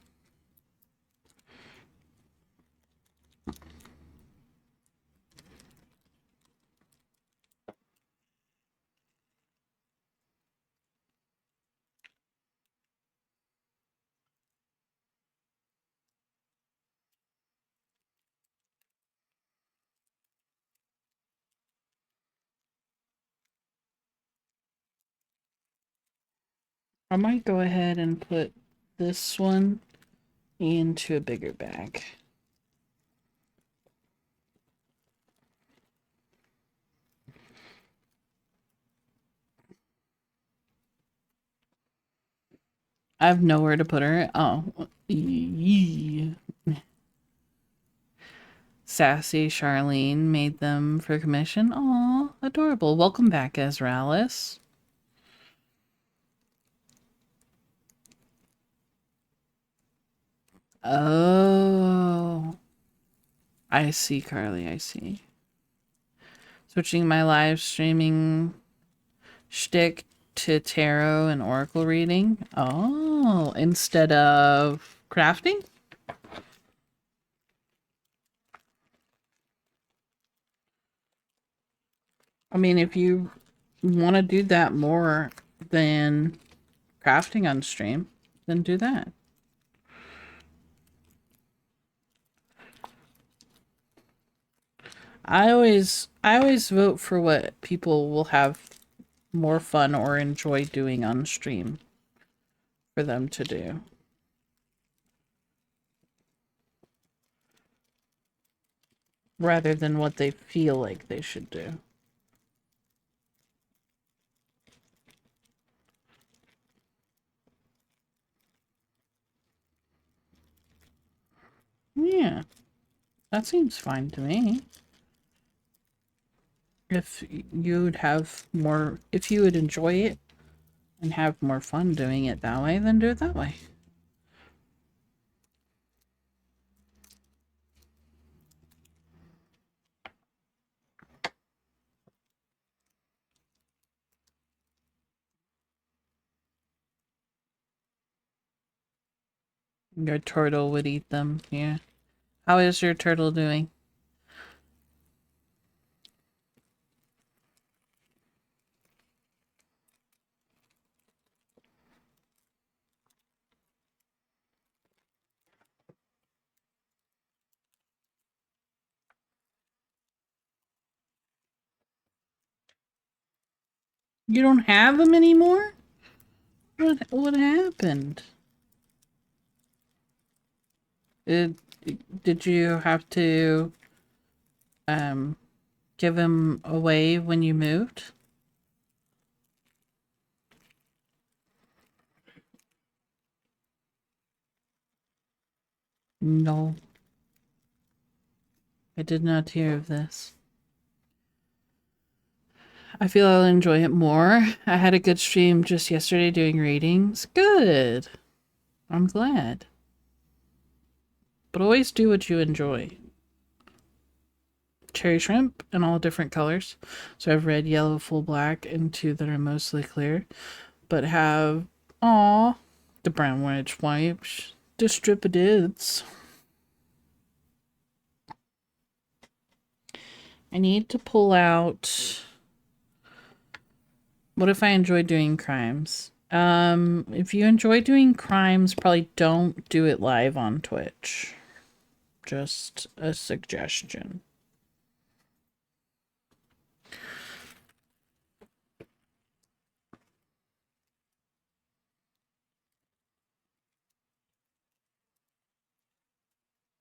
I might go ahead and put this one into a bigger bag. I have nowhere to put her. Oh. Yee. Sassy Charlene made them for commission. Aw, adorable. Welcome back, Ezralis. Oh. I see, Carly, I see. Switching my live streaming shtick to tarot and oracle reading. Oh, instead of crafting? I mean, if you want to do that more than crafting on stream, then do that. I always vote for what people will have more fun or enjoy doing on stream for them to do. Rather than what they feel like they should do. Yeah, that seems fine to me. If you'd have more, if you would enjoy it and have more fun doing it that way, then do it that way. Your turtle would eat them, yeah. How is your turtle doing? You don't have them anymore? What happened? It, did you have to give him away when you moved? No. I did not hear of this. I feel I'll enjoy it more. I had a good stream just yesterday doing readings. Good. I'm glad. But always do what you enjoy. Cherry shrimp in all different colors. So I have red, yellow, full black, and two that are mostly clear. But have, aw, the brown wedge wipes, distributids. I need to pull out. What if I enjoy doing crimes? If you enjoy doing crimes, probably don't do it live on Twitch. Just a suggestion.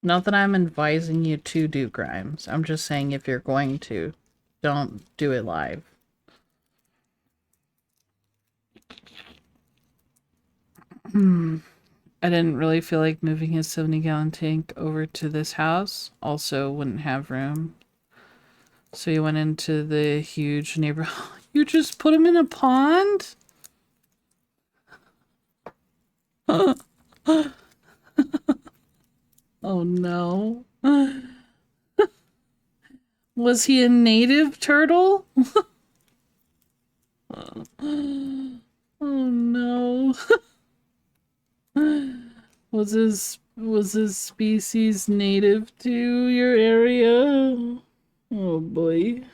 Not that I'm advising you to do crimes. I'm just saying if you're going to, don't do it live. I didn't really feel like moving his 70-gallon tank over to this house. Also, wouldn't have room. So you went into the huge neighborhood. You just put him in a pond? Oh no. Was he a native turtle? Oh no. Was his species native to your area? Oh boy.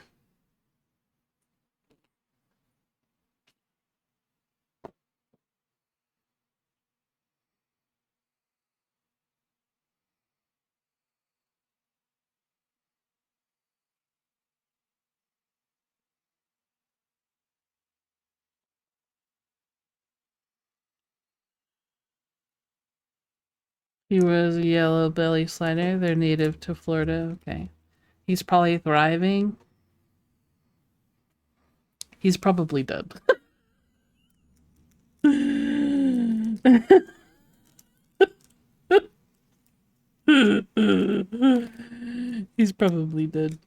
He was a yellow belly slider. They're native to Florida. Okay. He's probably thriving. He's probably dead. He's probably dead.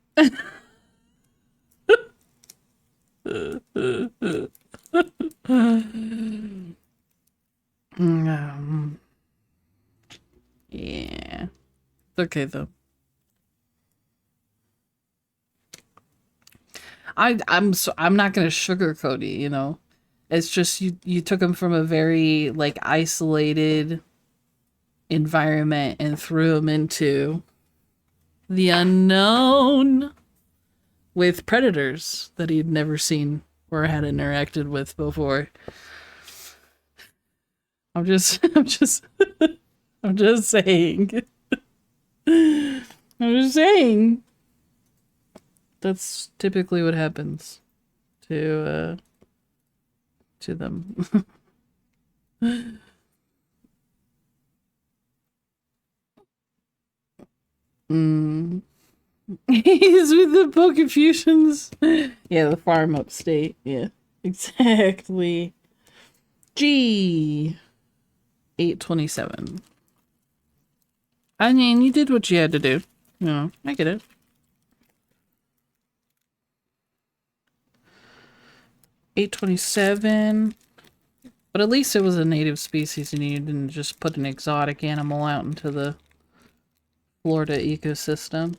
Yeah. It's okay though. I'm not gonna sugarcoat it, you know. It's just you took him from a very like isolated environment and threw him into the unknown with predators that he'd never seen or had interacted with before. I'm just I'm just I'm just saying. I'm just saying. That's typically what happens to them. Mm. He's with the Pokefusions. Yeah, the farm upstate. Yeah, exactly. G 827. I mean, you did what you had to do. You know, I get it. 827. But at least it was a native species and you didn't just put an exotic animal out into the Florida ecosystem.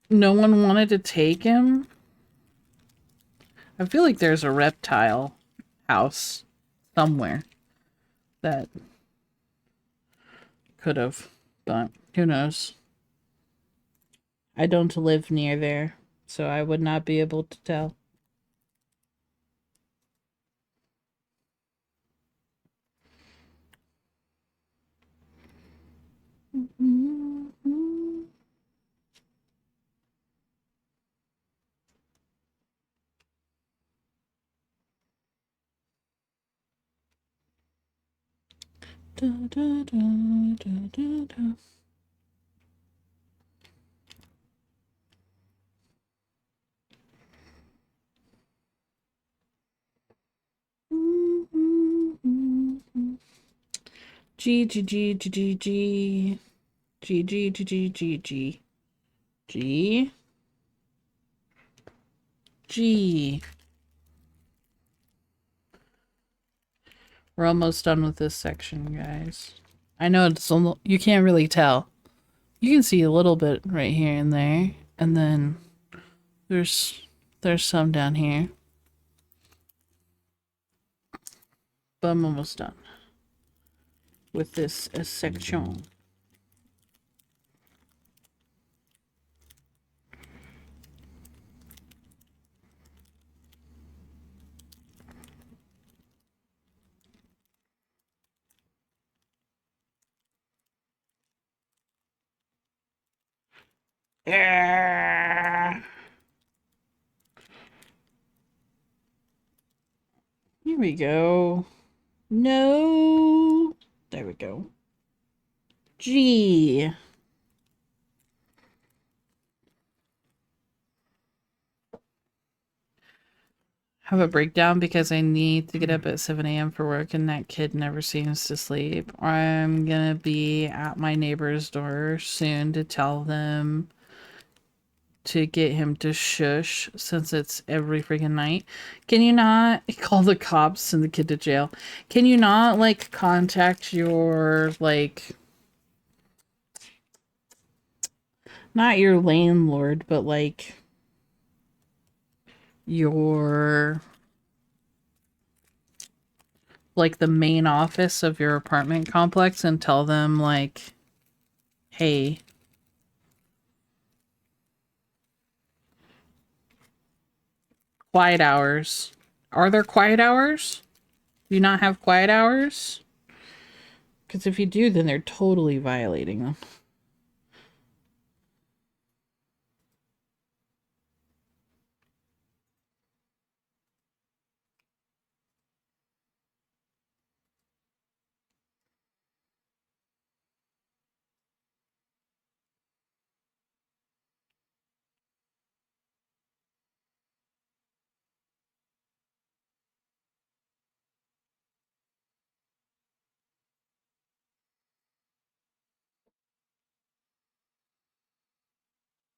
No one wanted to take him? I feel like there's a reptile house somewhere that could have, but who knows? I don't live near there, so I would not be able to tell. Da, da, da, da, da, da. G G G G G G G G G G G G G G. We're almost done with this section, guys. I know it's you can't really tell. You can see a little bit right here and there, and then there's some down here. But I'm almost done with this section. Yeah. Here we go. No. There we go. G. Have a breakdown because I need to get up at 7 a.m. for work and that kid never seems to sleep. Or I'm gonna be at my neighbor's door soon to tell them to get him to shush since it's every freaking night. Can you not call the cops, send the kid to jail? Can you not, like, contact your, like, not your landlord, but, like, your, like, the main office of your apartment complex and tell them, like, hey, quiet hours. Are there quiet hours? Do you not have quiet hours? Because if you do, then they're totally violating them.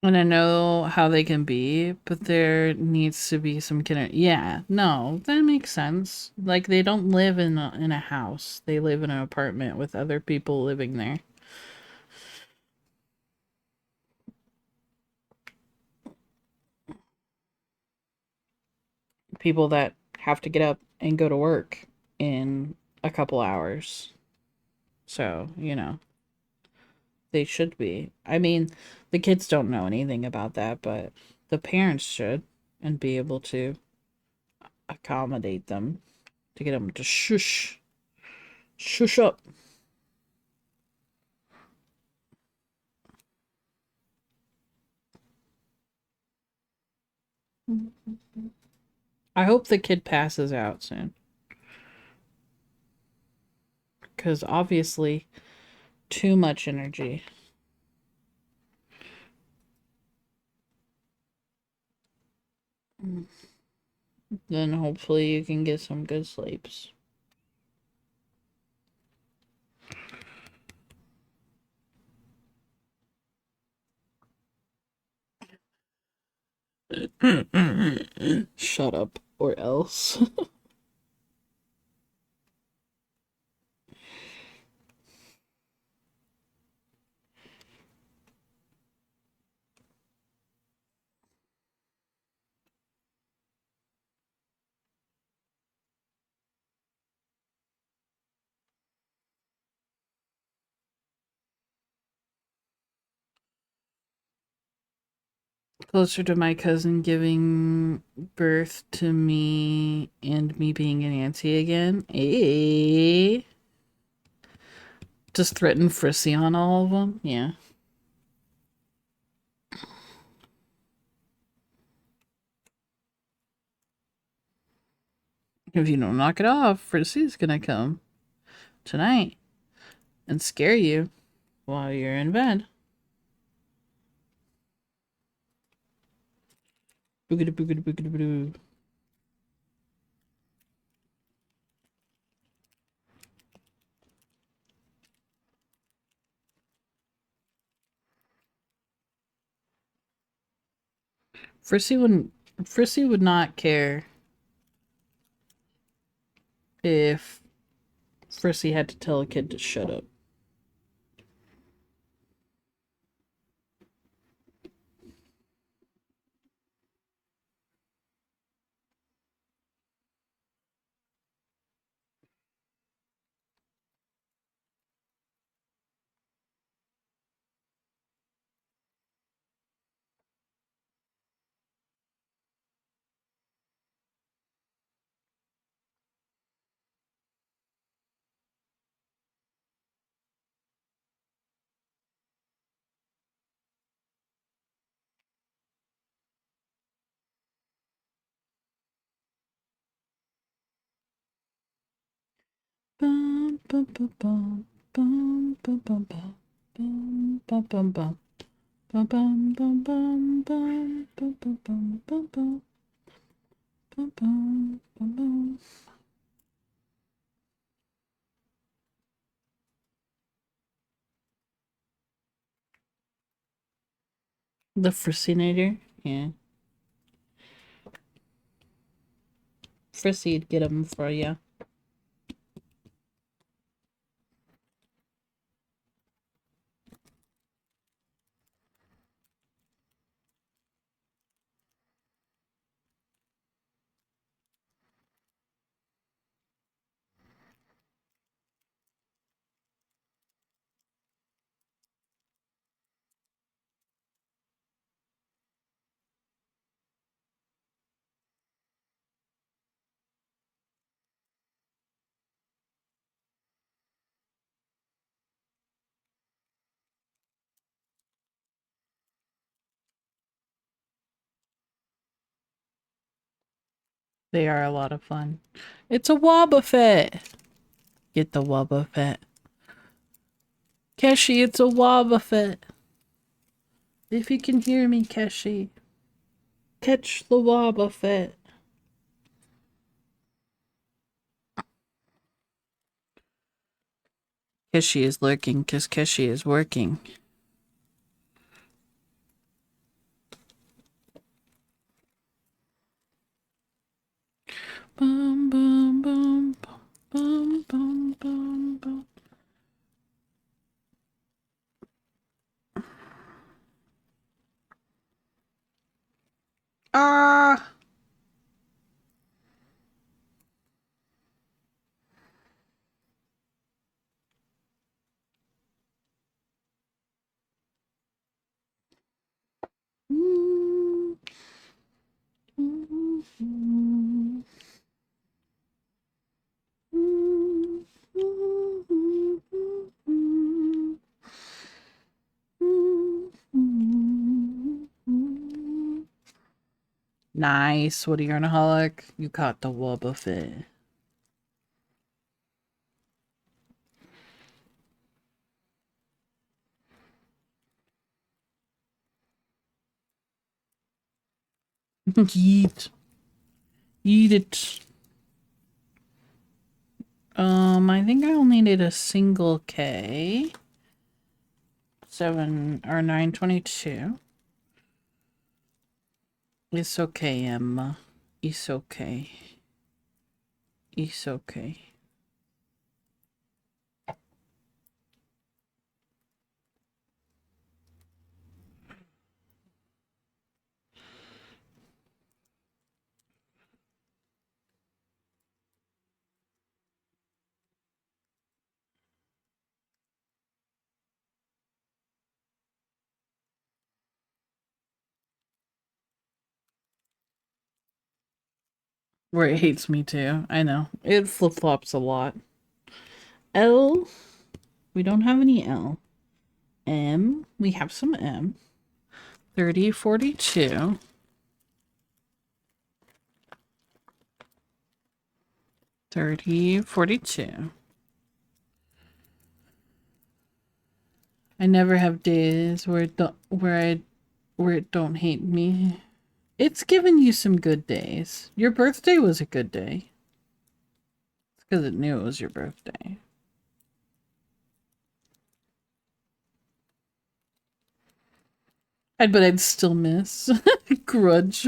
And I know how they can be, but there needs to be some kind of, yeah, no, that makes sense. Like, they don't live in a house. They live in an apartment with other people living there. People that have to get up and go to work in a couple hours. So, they should be. I mean, the kids don't know anything about that, but the parents should and be able to accommodate them to get them to shush up. I hope the kid passes out soon. Because obviously, too much energy. Then hopefully you can get some good sleeps. Shut up, or else. Closer to my cousin giving birth to me and me being an auntie again. Just threaten Frissy on all of them? Yeah. If you don't knock it off, Frissy's gonna come tonight and scare you while you're in bed. Boogity boogity boogity boo. Frissy wouldn't. Frissy would not care if Frissy had to tell a kid to shut up. Bum, bum, bum, bum, bum, bum, bum, bum, bum, bum, bum, bum. Bum, bum, bum, bum, bum, bum, bum, bum, bum, bum, bum, bum, bum, bum. The Frissinator? Yeah. Frissy'd get them for you. They are a lot of fun. It's a Wobbuffet. Get the Wobbuffet. Keshi, it's a Wobbuffet. If you can hear me, Keshi. Catch the Wobbuffet. Keshi is lurking because Keshi is working. Bum, bum, bum, bum, bum, bum, bum. Ah! Mm, mm, mm, mm, mm, mm, mm. Nice, Woody Yarnaholic. You caught the Wobbuffet. Eat. Eat it. I think I only need a single K. 7 or 922. It's okay, Emma. It's okay. It's okay. Where it hates me too. I know. It flip flops a lot. L. We don't have any L. M. We have some M. 3042. 3042. I never have days where it don't hate me. It's given you some good days. Your birthday was a good day. It's because it knew it was your birthday. But I'd still miss. Grudge.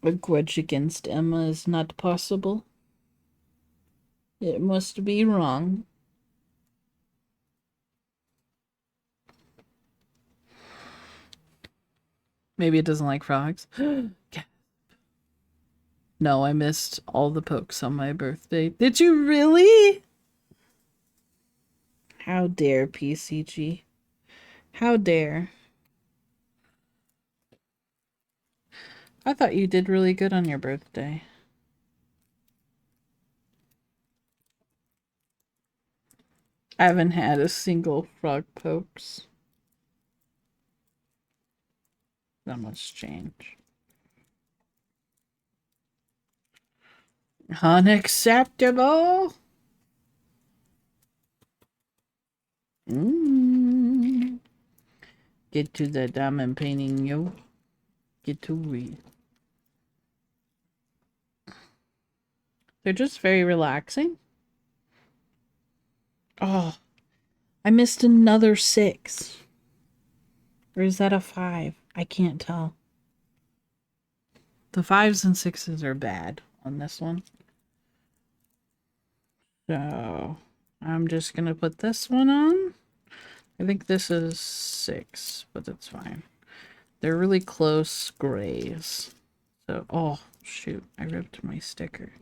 A grudge against Emma is not possible. It must be wrong. Maybe it doesn't like frogs. No, I missed all the pokes on my birthday. Did you really? How dare, PCG? How dare? I thought you did really good on your birthday. I haven't had a single frog pokes. Not much change. Unacceptable. Get to the diamond painting, yo. Get to it. They're just very relaxing. Oh, I missed another 6. Or is that a 5? I can't tell. The 5s and 6s are bad on this one. So I'm just going to put this one on. I think this is 6, but that's fine. They're really close grays. So, oh, shoot. I ripped my sticker.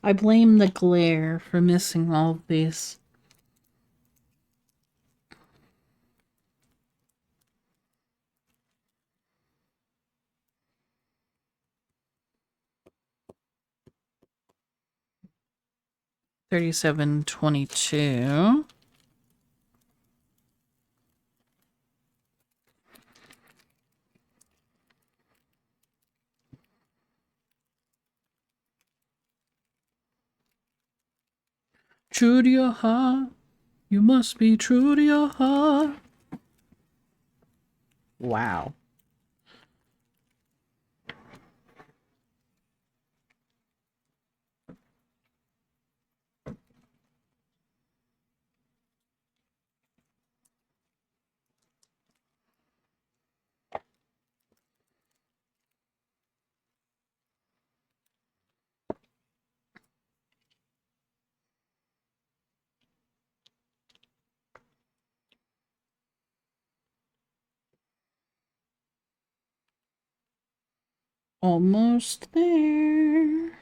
I blame the glare for missing all of these. $37.22. True to your heart. You must be true to your heart. Wow. Almost there.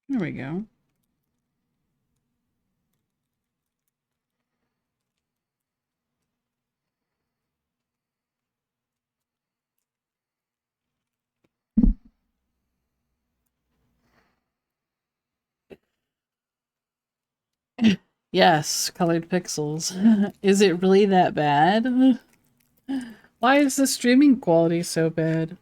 There we go. Yes, colored pixels. Is it really that bad? Why is the streaming quality so bad?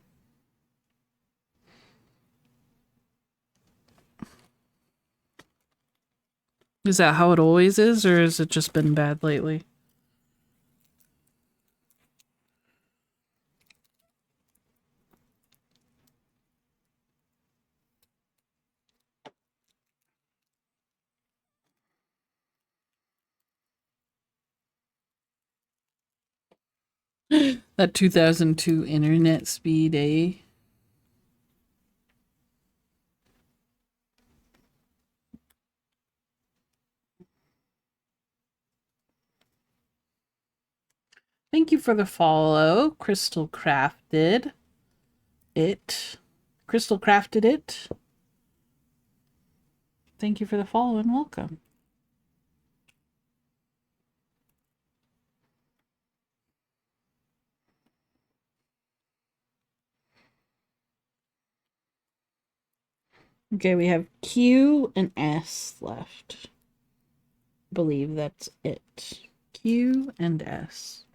Is that how it always is, or has it just been bad lately? That 2002 internet speed, eh? Thank you for the follow. Crystal crafted it. Crystal crafted it. Thank you for the follow and welcome. Okay, we have Q and S left. I believe that's it. Q and S.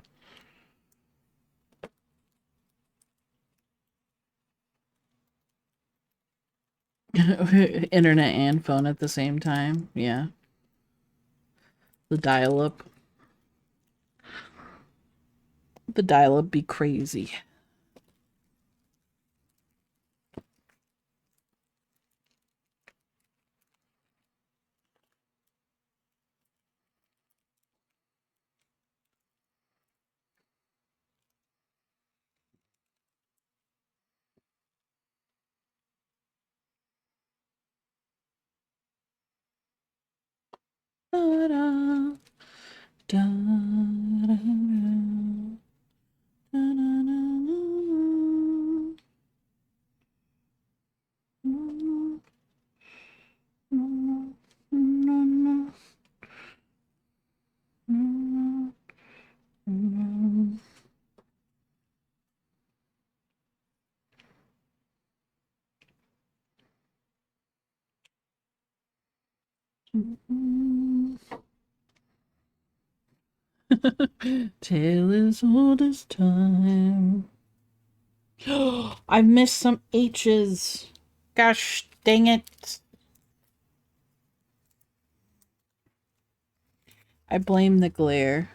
Internet and phone at the same time. Yeah. The dial-up. The dial-up be crazy. Da-da, da-da-da, da-da-da. Tale as old as time. I've missed some H's. Gosh dang it. I blame the glare.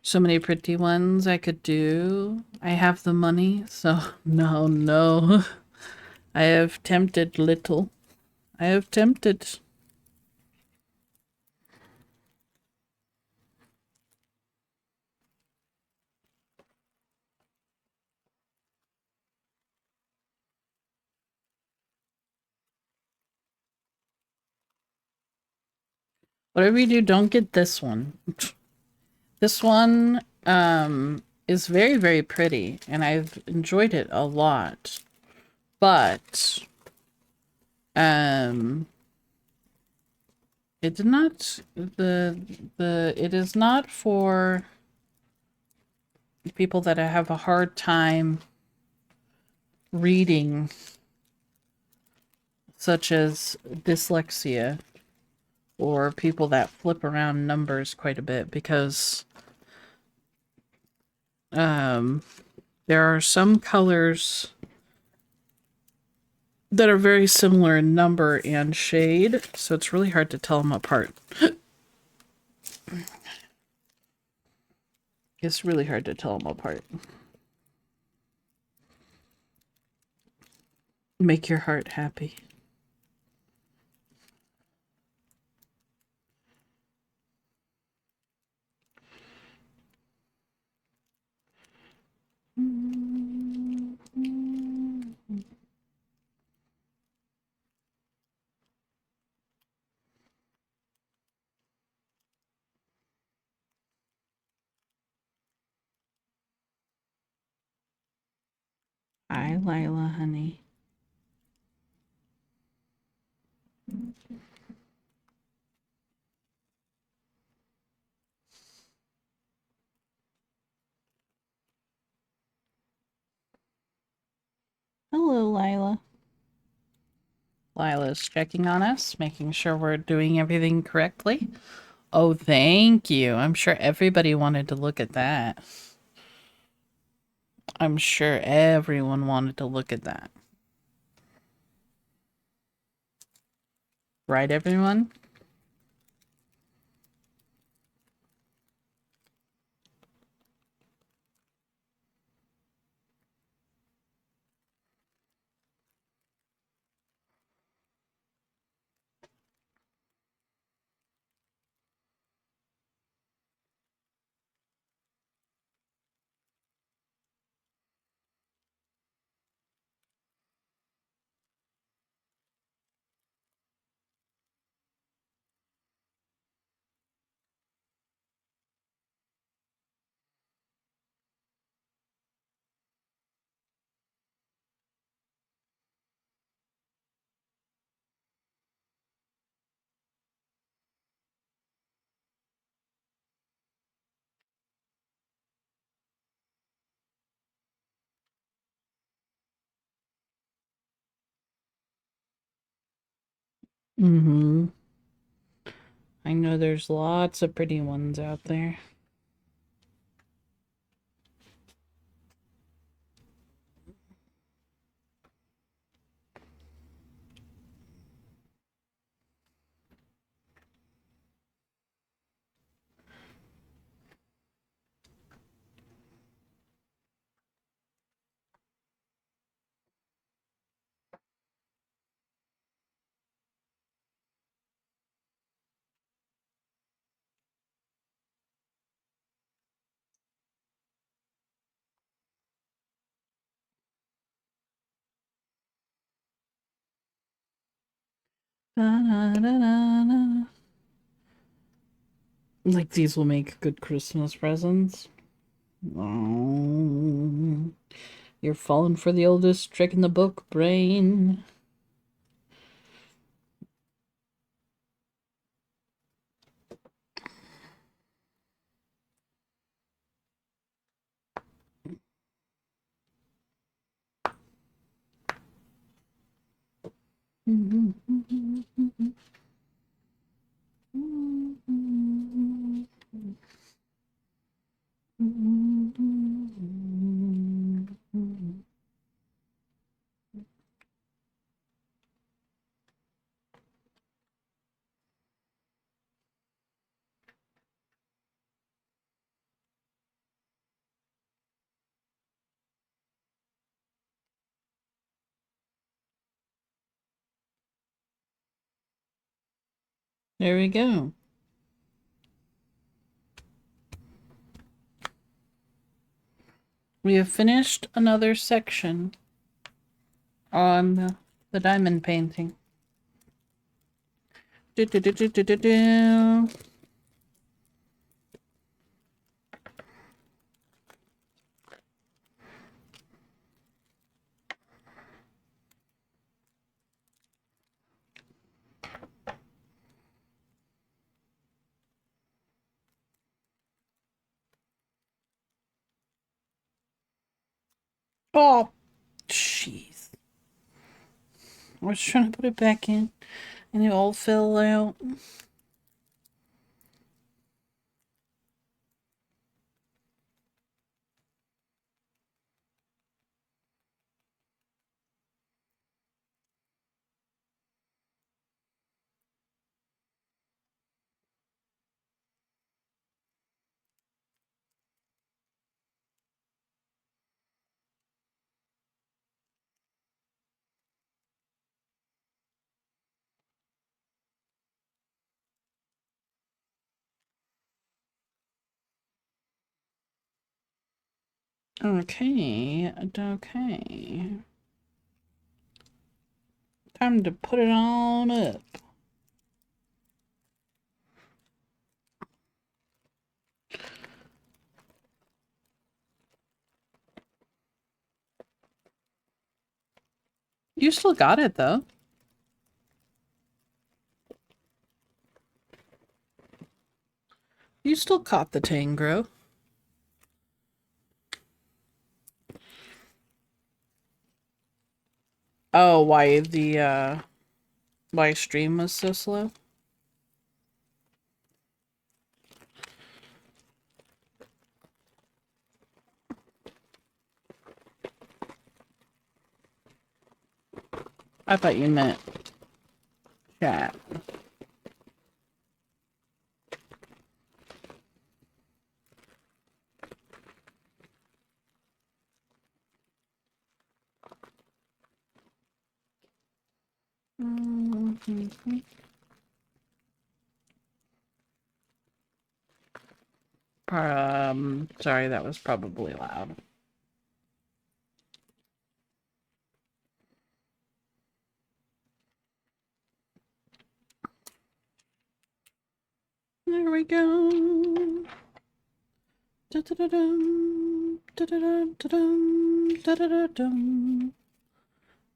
So many pretty ones I could do. I have the money, so no. I have tempted little. I have tempted. Whatever you do, don't get this one. This one is very, very pretty, and I've enjoyed it a lot. But it did not it is not for people that have a hard time reading, such as dyslexia, or people that flip around numbers quite a bit, because there are some colors that are very similar in number and shade, so it's really hard to tell them apart. It's really hard to tell them apart. Make your heart happy. Hi, Lila, honey. Hello, Lila. Lila's checking on us, making sure we're doing everything correctly. Oh, thank you. I'm sure everybody wanted to look at that. I'm sure everyone wanted to look at that. Right, everyone? Mm-hmm. I know there's lots of pretty ones out there. Da-da-da-da-da. Like, these will make good Christmas presents. Oh, you're falling for the oldest trick in the book, brain. There we go. We have finished another section on the diamond painting. Do, do, do, do, do, do, do. Oh, jeez. I was trying to put it back in, and it all fell out. Okay, okay. Time to put it on up. You still got it, though. You still caught the Tangro. Oh, why stream was so slow? I thought you meant chat. Sorry, that was probably loud. There we go. Da-da-da-dum, da-da-da-da-dum, da-da-da-dum,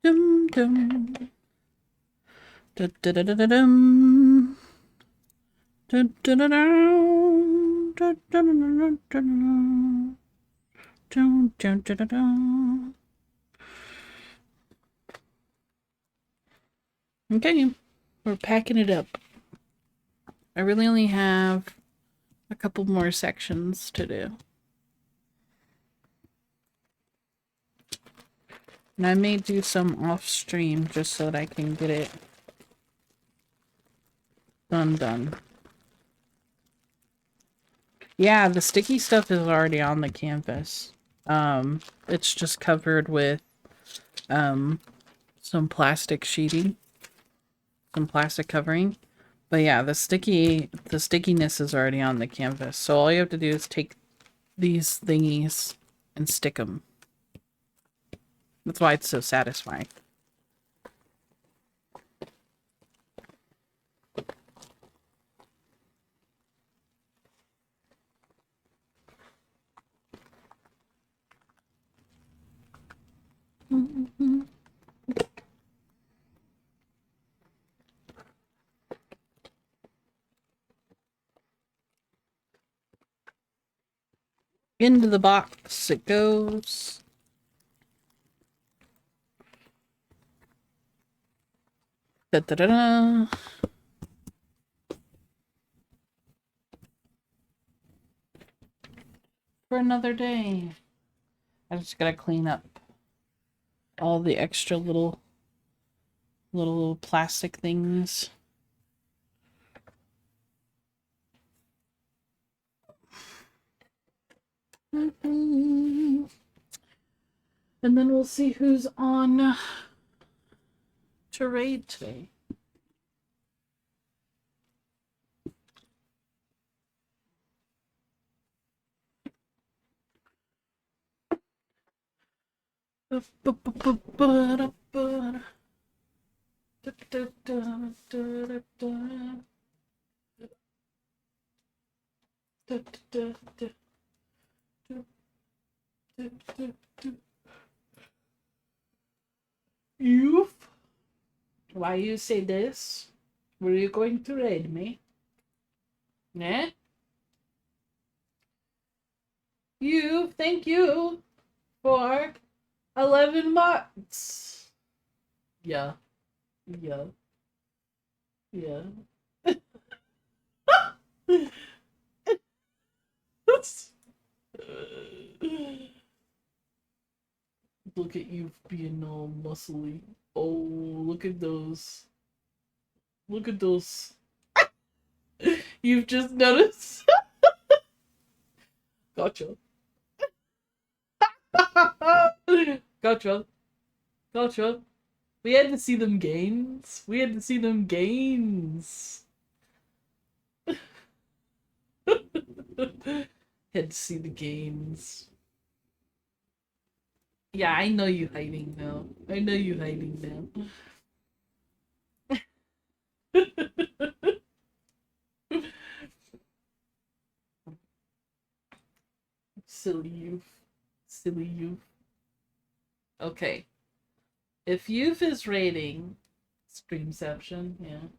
dum-dum. Da-da-da-da-dum. Da-da-da-dum, da-da-da-da-da-da. Dum, dum, da-da-dum. Okay, we're packing it up. I really only have a couple more sections to do. And I may do some off stream just so that I can get it done. Yeah, the sticky stuff is already on the canvas. It's just covered with some plastic sheeting, some plastic covering. But yeah, the stickiness is already on the canvas. So all you have to do is take these thingies and stick them. That's why it's so satisfying. Into the box it goes. Da, da, da, da. For another day. I just gotta clean up all the extra little plastic things. And then we'll see who's on to raid today. Youth? Why you say this? Were you going to raid me? Eh? You, thank you for 11 months. Yeah. Yeah. Yeah. Look at you being all muscly. Oh, look at those. Look at those. You've just noticed. Gotcha. Gotcha. Gotcha. We had to see them gains. We had to see them gains. Had to see the gains. Yeah, I know you hiding now. I know you hiding now. Silly youth. Silly youth. Okay. If youth is rating Streamception, yeah.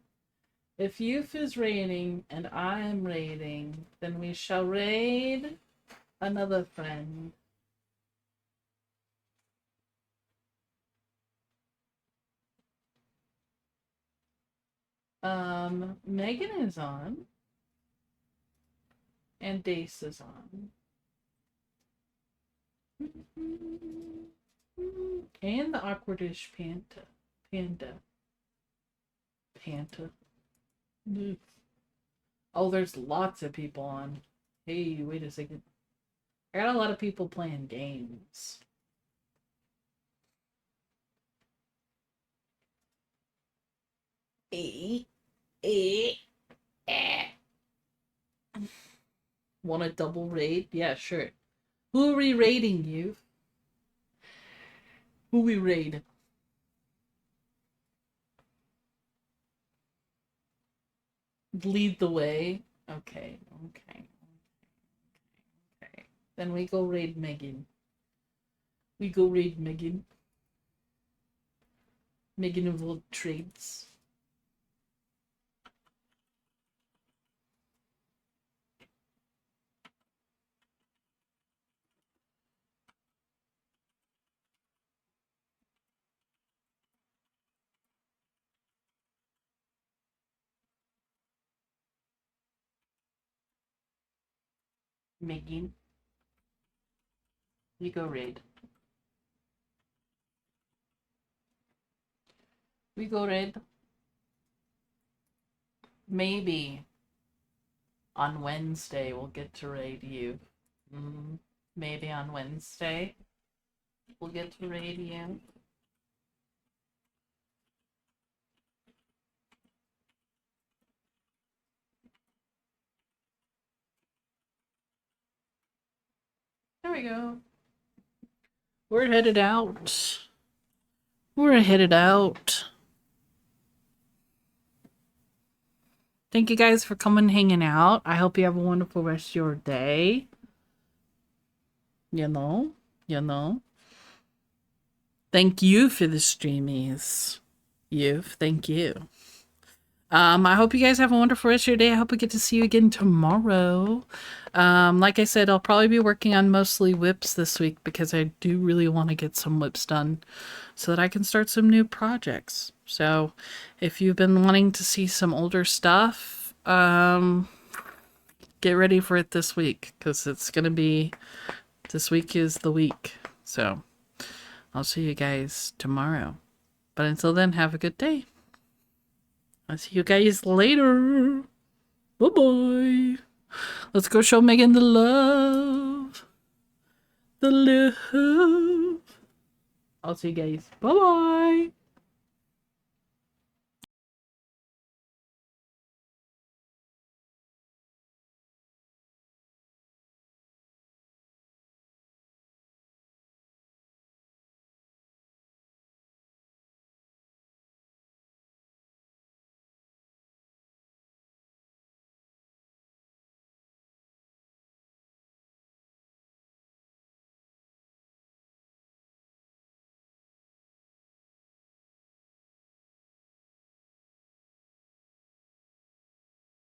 If youth is rating and I am rating, then we shall raid another friend. Megan is on. And Dace is on. And the Awkwardish Panda. Oh, there's lots of people on. Hey, wait a second. I got a lot of people playing games. Want a double raid? Yeah, sure. Who are we raiding, you? Who we raid? Lead the way. Okay. Then we go raid Megan. Megan of all trades. Megan. We go raid. We go raid. Maybe on Wednesday we'll get to raid you. Maybe on Wednesday we'll get to raid you. There we go. We're headed out. Thank you guys for coming hanging out. I hope you have a wonderful rest of your day. You know. Thank you for the streamies. Thank you. I hope you guys have a wonderful rest of your day. I hope we get to see you again tomorrow. Like I said, I'll probably be working on mostly whips this week because I do really want to get some whips done so that I can start some new projects. So if you've been wanting to see some older stuff, get ready for it this week because it's going to be, this week is the week. So I'll see you guys tomorrow. But until then, have a good day. I'll see you guys later. Bye bye. Let's go show Megan the love. The love. I'll see you guys. Bye bye.